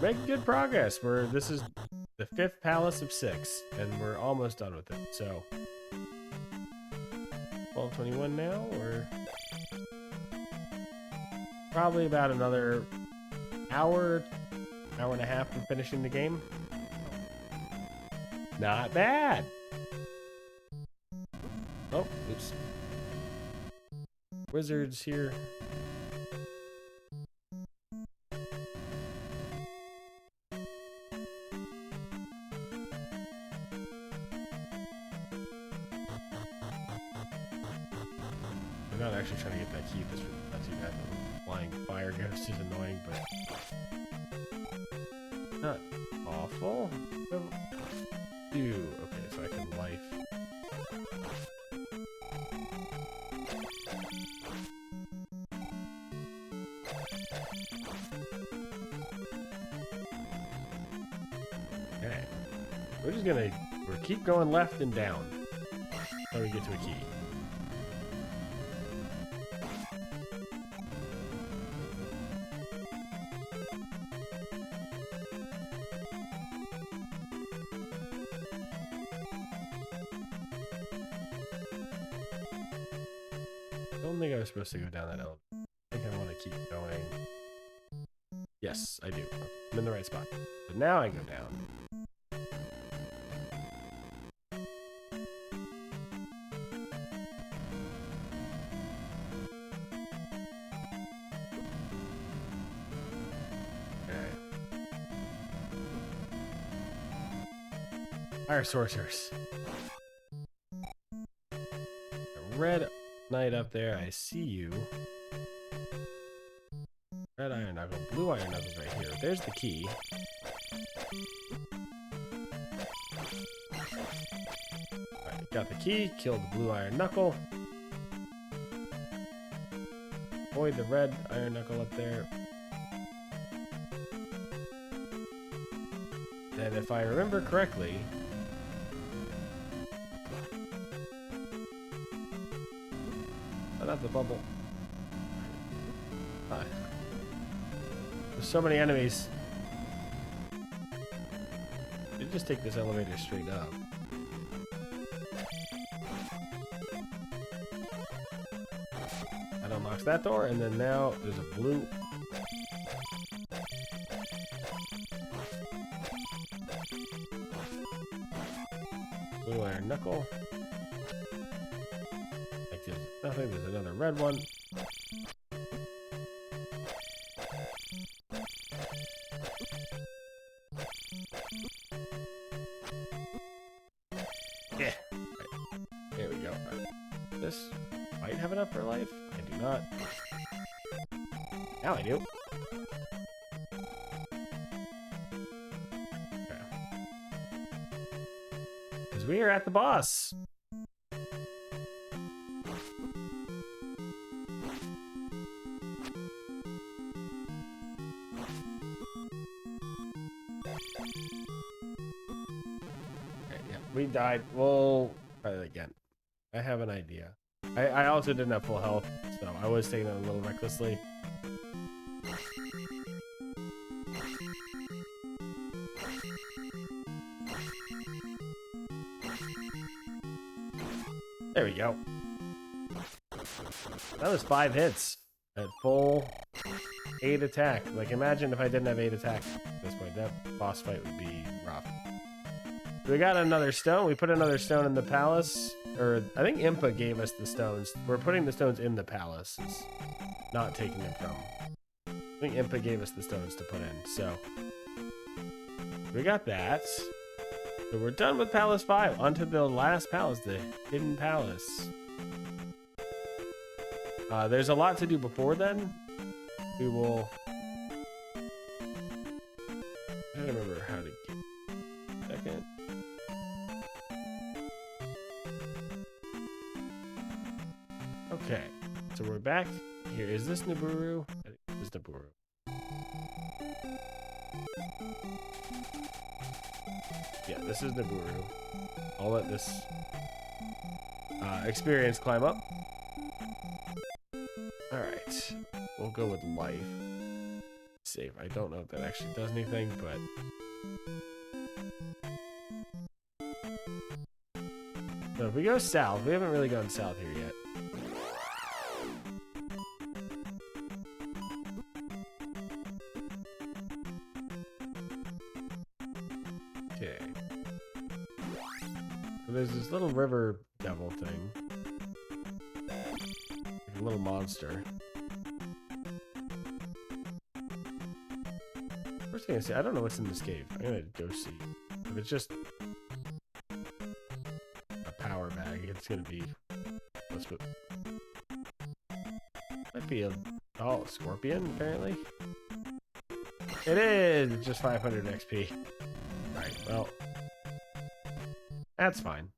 Making good progress. This is the 5th palace of 6, and we're almost done with it. So 12:21 now, or probably about another hour and a half from finishing the game. Not bad. Oh, oops. Wizards here. I'm not actually trying to get that key. This is not too bad. The flying fire ghost is annoying, but not awful. Okay, so I can life. Okay, we're keep going left and down until we get to a key. I don't think I was supposed to go down that elevator. I think I want to keep going. Yes, I do. I'm in the right spot. But now I go down. Okay. Fire sorcerers. A red knight up there, I see you. Red iron knuckle, blue iron knuckle's right here. There's the key. Alright, got the key, killed the blue iron knuckle. Avoid the red iron knuckle up there. And if I remember correctly, oh, not the bubble. There's so many enemies. You just take this elevator straight up. That unlocks that door, and then now there's a blue. Blue iron knuckle. Like there's nothing. There's another red one. Yeah. Right. There we go. Right. This might have enough for life. I do not. Now I do. Okay. Because we are at the boss. We died. We'll try that again. I have an idea. I also didn't have full health, so I was taking it a little recklessly. There we go. That was 5 hits at full 8 attack. Like, imagine if I didn't have 8 attack at this point. That boss fight would be rough. We got another stone. We put another stone in the palace. Or, I think Impa gave us the stones. We're putting the stones in the palace. It's not taking them from. I think Impa gave us the stones to put in. So, we got that. So we're done with Palace 5. On to the last palace, the Hidden Palace. There's a lot to do before then. We will... I don't remember how to get... Second. Okay, so we're back here. Is this Nibiru? I think this is Nibiru. Yeah, this is Nibiru. I'll let this experience climb up. Alright, we'll go with life. Save. I don't know if that actually does anything, but... So if we go south, we haven't really gone south here yet. Okay. So there's this little river devil thing. Like a little monster. First thing I see, I don't know what's in this cave. I'm gonna go see. If it's just a power bag, it's gonna be. Let's put. Might be a scorpion apparently. It is it's just 500 XP. Alright, well, that's fine.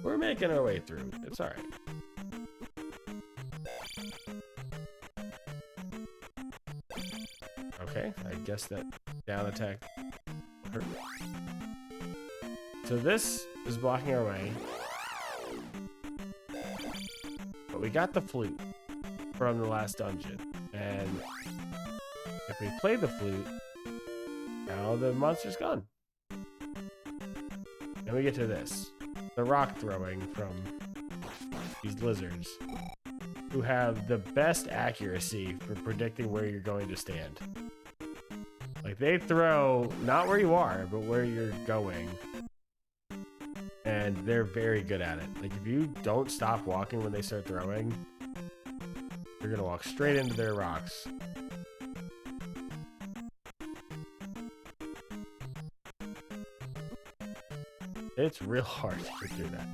We're making our way through. It's alright. Okay, I guess that down attack hurt. So this is blocking our way. But we got the flute from the last dungeon. And if we play the flute, now the monster's gone. Then we get to this. The rock throwing from these lizards. Who have the best accuracy for predicting where you're going to stand. Like, they throw, not where you are, but where you're going. And they're very good at it. Like, if you don't stop walking when they start throwing, you're gonna walk straight into their rocks. It's real hard to get through that.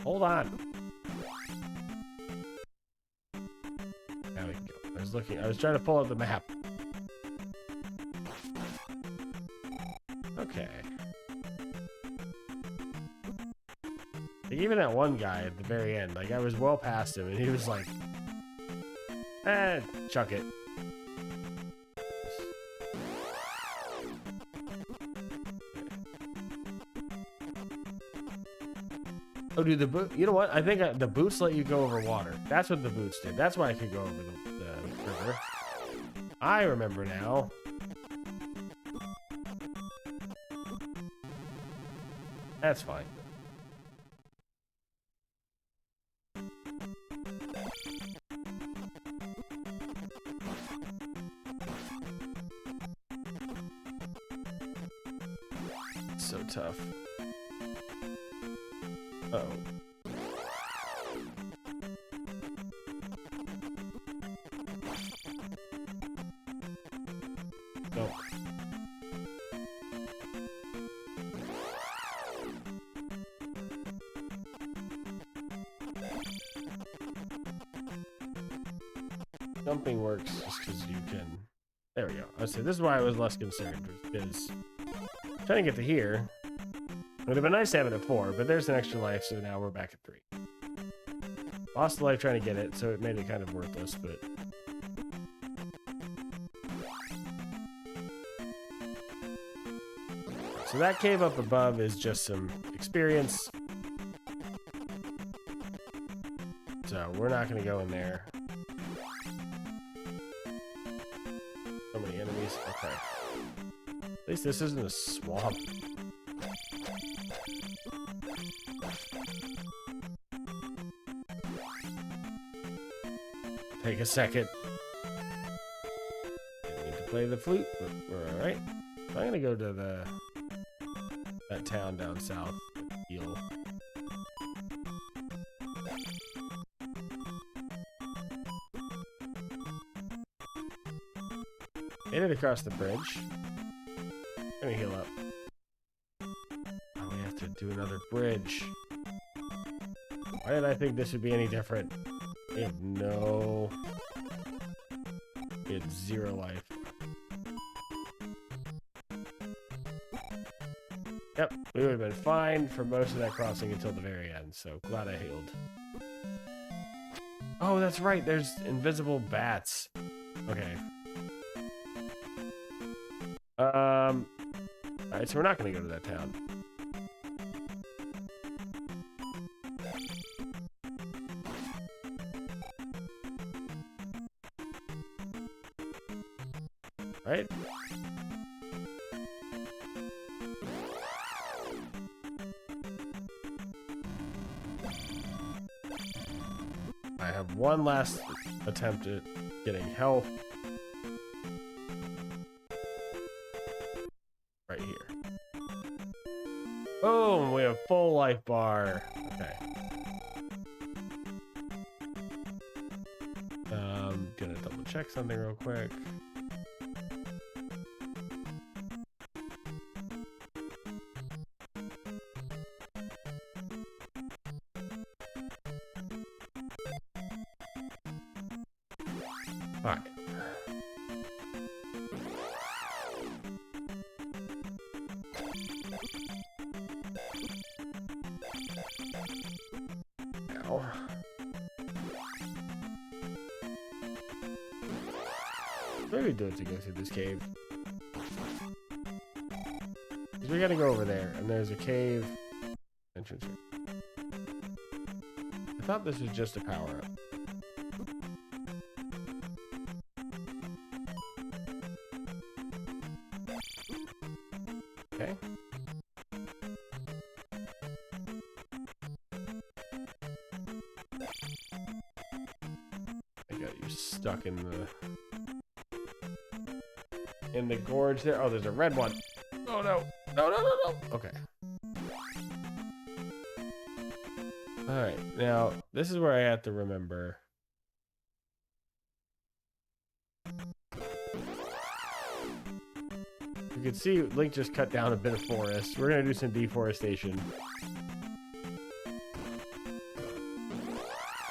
Hold on. Now we can go. I was trying to pull up the map. Okay. even that one guy at the very end, like I was well past him and he was like, chuck it. Oh, dude, the boot. You know what? I think the boots let you go over water. That's what the boots did. That's why I could go over the river. I remember now. That's fine. So tough. Uh oh. Nope. Jumping works just because you can. There we go. I say this is why I was less concerned, because trying to get to here. It would have been nice to have it at 4, but there's an extra life, so now we're back at 3. Lost a life trying to get it, so it made it kind of worthless, but... So that cave up above is just some experience. So we're not going to go in there. So many enemies. Okay. At least this isn't a swamp. Take a second. Didn't need to play the flute, but we're alright. I'm gonna go to that town down south. Heal. Made it across the bridge. Let me heal up. Oh, we have to do another bridge. Why did I think this would be any different? We have no... We had 0 life. Yep, we would have been fine for most of that crossing until the very end, so glad I healed. Oh, that's right, there's invisible bats. Okay. Alright, so we're not gonna go to that town. Right? I have one last attempt at getting health. Right here. Boom! We have full life bar. Okay. Gonna double check something real quick. Alright. Ow. What do we do to go through this cave? Because we gotta go over there, and there's a cave entrance here. I thought this was just a power-up. Okay. I got you stuck in the gorge there. Oh, there's a red one. Oh no. No, no, no, no. Okay. Alright, now this is where I have to remember. You can see Link just cut down a bit of forest. We're gonna do some deforestation.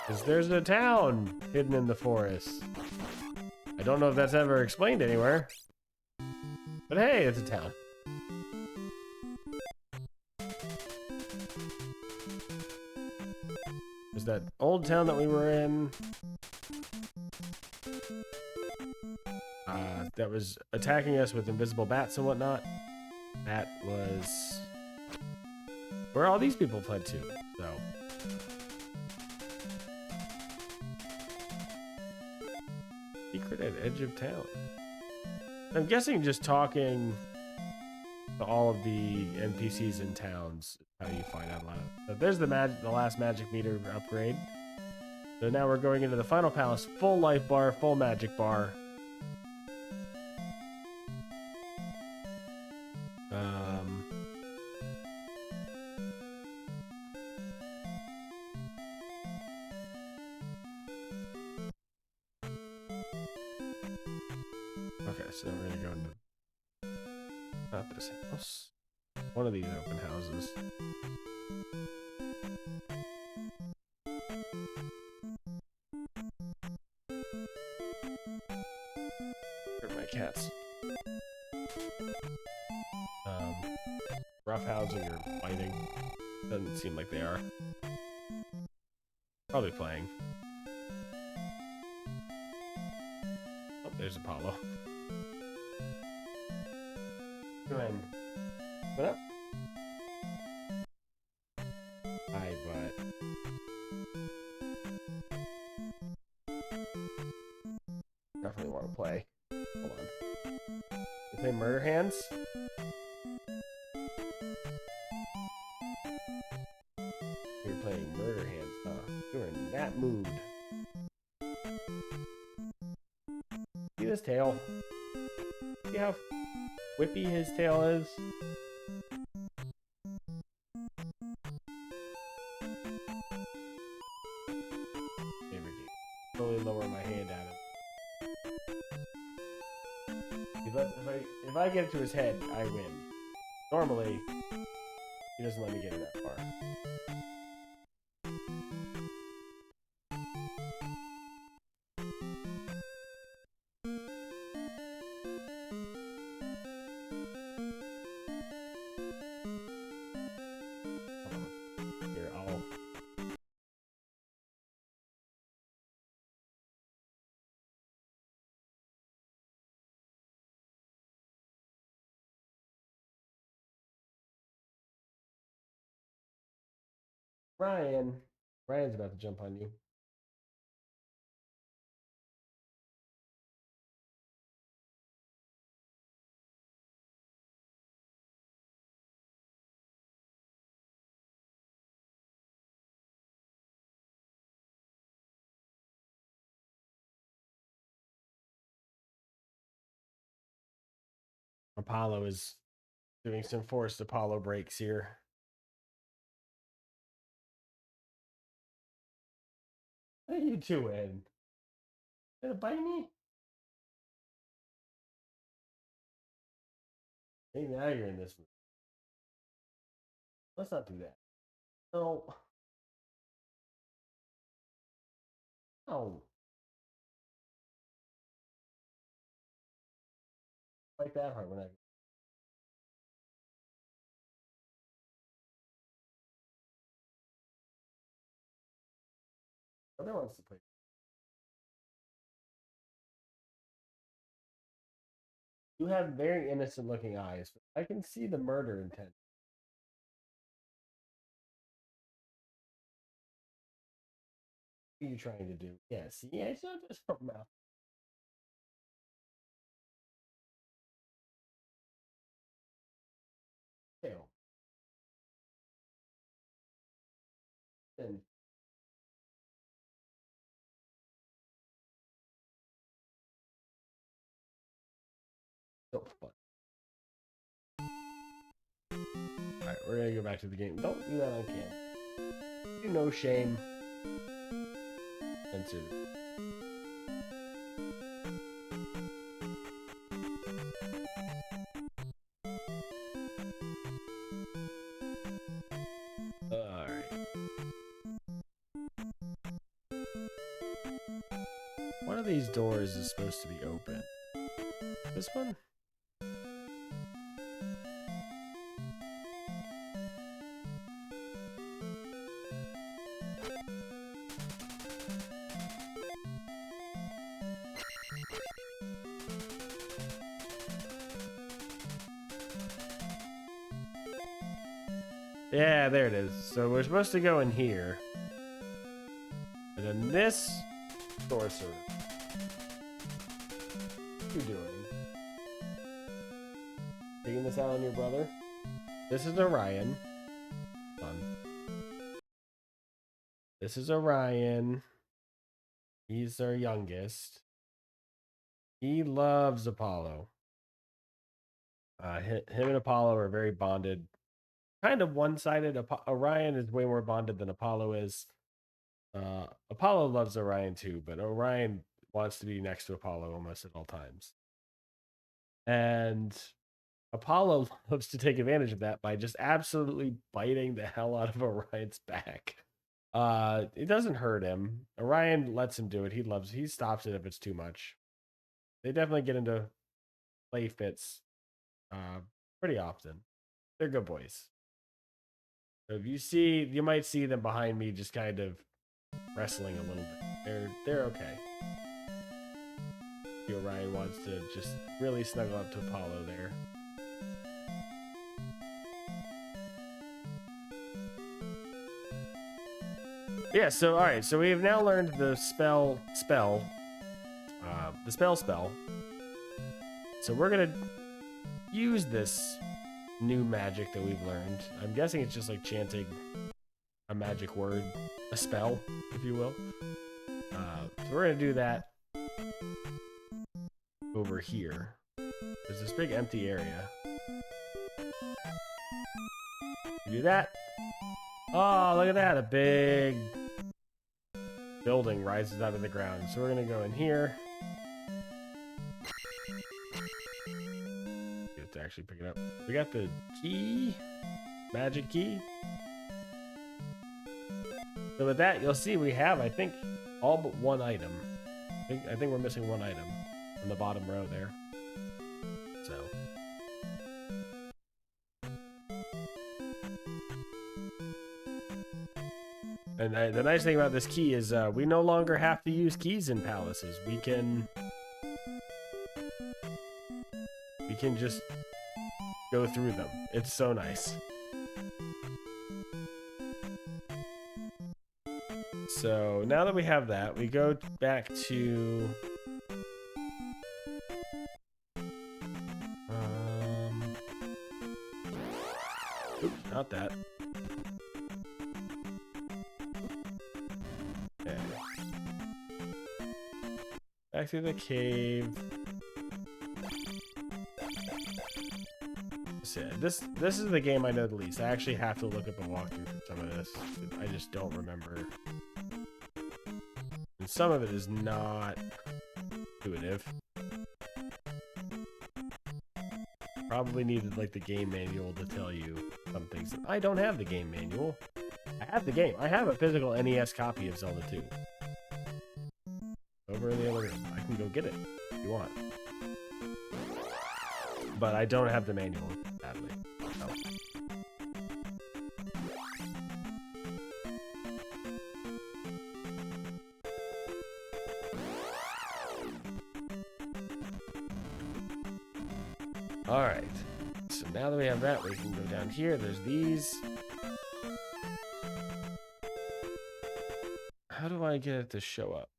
Because there's a town hidden in the forest. I don't know if that's ever explained anywhere. But hey, it's a town. there's that old town that we were in. That was attacking us with invisible bats and whatnot. That was where all these people fled to. So secret at edge of town. I'm guessing just talking to all of the NPCs in towns is how you find out a lot of. So there's the last magic meter upgrade. So now we're going into the final palace. Full life bar, full magic bar. Okay, so we're gonna go into not this house. One of these open houses. Where are my cats? Rough housing or fighting? Doesn't seem like they are. Probably playing. Oh, there's Apollo. Go ahead. What up? Hi, bud. Definitely want to play. Hold on. You play Murder Hands? You're playing Murder Hands, huh? You're in that mood. See this tail? See how whippy his tail is? Slowly lower my hand at him. If I get it to his head, I win. Normally, he doesn't let me get it that far. Here, I'll... Ryan's about to jump on you. Apollo is doing some forced Apollo breaks here. What are you doing? Gonna bite me? Maybe now you're in this. Let's not do that. No. No. Like that hard when I. Other wants to play. You have very innocent looking eyes. I can see the murder intent. What are you trying to do? Yeah, see, yeah, it's not just from mouth. Tail. And so fun. Alright, we're gonna go back to the game. Don't do that on camera. Do no shame. Censor. Alright. One of these doors is supposed to be open. This one? Yeah, there it is. So we're supposed to go in here. And then this sorcerer. What are you doing? Taking this out on your brother? This is Orion. Fun. This is Orion. He's our youngest. He loves Apollo. Him and Apollo are very bonded. Kind of one-sided. Orion is way more bonded than Apollo is. Apollo loves Orion too, but Orion wants to be next to Apollo almost at all times. And Apollo loves to take advantage of that by just absolutely biting the hell out of Orion's back. It doesn't hurt him. Orion lets him do it. He stops it if it's too much. They definitely get into play fits pretty often. They're good boys. So if you might see them behind me just kind of wrestling a little bit. They're okay. Orion wants to just really snuggle up to Apollo there. Yeah, so alright, so we have now learned the spell. So we're gonna use this new magic that we've learned. I'm guessing it's just like chanting a magic word, a spell, if you will. So we're gonna do that over here. There's this big empty area. Do that. Oh, look at that! A big building rises out of the ground. So we're gonna go in here. Get to actually pick it up. We got the key, magic key. So with that, you'll see we have, I think, all but one item. I think we're missing one item on the bottom row there. So. And the nice thing about this key is we no longer have to use keys in palaces. We can just go through them. It's so nice. So now that we have that, we go back to oops, not that. Okay. Back to the cave. This is the game I know the least. I actually have to look up a walkthrough for some of this. I just don't remember. And some of it is not intuitive. Probably needed like the game manual to tell you some things. I don't have the game manual. I have the game. I have a physical NES copy of Zelda 2. Over in the other room. I can go get it if you want. But I don't have the manual, sadly. No. Alright. So now that we have that, we can go down here. There's these. How do I get it to show up?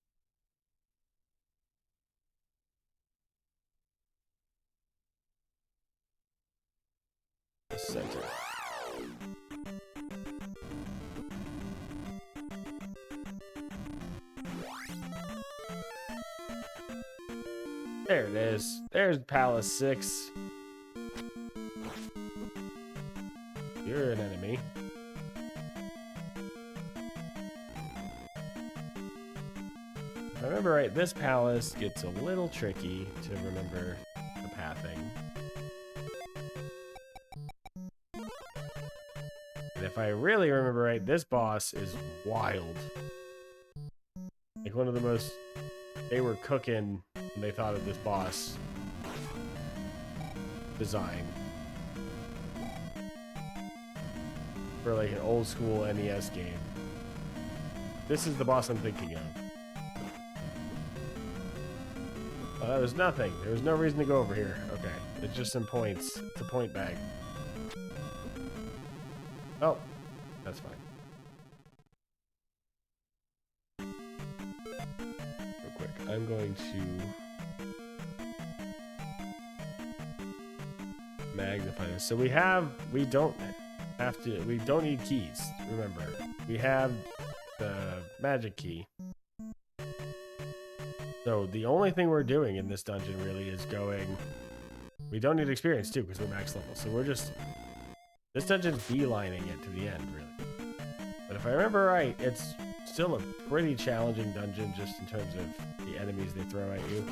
The center. There it is. There's Palace 6. You're an enemy. If I remember right, this palace gets a little tricky to remember the pathing. And if I really remember right, this boss is wild. Like one of the most... They were cooking when they thought of this boss design. For like an old school NES game. This is the boss I'm thinking of. Oh, that was nothing. There was no reason to go over here. Okay. It's just some points. It's a point bag. Oh, that's fine. Real quick, I'm going to magnify this. So we don't need keys. Remember, we have the magic key. So the only thing we're doing in this dungeon really is going. We don't need experience too because we're max level. So we're just this dungeon's beelining it to the end really. But if I remember right, it's still a pretty challenging dungeon just in terms of the enemies they throw at you.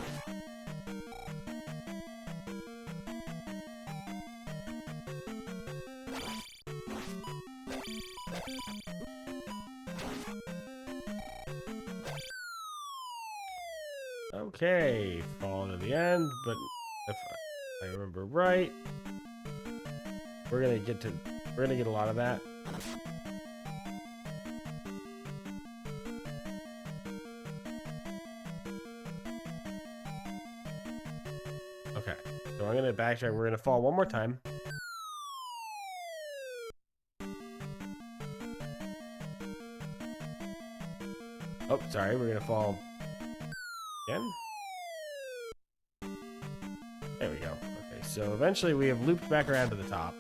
Okay, fall to the end, but if I remember right, we're gonna get a lot of that. Okay, so I'm gonna backtrack. We're gonna fall one more time. Oh, sorry, we're gonna fall again. There we go. Okay, so eventually we have looped back around to the top.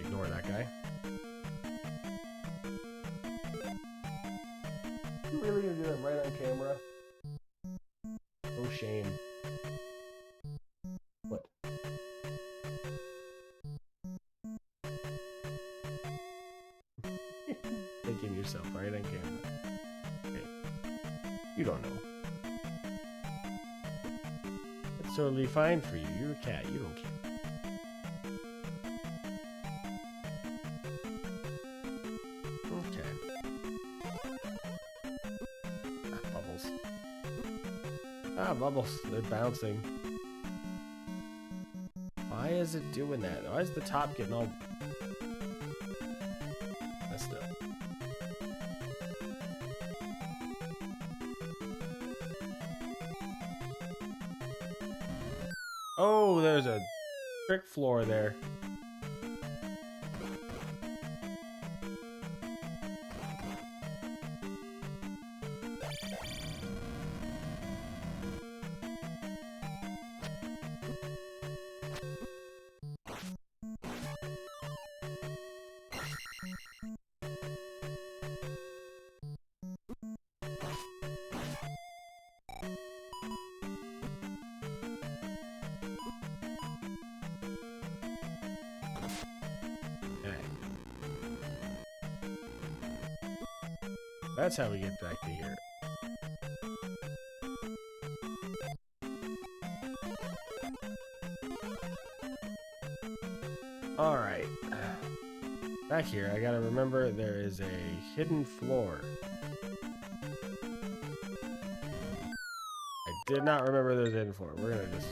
Ignore that guy. You really gonna do that right on camera? Oh, shame. What? Thinking yourself right on camera. Okay. You don't know. It's totally fine for you. You're a cat. You don't care. Ah, bubbles. They're bouncing. Why is it doing that? Why is the top getting all messed up? Oh, there's a trick floor there. That's how we get back to here. Alright. Back here, I gotta remember there is a hidden floor. I did not remember there's a hidden floor. We're gonna just...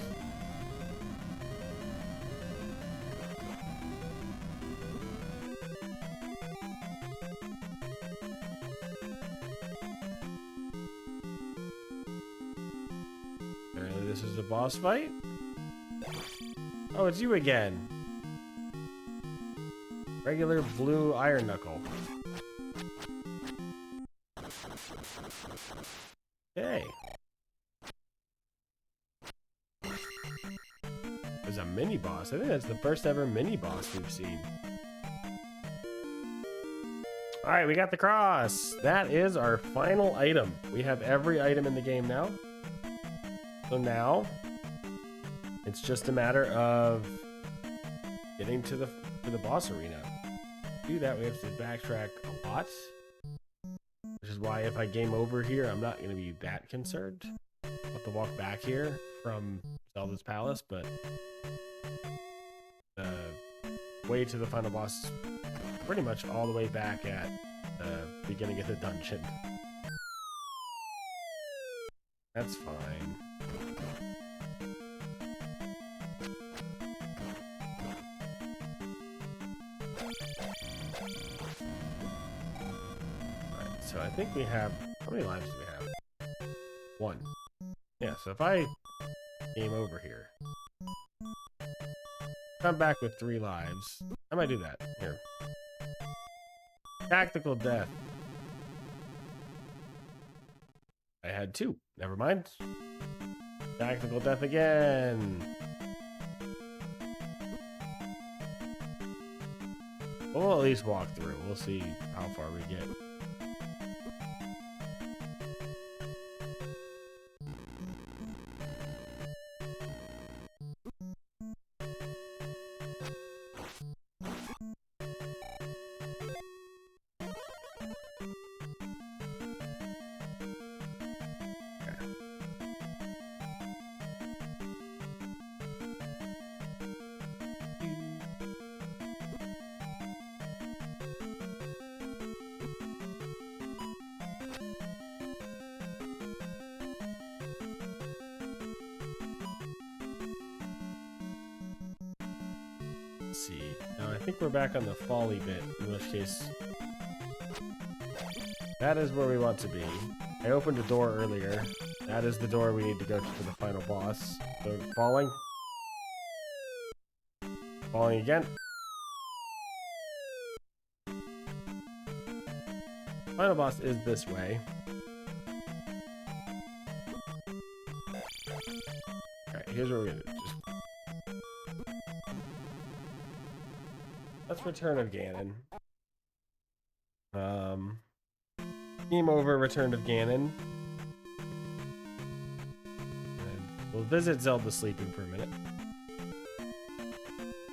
This is a boss fight? Oh, it's you again. Regular blue iron knuckle. Okay. There's a mini boss. I think that's the first ever mini boss we've seen. Alright, we got the cross. That is our final item. We have every item in the game now. So now, it's just a matter of getting to the boss arena. To do that, we have to backtrack a lot, which is why if I game over here, I'm not going to be that concerned. I'll have to walk back here from Zelda's Palace, but the way to the final boss is pretty much all the way back at the beginning of the dungeon. That's fine. Alright, so I think we have... How many lives do we have? 1. Yeah, so if I game over here... come back with 3 lives. I might do that. Here. Tactical death. I had 2. Never mind. Tactical death again. We'll at least walk through. We'll see how far we get. See. Now I think we're back on the folly bit, in which case that is where we want to be. I opened a door earlier. That is the door we need to go to for the final boss. So falling. Falling again. Final boss is this way. Alright, here's what we're gonna do. That's Return of Ganon. Game over, Return of Ganon. And we'll visit Zelda sleeping for a minute.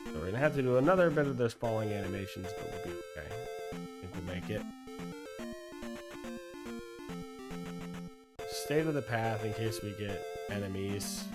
So we're gonna have to do another bit of those falling animations, but we'll be okay. I think we'll make it. Stay to the path in case we get enemies.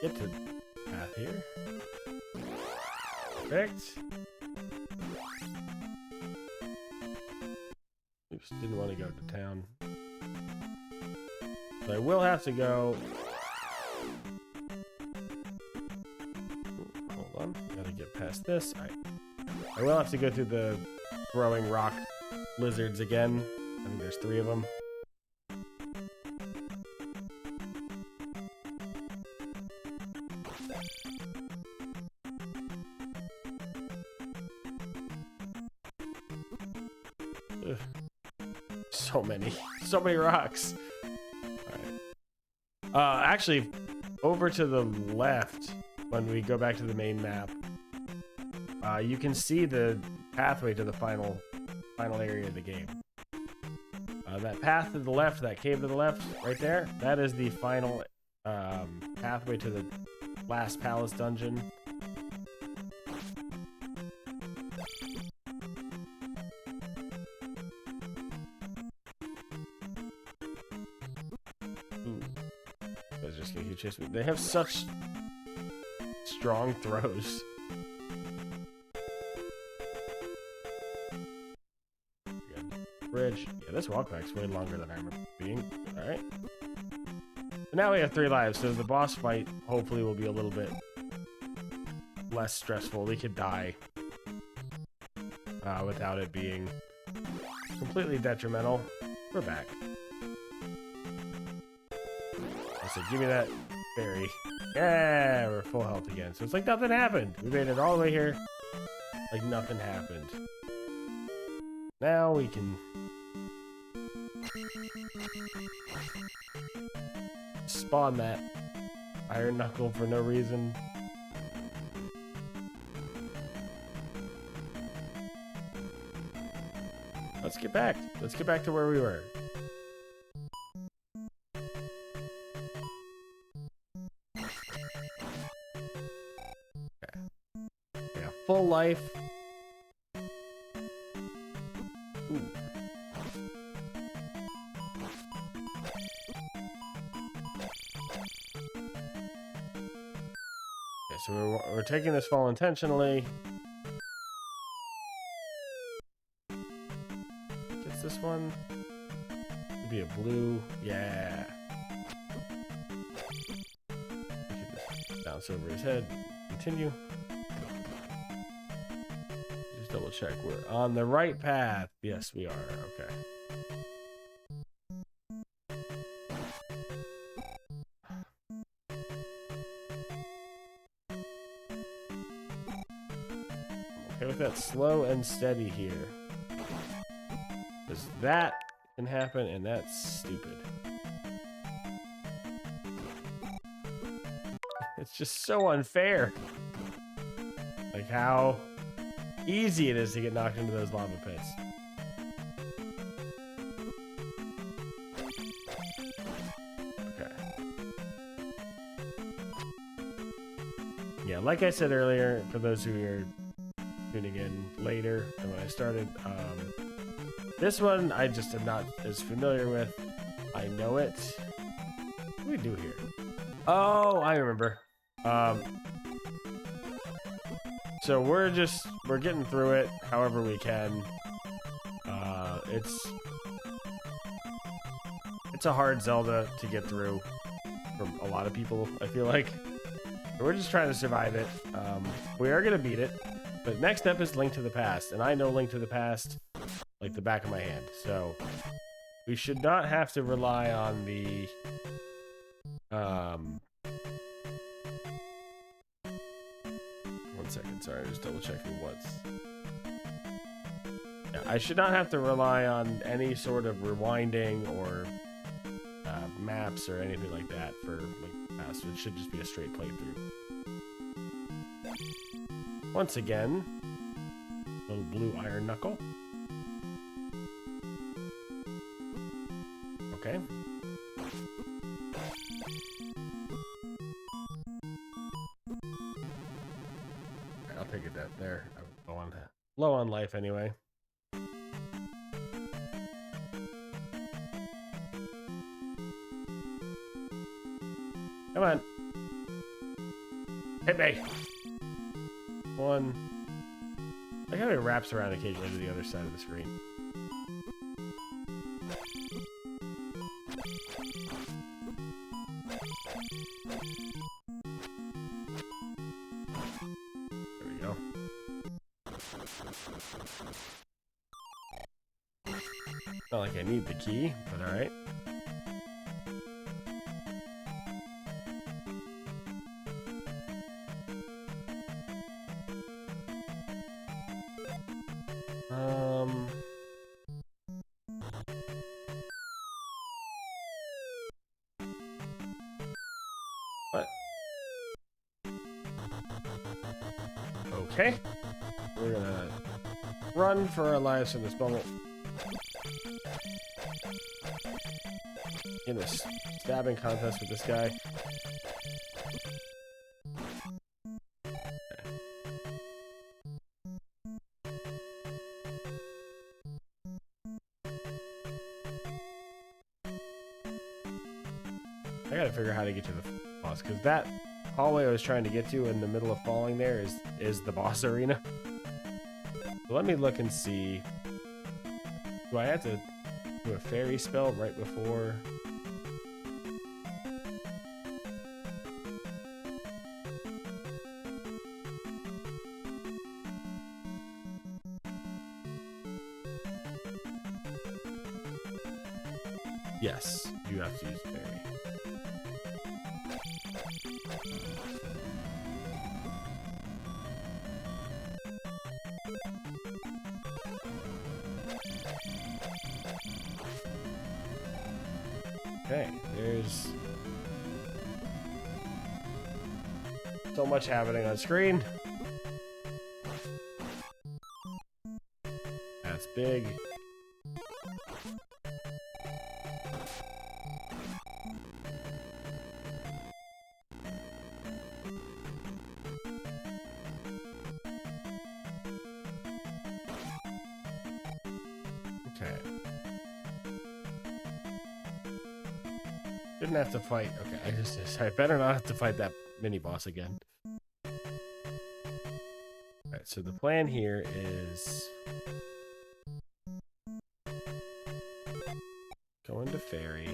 Get to the path here. Perfect. Oops, didn't want to go to town. So I will have to go. Ooh, hold on. Gotta get past this. I will have to go through the throwing rock lizards again. I think there's 3 of them. Ugh. So many rocks. All right. Actually, over to the left, when we go back to the main map, you can see the pathway to the final area of the game. That path to the left, that cave to the left, right there, that is the final pathway to the last palace dungeon. Just gonna keep chasing me. They have such strong throws. Bridge. Yeah, this walkback's way longer than I remember being. Alright. So now we have 3 lives, so the boss fight hopefully will be a little bit less stressful. We could die without it being completely detrimental. We're back. So give me that berry. Yeah, we're full health again. So it's like nothing happened. We made it all the way here. Like nothing happened. Now we can spawn that iron knuckle for no reason. Let's get back. Let's get back to where we were. Full life. Ooh. Okay, so we're taking this fall intentionally. Gets this one. Should be a blue. Yeah. Just bounce over his head. Continue. Just double check. We're on the right path. Yes, we are. Okay. Okay with that slow and steady here. Because that can happen and that's stupid. It's just so unfair. Like how easy it is to get knocked into those lava pits. Okay. Yeah, like I said earlier, for those who are tuning in later than when I started, this one I just am not as familiar with. I know it. What do we do here? Oh, I remember. So we're getting through it however we can. It's a hard Zelda to get through for a lot of people, I feel like. We're just trying to survive it. We are gonna beat it. But next up is Link to the Past, and I know Link to the Past like the back of my hand. So we should not have to rely on the one second, sorry, just double checking what's. Yeah, I should not have to rely on any sort of rewinding or maps or anything like that for Link to the Past. It should just be a straight playthrough. Once again, little blue iron knuckle. Okay. I'll take it that there. I'm low on life anyway. Come on. Hit me. One. I kind of wraps around occasionally to the other side of the screen. There we go. Not like I need the key, but all right. What? Okay. We're gonna run for our lives in this bubble. In this stabbing contest with this guy. I gotta figure out how to get to the boss, because that hallway I was trying to get to in the middle of falling there is the boss arena. So let me look and see. Do I have to do a fairy spell right before? Yes, you have to use fairy. Okay, there's so much happening on screen. That's big. Okay. Didn't have to fight. Okay, I better not have to fight that mini boss again. Alright, so the plan here is go into fairy.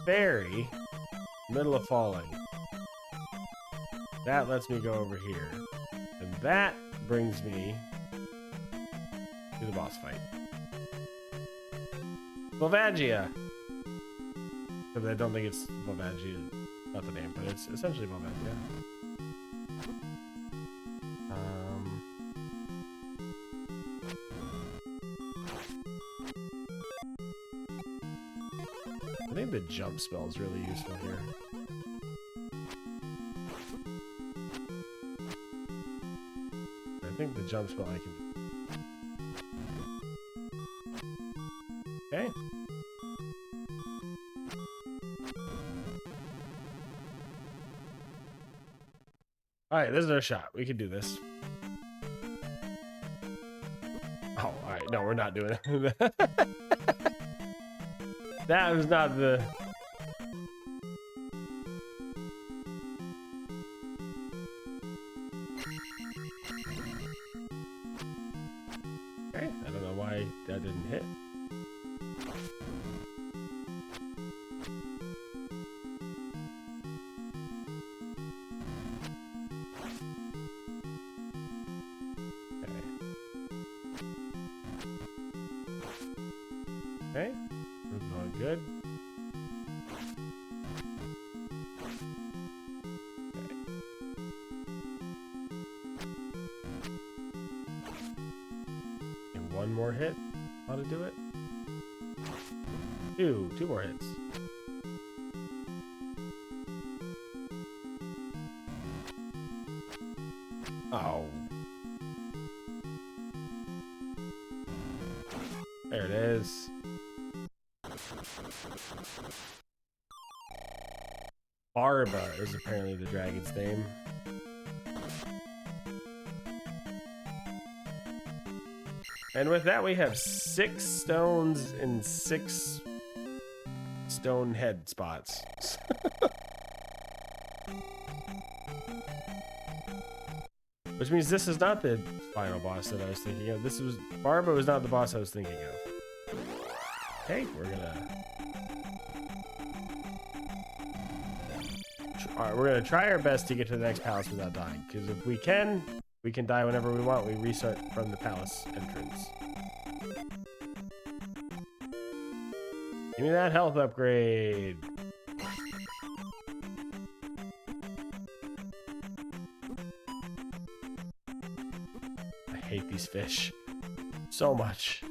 Fairy, middle of falling. That lets me go over here. And that brings me to the boss fight. Volvagia. Because I don't think it's Volvagia, not the name, but it's essentially Volvagia. I think the jump spell is really useful here. I think the jump spell I can... Okay. Alright, this is our shot. We can do this. Oh, alright. No, we're not doing it. That was not the... Okay, I don't know why that didn't hit. Okay, we're going good. Okay. And one more hit. How to do it? Two more hits. Oh. There it is. Barba is apparently the dragon's name. And with that, we have 6 stones and 6 stone head spots. Which means this is not the final boss that I was thinking of. Barba was not the boss I was thinking of. Okay, we're gonna try our best to get to the next palace without dying. Because if we can die whenever we want. We restart from the palace entrance. Give me that health upgrade. I hate these fish so much.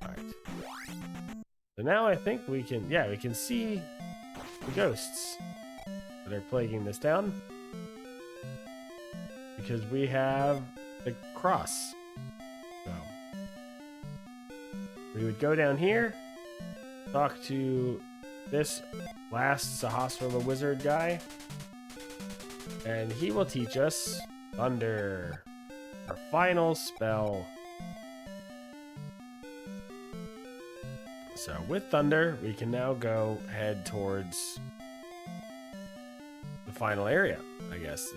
Alright. So now I think we can, we can see the ghosts that are plaguing this town. Because we have the cross. So we would go down here, talk to this last Sahasrara wizard guy, and he will teach us Thunder, our final spell. So with Thunder, we can now head towards the final area. I guess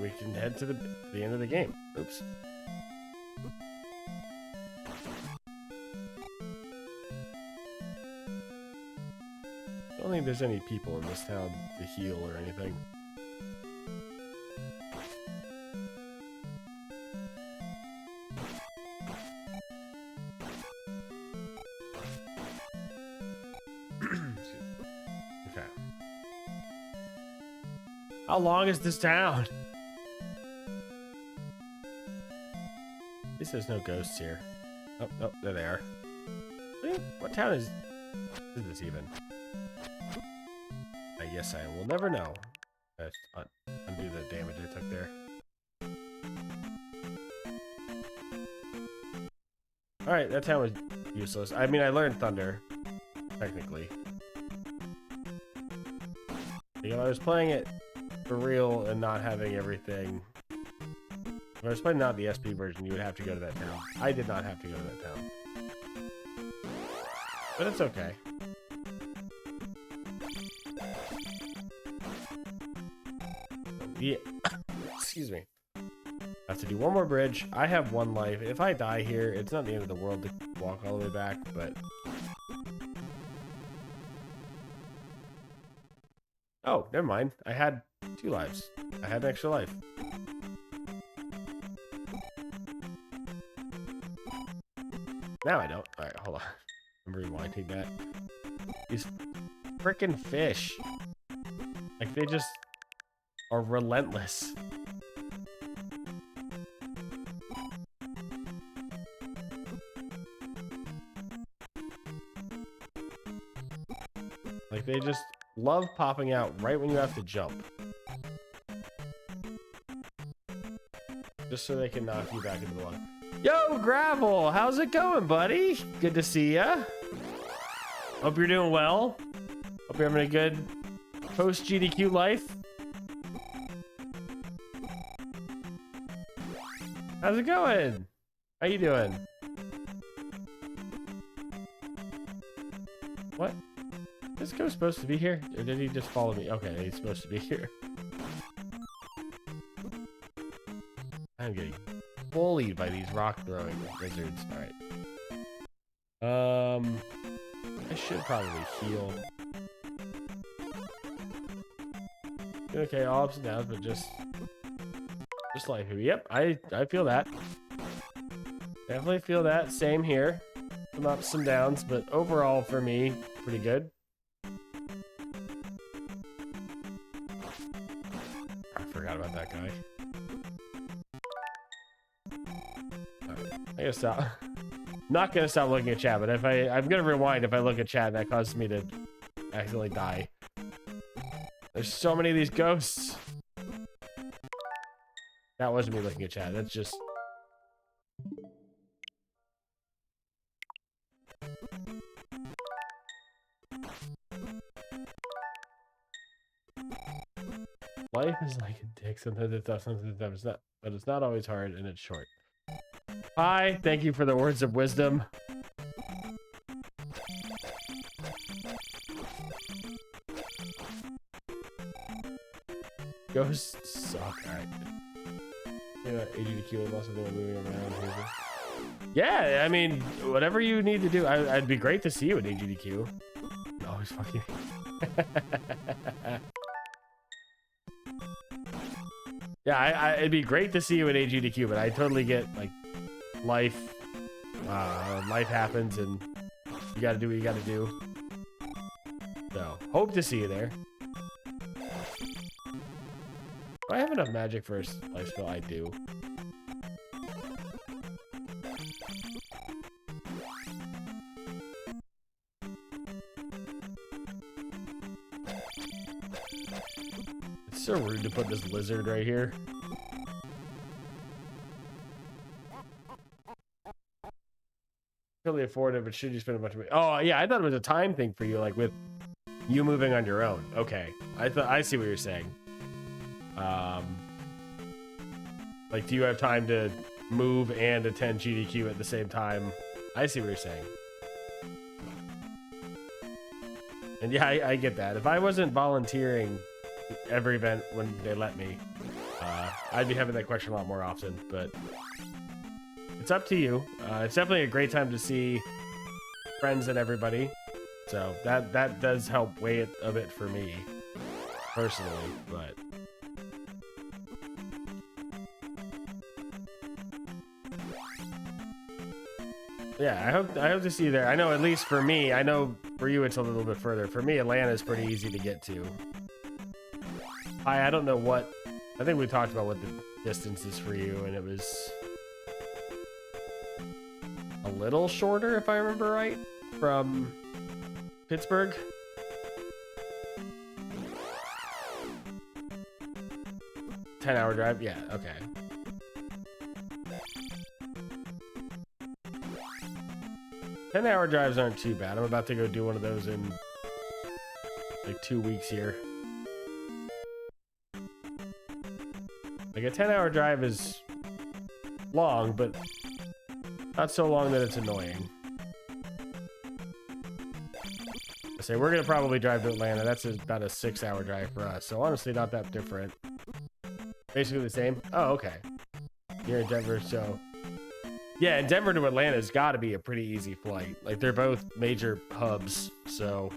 we can head to the end of the game. Oops. I don't think there's any people in this town to heal or anything. Okay. How long is this town? At least there's no ghosts here. Oh, no, there they are. What town is this even? I guess I will never know. Let's undo the damage I took there. Alright, that town was useless. I mean, I learned Thunder, technically. Because I was playing it for real and not having everything. If I was playing not the SP version, you would have to go to that town. I did not have to go to that town. But it's okay. Yeah. Excuse me. I have to do one more bridge. I have 1 life. If I die here, it's not the end of the world to walk all the way back, but... Oh, never mind. I had 2 lives. I had an extra life. Now I don't. Alright, hold on. I'm rewinding that. These frickin' fish. Like, they just are relentless. Like, they just love popping out right when you have to jump. Just so they can knock you back into the water. Yo, Gravel! How's it going, buddy? Good to see ya. Hope you're doing well. Hope you're having a good post-GDQ life. How's it going? How you doing? What? Is this ghost supposed to be here? Or did he just follow me? Okay, he's supposed to be here. I'm getting bullied by these rock throwing lizards. Alright. I should probably heal. Okay, all ups and downs, but just like who? Yep, I feel that. Definitely feel that. Same here. Some ups, some downs, but overall for me, pretty good. I forgot about that guy. Right, I gotta stop. Not gonna stop looking at chat, but if I'm gonna rewind if I look at chat and that causes me to accidentally die. There's so many of these ghosts. That wasn't me looking at chat. That's just... Life is like a dick. Sometimes it's tough, sometimes it's not. But it's not always hard, and it's short. Hi, thank you for the words of wisdom. Ghosts suck. Alright. You know, AGDQ and lots of them moving around here. Yeah, I mean, whatever you need to do. I'd be great to see you at AGDQ. No, he's fucking... Yeah, it'd be great to see you at AGDQ, but I totally get, like, life happens and you gotta do what you gotta do. So, hope to see you there. Do I have enough magic for a life spell? I do. It's so rude to put this lizard right here. Totally afford it, but should you spend a bunch of money? Oh yeah, I thought it was a time thing for you, like with you moving on your own. Okay, I see what you're saying. Like, do you have time to move and attend GDQ at the same time? I see what you're saying. And yeah, I get that. If I wasn't volunteering every event when they let me, I'd be having that question a lot more often, but it's up to you. It's definitely a great time to see friends and everybody. So that does help weigh it a bit for me personally, but yeah, I hope to see you there. I know at least for me, I know for you it's a little bit further. For me, Atlanta's pretty easy to get to. I don't know what, I think we talked about what the distance is for you, and it was a little shorter if I remember right from Pittsburgh. $10-hour drive? Yeah, okay. $10-hour drives aren't too bad. I'm about to go do one of those in like 2 weeks here. Like a 10-hour drive is long, but not so long that it's annoying. I say we're gonna probably drive to Atlanta. That's about a 6-hour drive for us. So honestly, not that different. Basically the same. Oh, okay. You're in Denver, so yeah, and Denver to Atlanta has got to be a pretty easy flight. Like they're both major hubs, so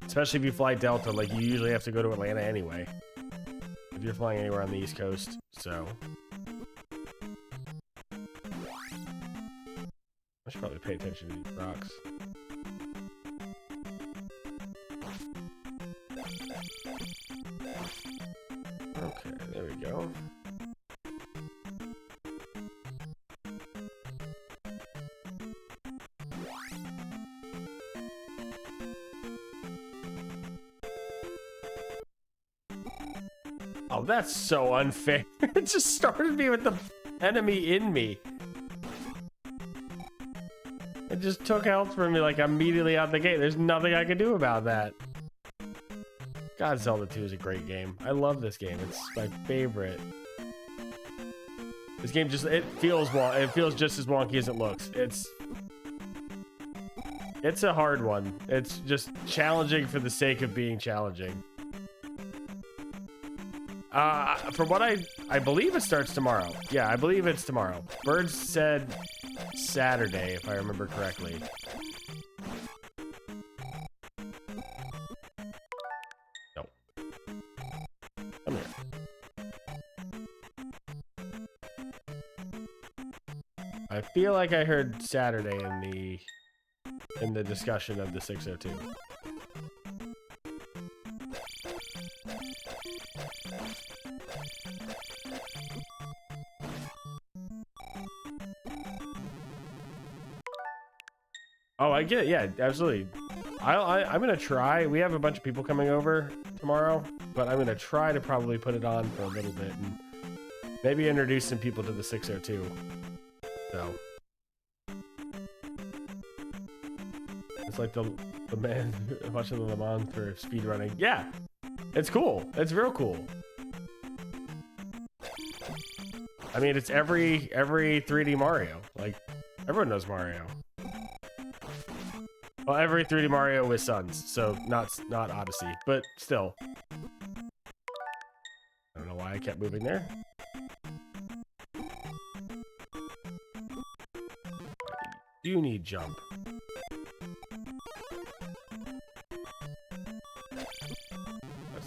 especially if you fly Delta, like you usually have to go to Atlanta anyway. If you're flying anywhere on the East Coast, so I should probably pay attention to these rocks. Okay, there we go. Oh, that's so unfair. It just started me with the enemy in me. It just took health from me like immediately out the gate. There's nothing I can do about that. God, Zelda 2 is a great game. I love this game. It's my favorite. This game just, it feels just as wonky as it looks. It's a hard one. It's just challenging for the sake of being challenging. From what I believe it starts tomorrow. Yeah, I believe it's tomorrow. Birds said Saturday, if I remember correctly. No. Come here. I feel like I heard Saturday in the discussion of the 602. Oh, I get it. Yeah, absolutely. I'm gonna try. We have a bunch of people coming over tomorrow, but I'm gonna try to probably put it on for a little bit and maybe introduce some people to the 602. So it's like the man watching the Le Mans for speed running. Yeah, it's cool. It's real cool. I mean, it's every 3D Mario. Like everyone knows Mario. Well, every 3D Mario with Suns, so not Odyssey, but still. I don't know why I kept moving there. I do need jump.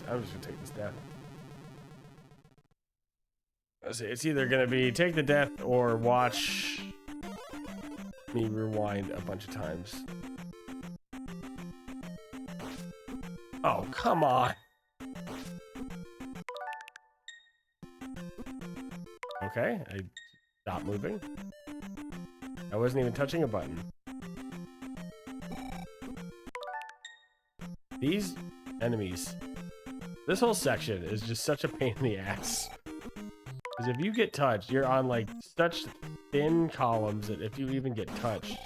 I'm just gonna take this death. Let's see, it's either gonna be take the death or watch me rewind a bunch of times. Oh, come on. Okay, I stopped moving. I wasn't even touching a button. These enemies, this whole section is just such a pain in the ass. Because if you get touched, you're on like such thin columns that if you even get touched,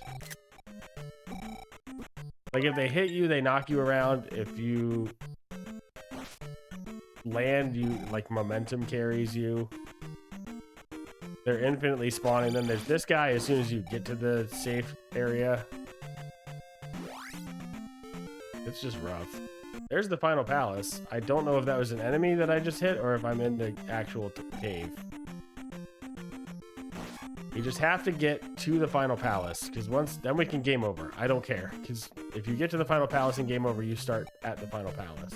like if they hit you, they knock you around. If you land, you like momentum carries you. They're infinitely spawning them. There's this guy as soon as you get to the safe area. It's just rough. There's the final palace. I don't know if that was an enemy that I just hit or if I'm in the actual cave. You just have to get to the final palace, because then we can game over. I don't care, because if you get to the final palace and game over, you start at the final palace.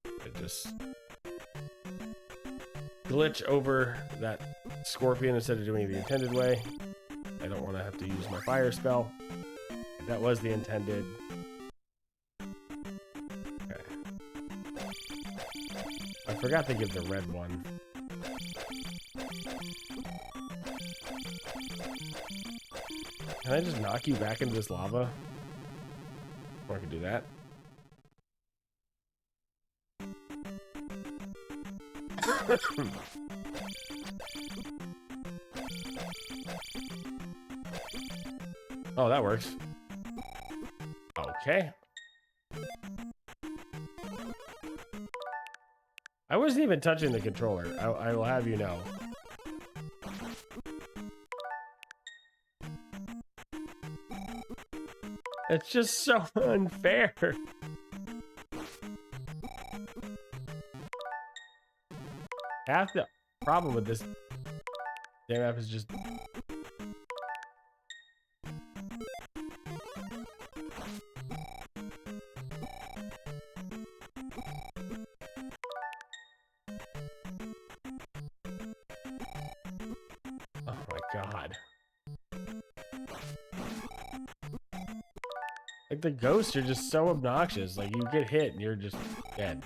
I just glitch over that scorpion instead of doing it the intended way. I don't want to have to use my fire spell. That was the intended. I forgot to give the red one. Can I just knock you back into this lava? Or I can do that. Oh, that works. Okay. I wasn't even touching the controller. I will have you know. It's just so unfair. Half the problem with this damn map is just... Oh my god. Like, the ghosts are just so obnoxious. Like, you get hit and you're just dead.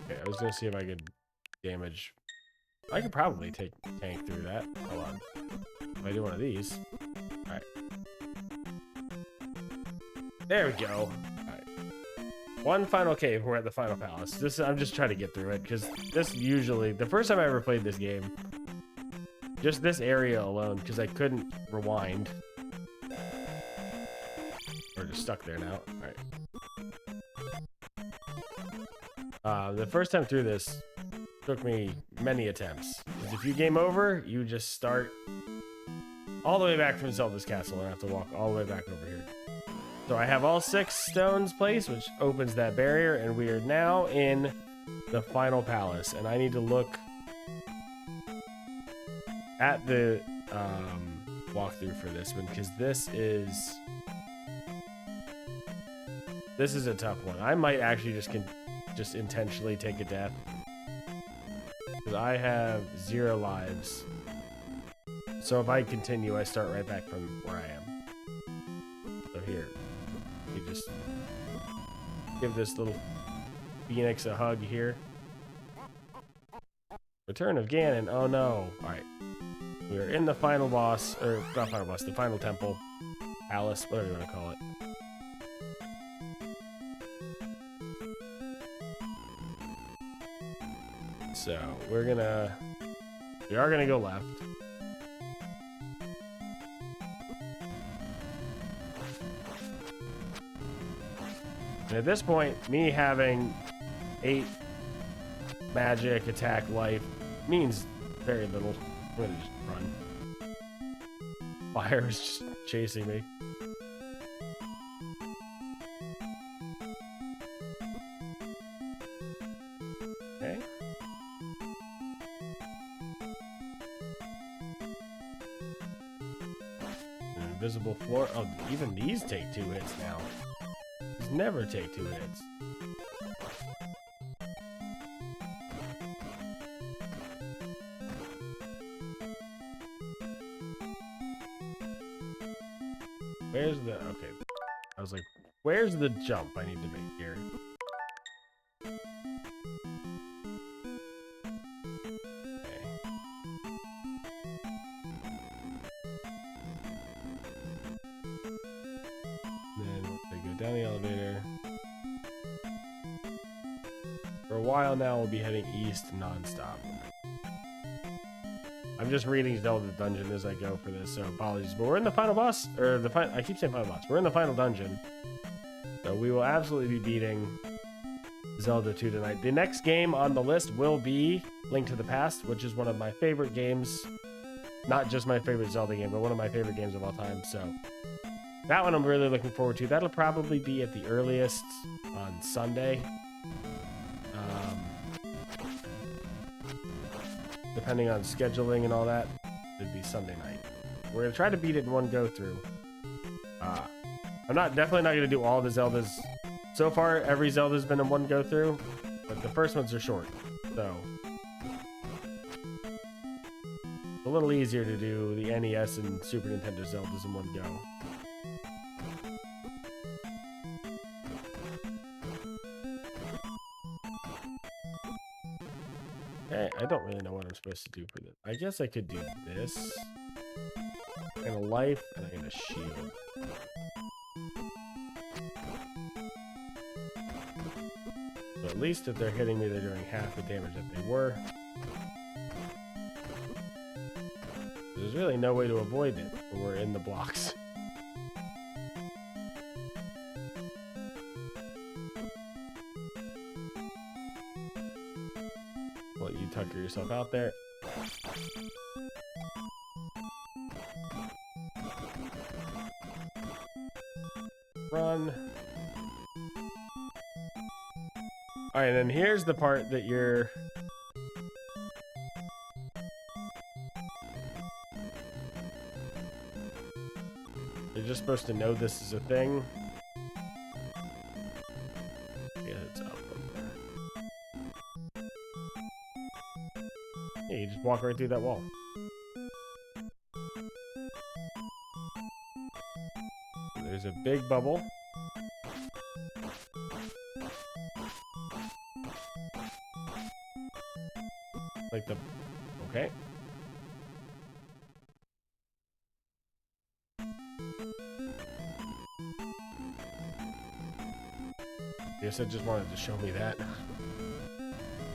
Okay, I was gonna see if I could damage... I could probably tank through that. Hold on. If I do one of these. Alright. There we go. Alright. One final cave. We're at the final palace. I'm just trying to get through it, because this usually... The first time I ever played this game, just this area alone, because I couldn't rewind. We're just stuck there now. Alright. The first time through this took me many attempts. Because if you game over, you just start all the way back from Zelda's castle and have to walk all the way back over here. So I have all 6 stones placed, which opens that barrier, and we are now in the final palace. And I need to look at the walkthrough for this one, because this is a tough one. I might actually just intentionally take a death, because I have 0 lives. So if I continue, I start right back from where I am. So here, you just give this little phoenix a hug here. Return of Ganon. Oh no. Alright. We are in the final boss, or not final boss, the final temple. Palace, whatever you want to call it. So we are gonna go left. And at this point, me having 8 magic, attack, life means very little. I'm gonna just run. Fire is just chasing me. Okay. Invisible floor. Oh, even these take 2 hits now. These never take 2 hits. Where's the... Okay. I was like, where's the jump I need to make here? Down the elevator. For a while now, we'll be heading east non-stop. I'm just reading Zelda Dungeon as I go for this, so apologies. But we're in the final boss, or I keep saying final boss. We're in the final dungeon. So we will absolutely be beating Zelda 2 tonight. The next game on the list will be Link to the Past, which is one of my favorite games. Not just my favorite Zelda game, but one of my favorite games of all time, so... That one I'm really looking forward to. That'll probably be at the earliest on Sunday. Depending on scheduling and all that, it'd be Sunday night. We're gonna try to beat it in one go through. I'm definitely not gonna do all the Zeldas. So far, every Zelda's been in one go through, but the first ones are short, so it's a little easier to do the NES and Super Nintendo Zeldas in one go. Okay, I don't really know what I'm supposed to do for this. I guess I could do this. And a life, and I get a shield. So at least if they're hitting me, they're doing half the damage that they were. There's really no way to avoid it when we're in the blocks. you tucker yourself out there. Run. All right, and then here's the part that you're... You're just supposed to know this is a thing. Yeah, it's up there. Yeah, you just walk right through that wall. There's a big bubble. Like the... Okay. Guess I just wanted to show me that.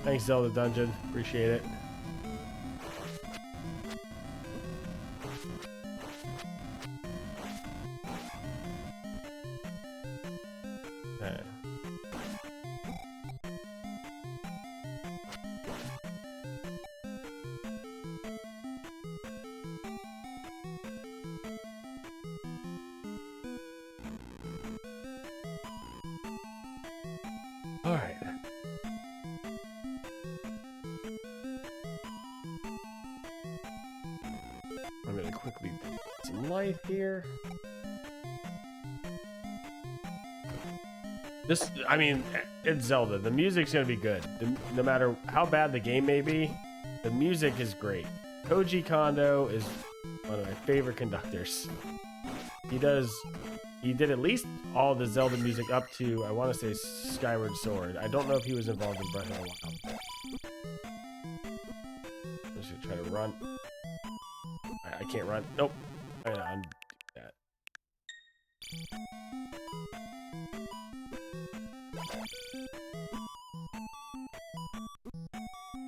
Thanks, Zelda Dungeon. Appreciate it. Okay. All right. I'm gonna quickly put some light here. This, I mean, it's Zelda. The music's gonna be good. No matter how bad the game may be, the music is great. Koji Kondo is one of my favorite conductors. He did at least all the Zelda music up to, I want to say, Skyward Sword. I don't know if he was involved in Breath of the Wild. I'm just gonna try to run. I can't run. Nope. I'm gonna undo that.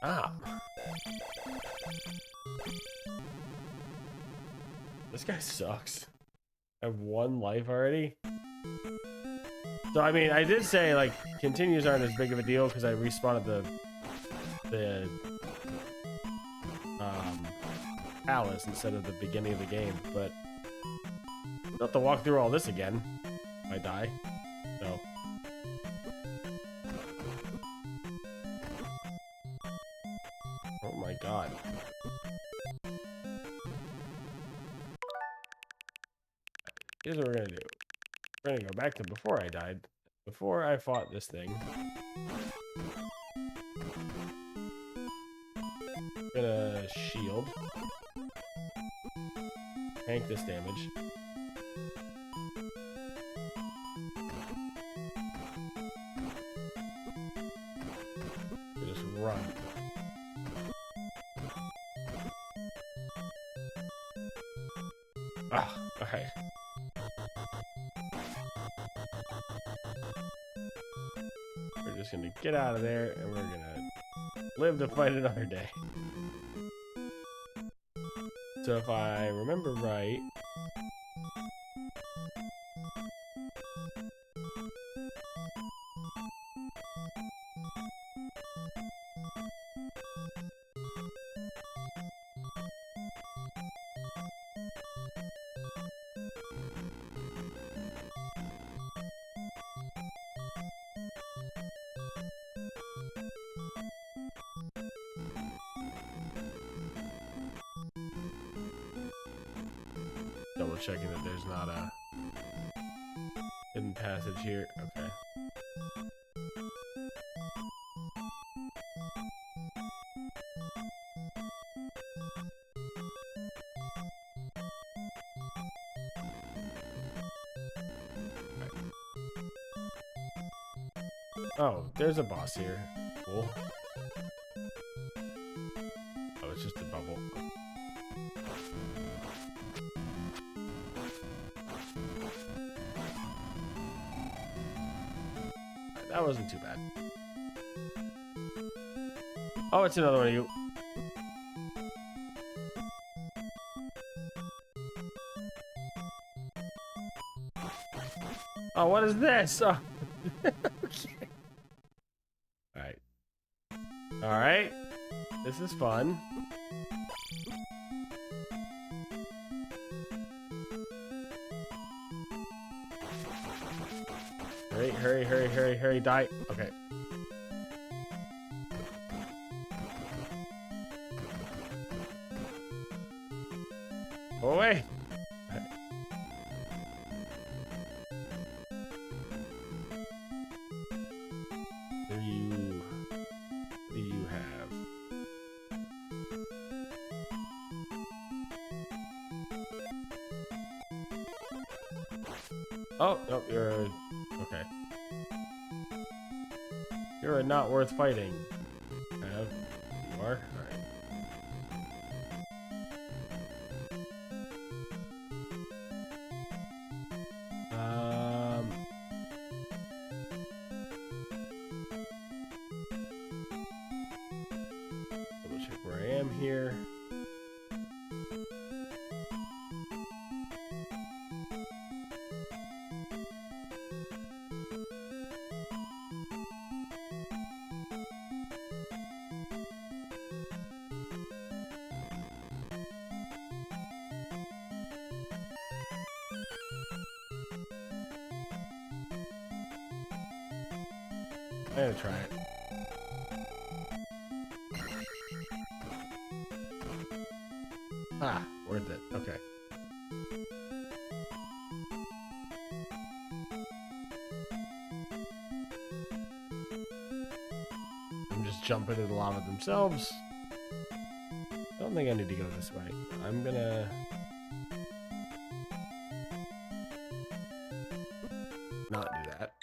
Ah. This guy sucks. I have 1 life already. So I mean, I did say like continues aren't as big of a deal because I respawned at the palace instead of the beginning of the game, but I'll have to walk through all this again if I die. So oh my god. Here's what we're gonna do. We're gonna go back to before I died. Before I fought this thing. I'm gonna shield. Tank this damage. Just run. Ah, okay. We're just gonna get out of there and we're gonna live to fight another day. So if I remember right, double checking that there's not a hidden passage here. Okay. Oh, there's a boss here. Cool. Oh, it's just a bubble. That wasn't too bad. Oh, it's another one of you. Oh, what is this? Oh. Okay. Alright. Alright. This is fun. Hurry, hurry, hurry, hurry, hurry, die. Okay. Go away. Okay. What do you have? Oh, no, you're okay. You're not worth fighting. You are? Alright. Double check where I am here. I'm gonna try it. Ah, worth it. Okay. I'm just jumping into the lava themselves. I don't think I need to go this way. I'm gonna... not do that.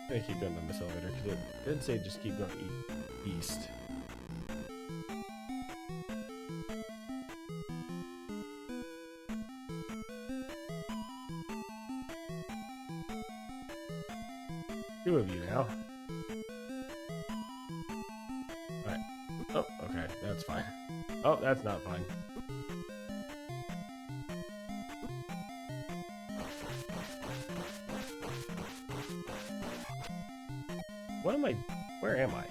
I'm gonna keep going down this elevator because it did say just keep going east. Two of you now. Alright. Oh, okay. That's fine. Oh, that's not fine. What am I? Where am I?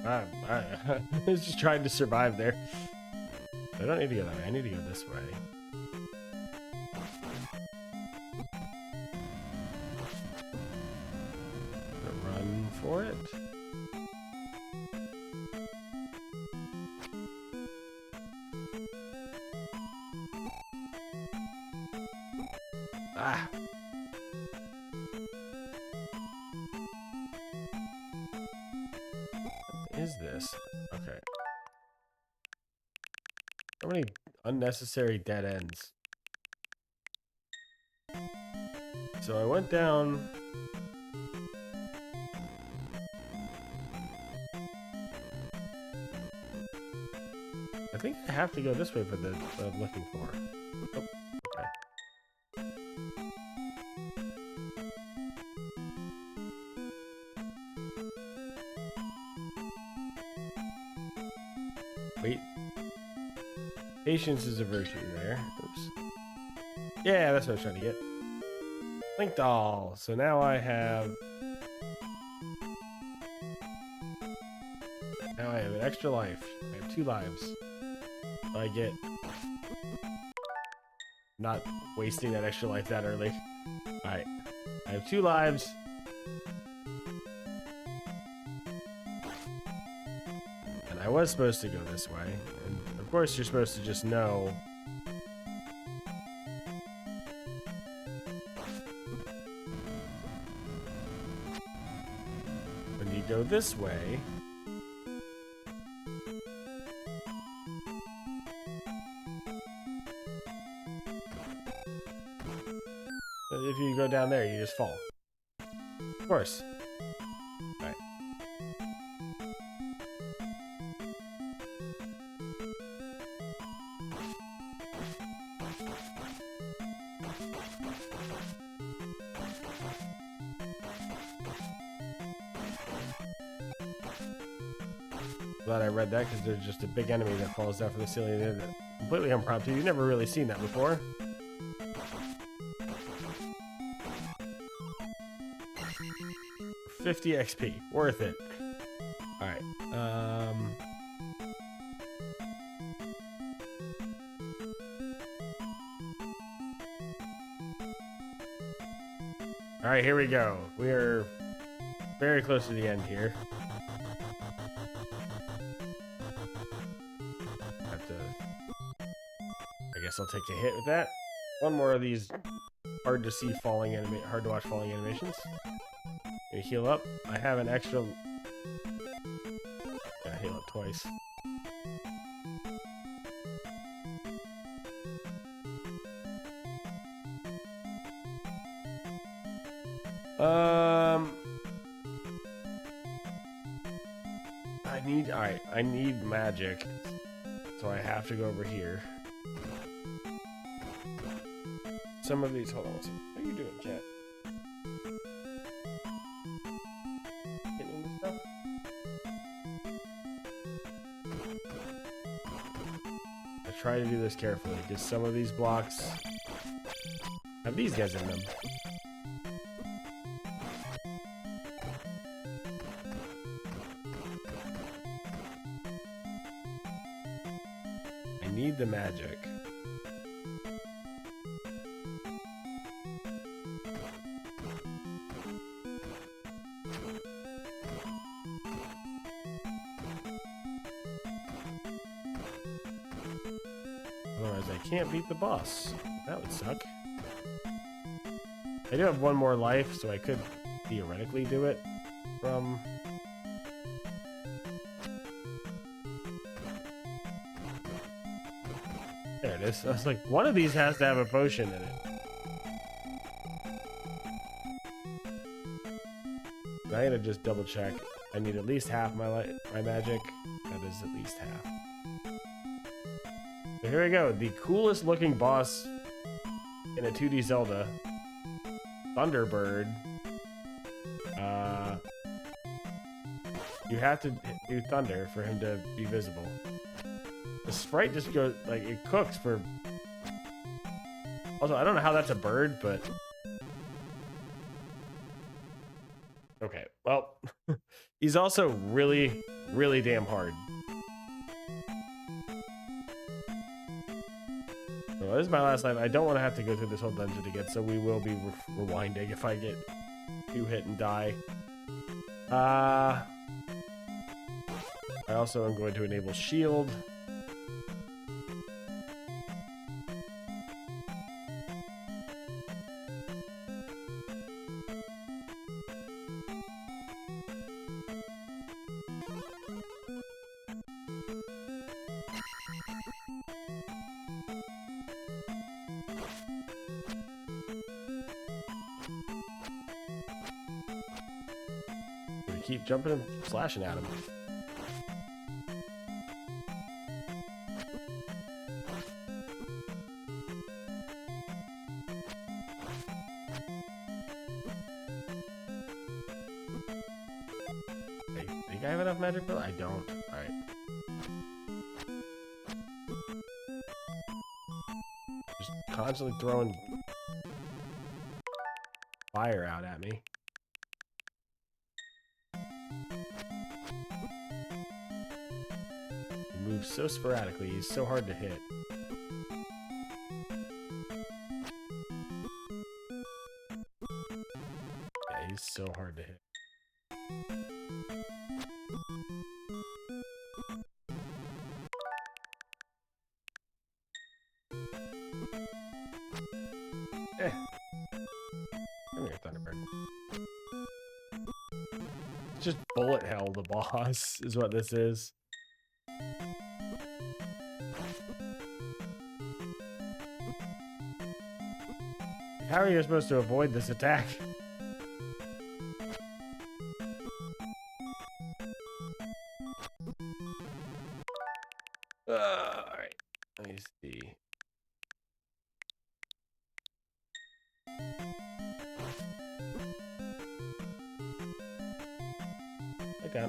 I was just trying to survive there. I don't need to go that way. I need to go this way. Run for it. Ah. What is this? Okay. How many unnecessary dead ends? So I went down. I think I have to go this way for the what I'm looking for. Oh, okay. Wait. Patience is a virtue there. Oops. Yeah, that's what I was trying to get. Link doll. So now I have... now I have an extra life. I have 2 lives. So I get... not wasting that extra life that early. Alright. I have 2 lives. And I was supposed to go this way. And of course you're supposed to just know... when you go this way... if you go down there, you just fall. Of course. Alright. Glad I read that because there's just a big enemy that falls down from the ceiling there that completely impromptu. You've never really seen that before. $50 XP. Worth it. Alright. Alright, here we go. We are very close to the end here. I guess I'll take a hit with that. One more of these hard to see falling hard to watch falling animations. Gonna heal up. I have an extra. Gotta heal up twice. I need magic, so I have to go over here. Some of these, hold on. What are you doing, chat? Getting into stuff? I try to do this carefully because some of these blocks have these guys in them. I need the magic. Otherwise, I can't beat the boss. That would suck. I do have one more life, so I could theoretically do it from... There it is. I was like, one of these has to have a potion in it. I'm gonna just double check. I need at least half my magic. That is at least half. So here we go. The coolest looking boss in a 2D Zelda. Thunderbird. You have to do thunder for him to be visible. The sprite just goes, like, it cooks for... Also, I don't know how that's a bird, but... Okay, well... He's also really, really damn hard. So this is my last life. I don't want to have to go through this whole dungeon again, so we will be rewinding if I get 2 hit and die. I also am going to enable shield. Keep jumping and slashing at him. I think I have enough magic, but I don't. Alright. Just constantly throwing fire out at me. Moves so sporadically, he's so hard to hit. Yeah, he's so hard to hit. Come here, Thunderbird. Just bullet hell the boss is what this is. How are you supposed to avoid this attack? Alright. Let me see. Okay.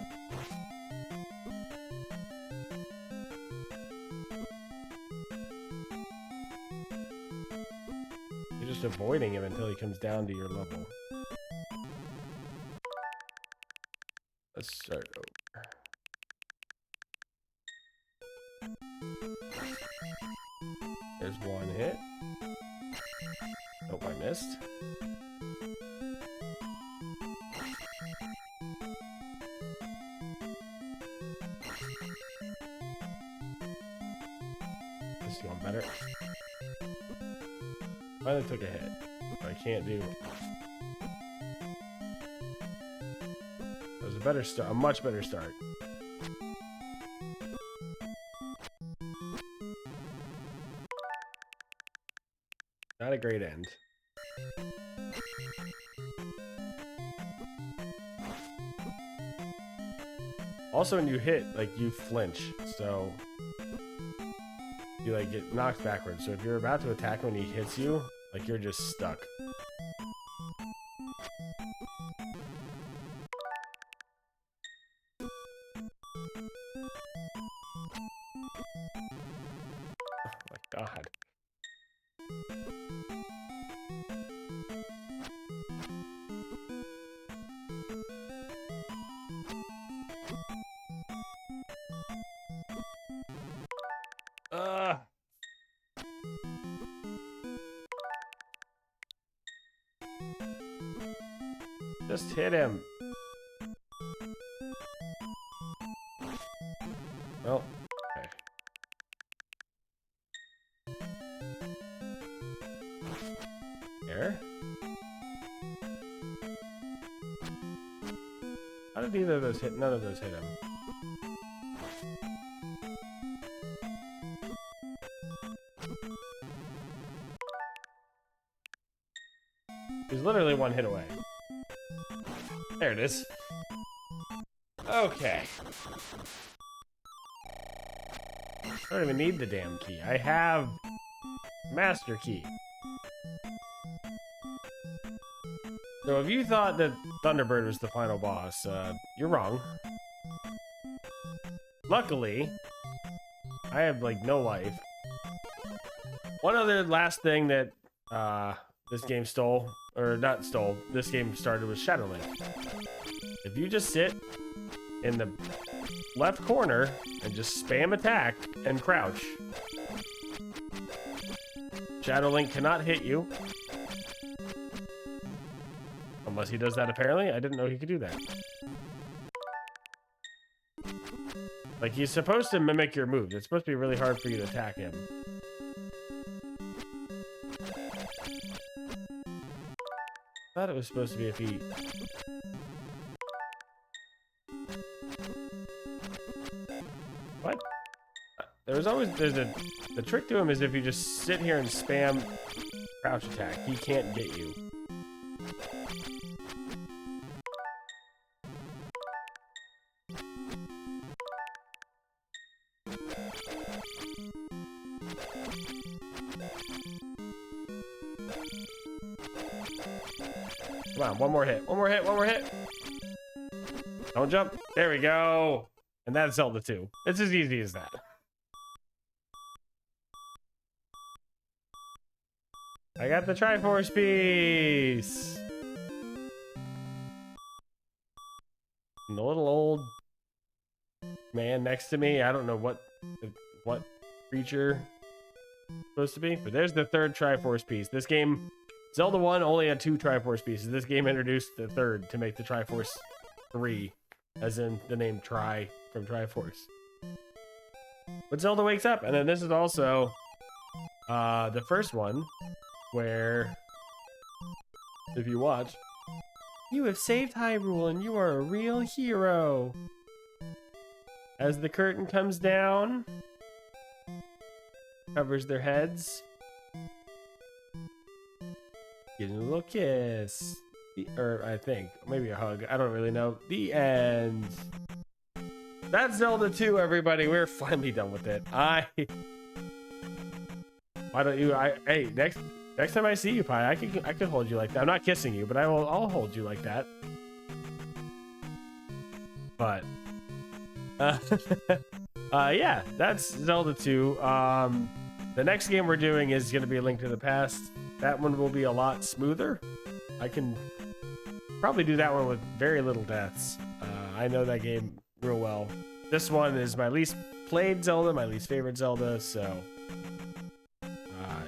You're just avoiding him until he comes down to your level. Let's start over. There's one hit. Nope, I missed. This is going better. Finally took a hit. I can't do. That was a better start, a much better start. Not a great end. Also, when you hit, like, you flinch, so you like get knocked backwards. So if you're about to attack when he hits you, like, you're just stuck. Oh my god. Just hit him. Well, okay. There. How did either of those hit? None of those hit him. He's literally one hit away. There it is. Okay. I don't even need the damn key. I have master key. So if you thought that Thunderbird was the final boss, you're wrong. Luckily, I have like no life. One other last thing that this game stole, or not stole, this game started with Shadow Link. If you just sit in the left corner and just spam attack and crouch, Shadow Link cannot hit you. Unless he does that, apparently. I didn't know he could do that. Like, he's supposed to mimic your moves. It's supposed to be really hard for you to attack him. I thought it was supposed to be a feat. What? There's the trick to him is if you just sit here and spam crouch attack, he can't get you. Come on, one more hit. One more hit. One more hit. Don't jump. There we go. And that's Zelda 2. It's as easy as that. I got the Triforce piece. And the little old man next to me, I don't know what creature it's supposed to be, but there's the third Triforce piece. This game, Zelda 1 only had 2 Triforce pieces. This game introduced the third to make the Triforce 3, as in the name Tri from Triforce. But Zelda wakes up, and then this is also the first one where, if you watch, you have saved Hyrule and you are a real hero. As the curtain comes down, covers their heads, getting a little kiss, or I think maybe a hug. I don't really know. The end. That's Zelda 2, everybody. We're finally done with it. Why don't you? Hey, next time I see you, Pi, I could hold you like that. I'm not kissing you, but I'll hold you like that. But yeah, that's Zelda 2. The next game we're doing is going to be A Link to the Past. that one will be a lot smoother. I can probably do that one with very little deaths. I know that game real well. This one is my least played Zelda, my least favorite Zelda, so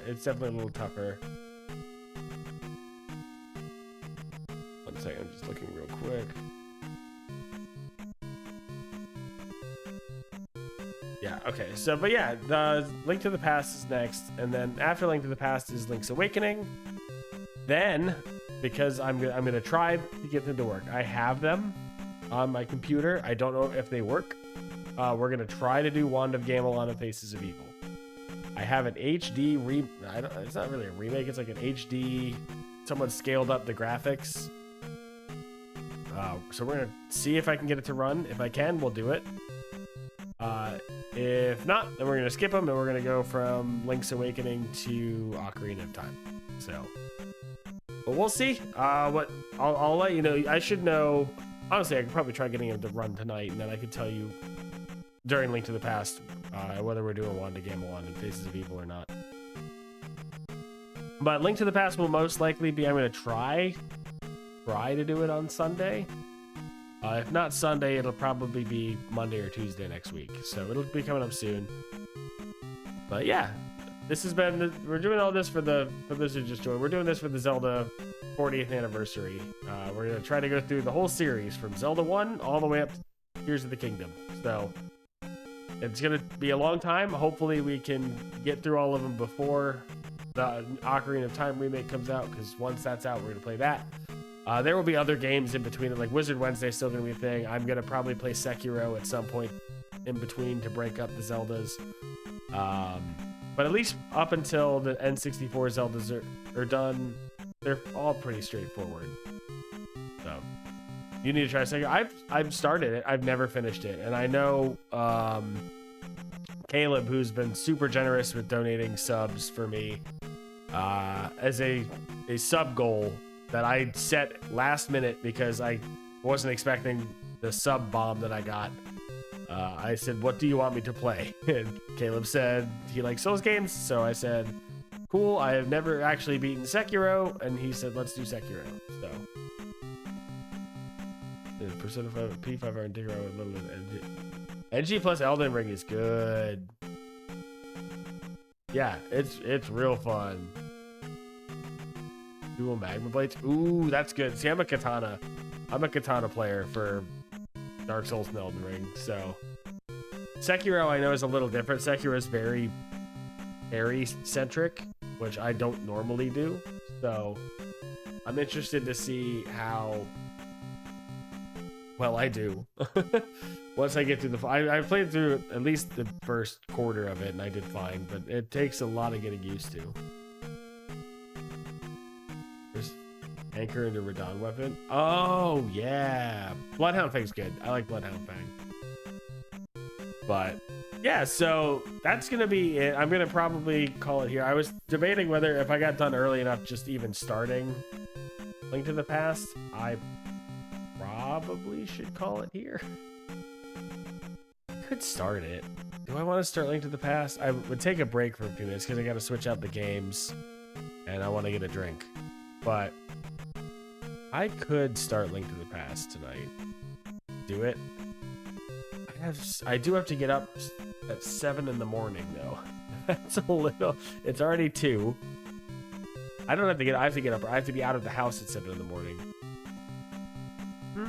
it's definitely a little tougher. One second, I'm just looking real quick. Yeah, okay, so, but yeah, the Link to the Past is next, and then after Link to the Past is Link's Awakening. Then, because I'm gonna try to get them to work. I have them on my computer. I don't know if they work. We're gonna try to do Wand of Gamelon and Faces of Evil. I have an HD it's not really a remake, it's like an HD, someone scaled up the graphics. So we're gonna see if I can get it to run. If I can, we'll do it. If not, then we're gonna skip them and we're gonna go from Link's Awakening to Ocarina of Time. So, but we'll see. I'll let you know. I should know. Honestly, I could probably try getting him to run tonight, and then I could tell you during Link to the Past whether we're doing Wand of Gamelon and Faces of Evil or not. But Link to the Past will most likely be. I'm gonna try to do it on Sunday. If not Sunday, it'll probably be Monday or Tuesday next week. So it'll be coming up soon. But yeah, this has been, we're doing all this for those who just joined. We're doing this for the Zelda 40th anniversary. We're going to try to go through the whole series from Zelda 1 all the way up to Tears of the Kingdom. So it's going to be a long time. Hopefully we can get through all of them before the Ocarina of Time remake comes out, because once that's out, we're going to play that. There will be other games in between, like Wizard Wednesday is still going to be a thing. I'm going to probably play Sekiro at some point in between to break up the Zeldas. But at least up until the N64 Zeldas are done, they're all pretty straightforward. So you need to try Sekiro. I've started it. I've never finished it. And I know Caleb, who's been super generous with donating subs for me, as a sub goal that I set last minute because I wasn't expecting the sub bomb that I got. I said, what do you want me to play? And Caleb said he likes Souls games. So I said, cool. I have never actually beaten Sekiro. And he said, let's do Sekiro. So the Persona 5 P5 and Digger with a little bit of NG plus Elden Ring is good. Yeah, it's real fun. Dual magma blades. Ooh, that's good. See, I'm a katana player for Dark Souls and Elden Ring. So Sekiro, I know, is a little different. Sekiro is very parry centric, which I don't normally do. So I'm interested to see how well I do once I get through the. I played through at least the first quarter of it, and I did fine. But it takes a lot of getting used to. Anchor into Radon weapon. Oh yeah, Bloodhound Fang's good. I like Bloodhound Fang. But yeah, so that's gonna be it. I'm gonna probably call it here. I was debating whether if I got done early enough, just even starting Link to the Past, I probably should call it here. I could start it. Do I want to start Link to the Past? I would take a break for a few minutes because I got to switch out the games, and I want to get a drink. But I could start Link to the Past tonight. Do it. I do have to get up at 7 in the morning though. That's a little. It's already 2. I don't have to get. I have to get up. I have to be out of the house at 7 in the morning. All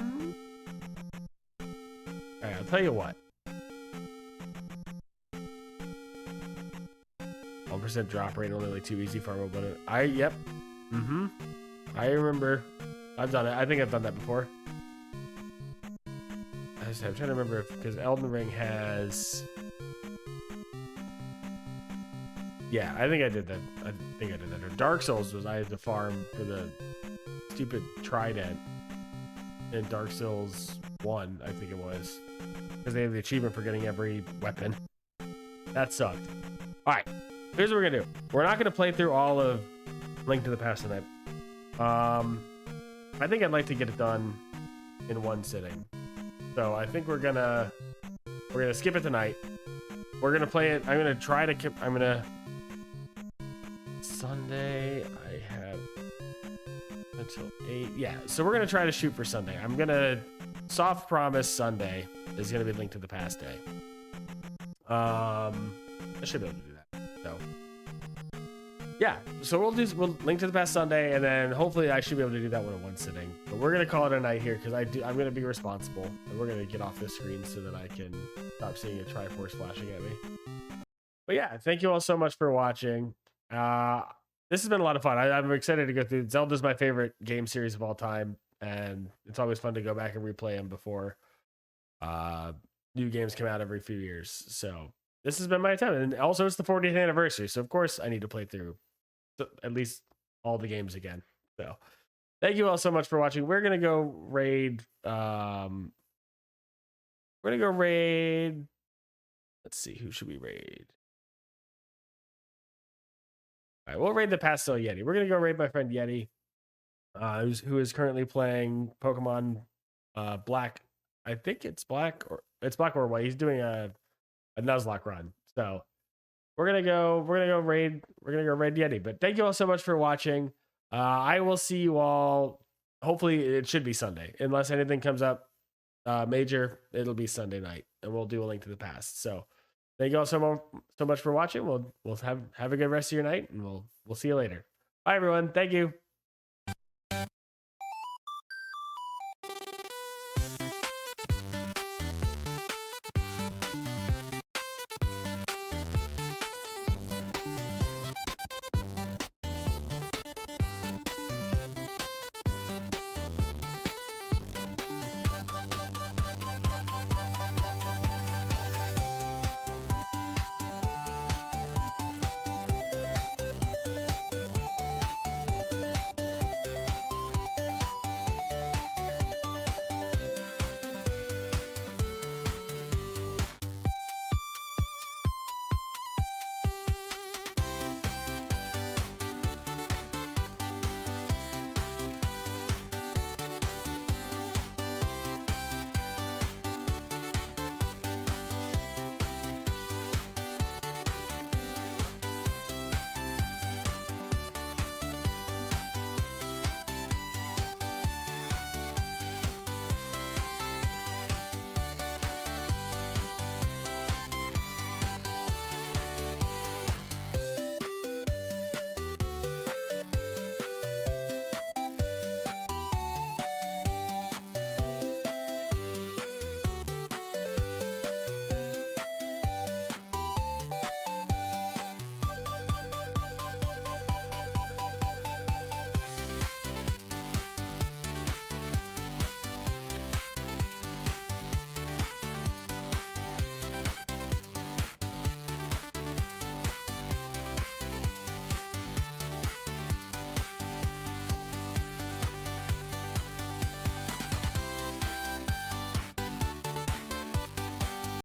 right, I'll tell you what. 1% drop rate, only like 2 easy farm, but yep. I remember. I've done it. I think I've done that before. I'm trying to remember because Elden Ring has. Yeah, I think I did that. I think I did that. Or Dark Souls was I had to farm for the stupid trident in Dark Souls 1, I think it was, because they have the achievement for getting every weapon. That sucked. All right, here's what we're gonna do. We're not gonna play through all of Link to the Past tonight. I think I'd like to get it done in one sitting. So I think we're gonna skip it tonight. We're gonna play it. I'm gonna Sunday. I till 8. Yeah, so we're gonna try to shoot for Sunday. I'm gonna soft promise Sunday is gonna be Link to the Past day. I should be able to do that. So yeah, so we'll Link to the Past Sunday, and then hopefully I should be able to do that one in one sitting. But we're gonna call it a night here because I'm gonna be responsible, and we're gonna get off this screen so that I can stop seeing a Triforce flashing at me. But yeah, thank you all so much for watching. This has been a lot of fun. I'm excited to go through. Zelda's my favorite game series of all time, and it's always fun to go back and replay them before new games come out every few years. So this has been my time, and also it's the 40th anniversary, so of course I need to play through at least all the games again. So thank you all so much for watching. We're gonna go raid. Let's see, who should we raid? All right, we'll raid the Pastel Yeti. We're gonna go raid my friend Yeti, who is currently playing Pokemon Black. I think it's black or white. He's doing a Nuzlocke run. So we're gonna go raid Yeti. But thank you all so much for watching. I will see you all. Hopefully it should be Sunday, unless anything comes up major. It'll be Sunday night, and we'll do a Link to the Past. So thank you all so much for watching. We'll have a good rest of your night, and we'll see you later. Bye everyone. Thank you.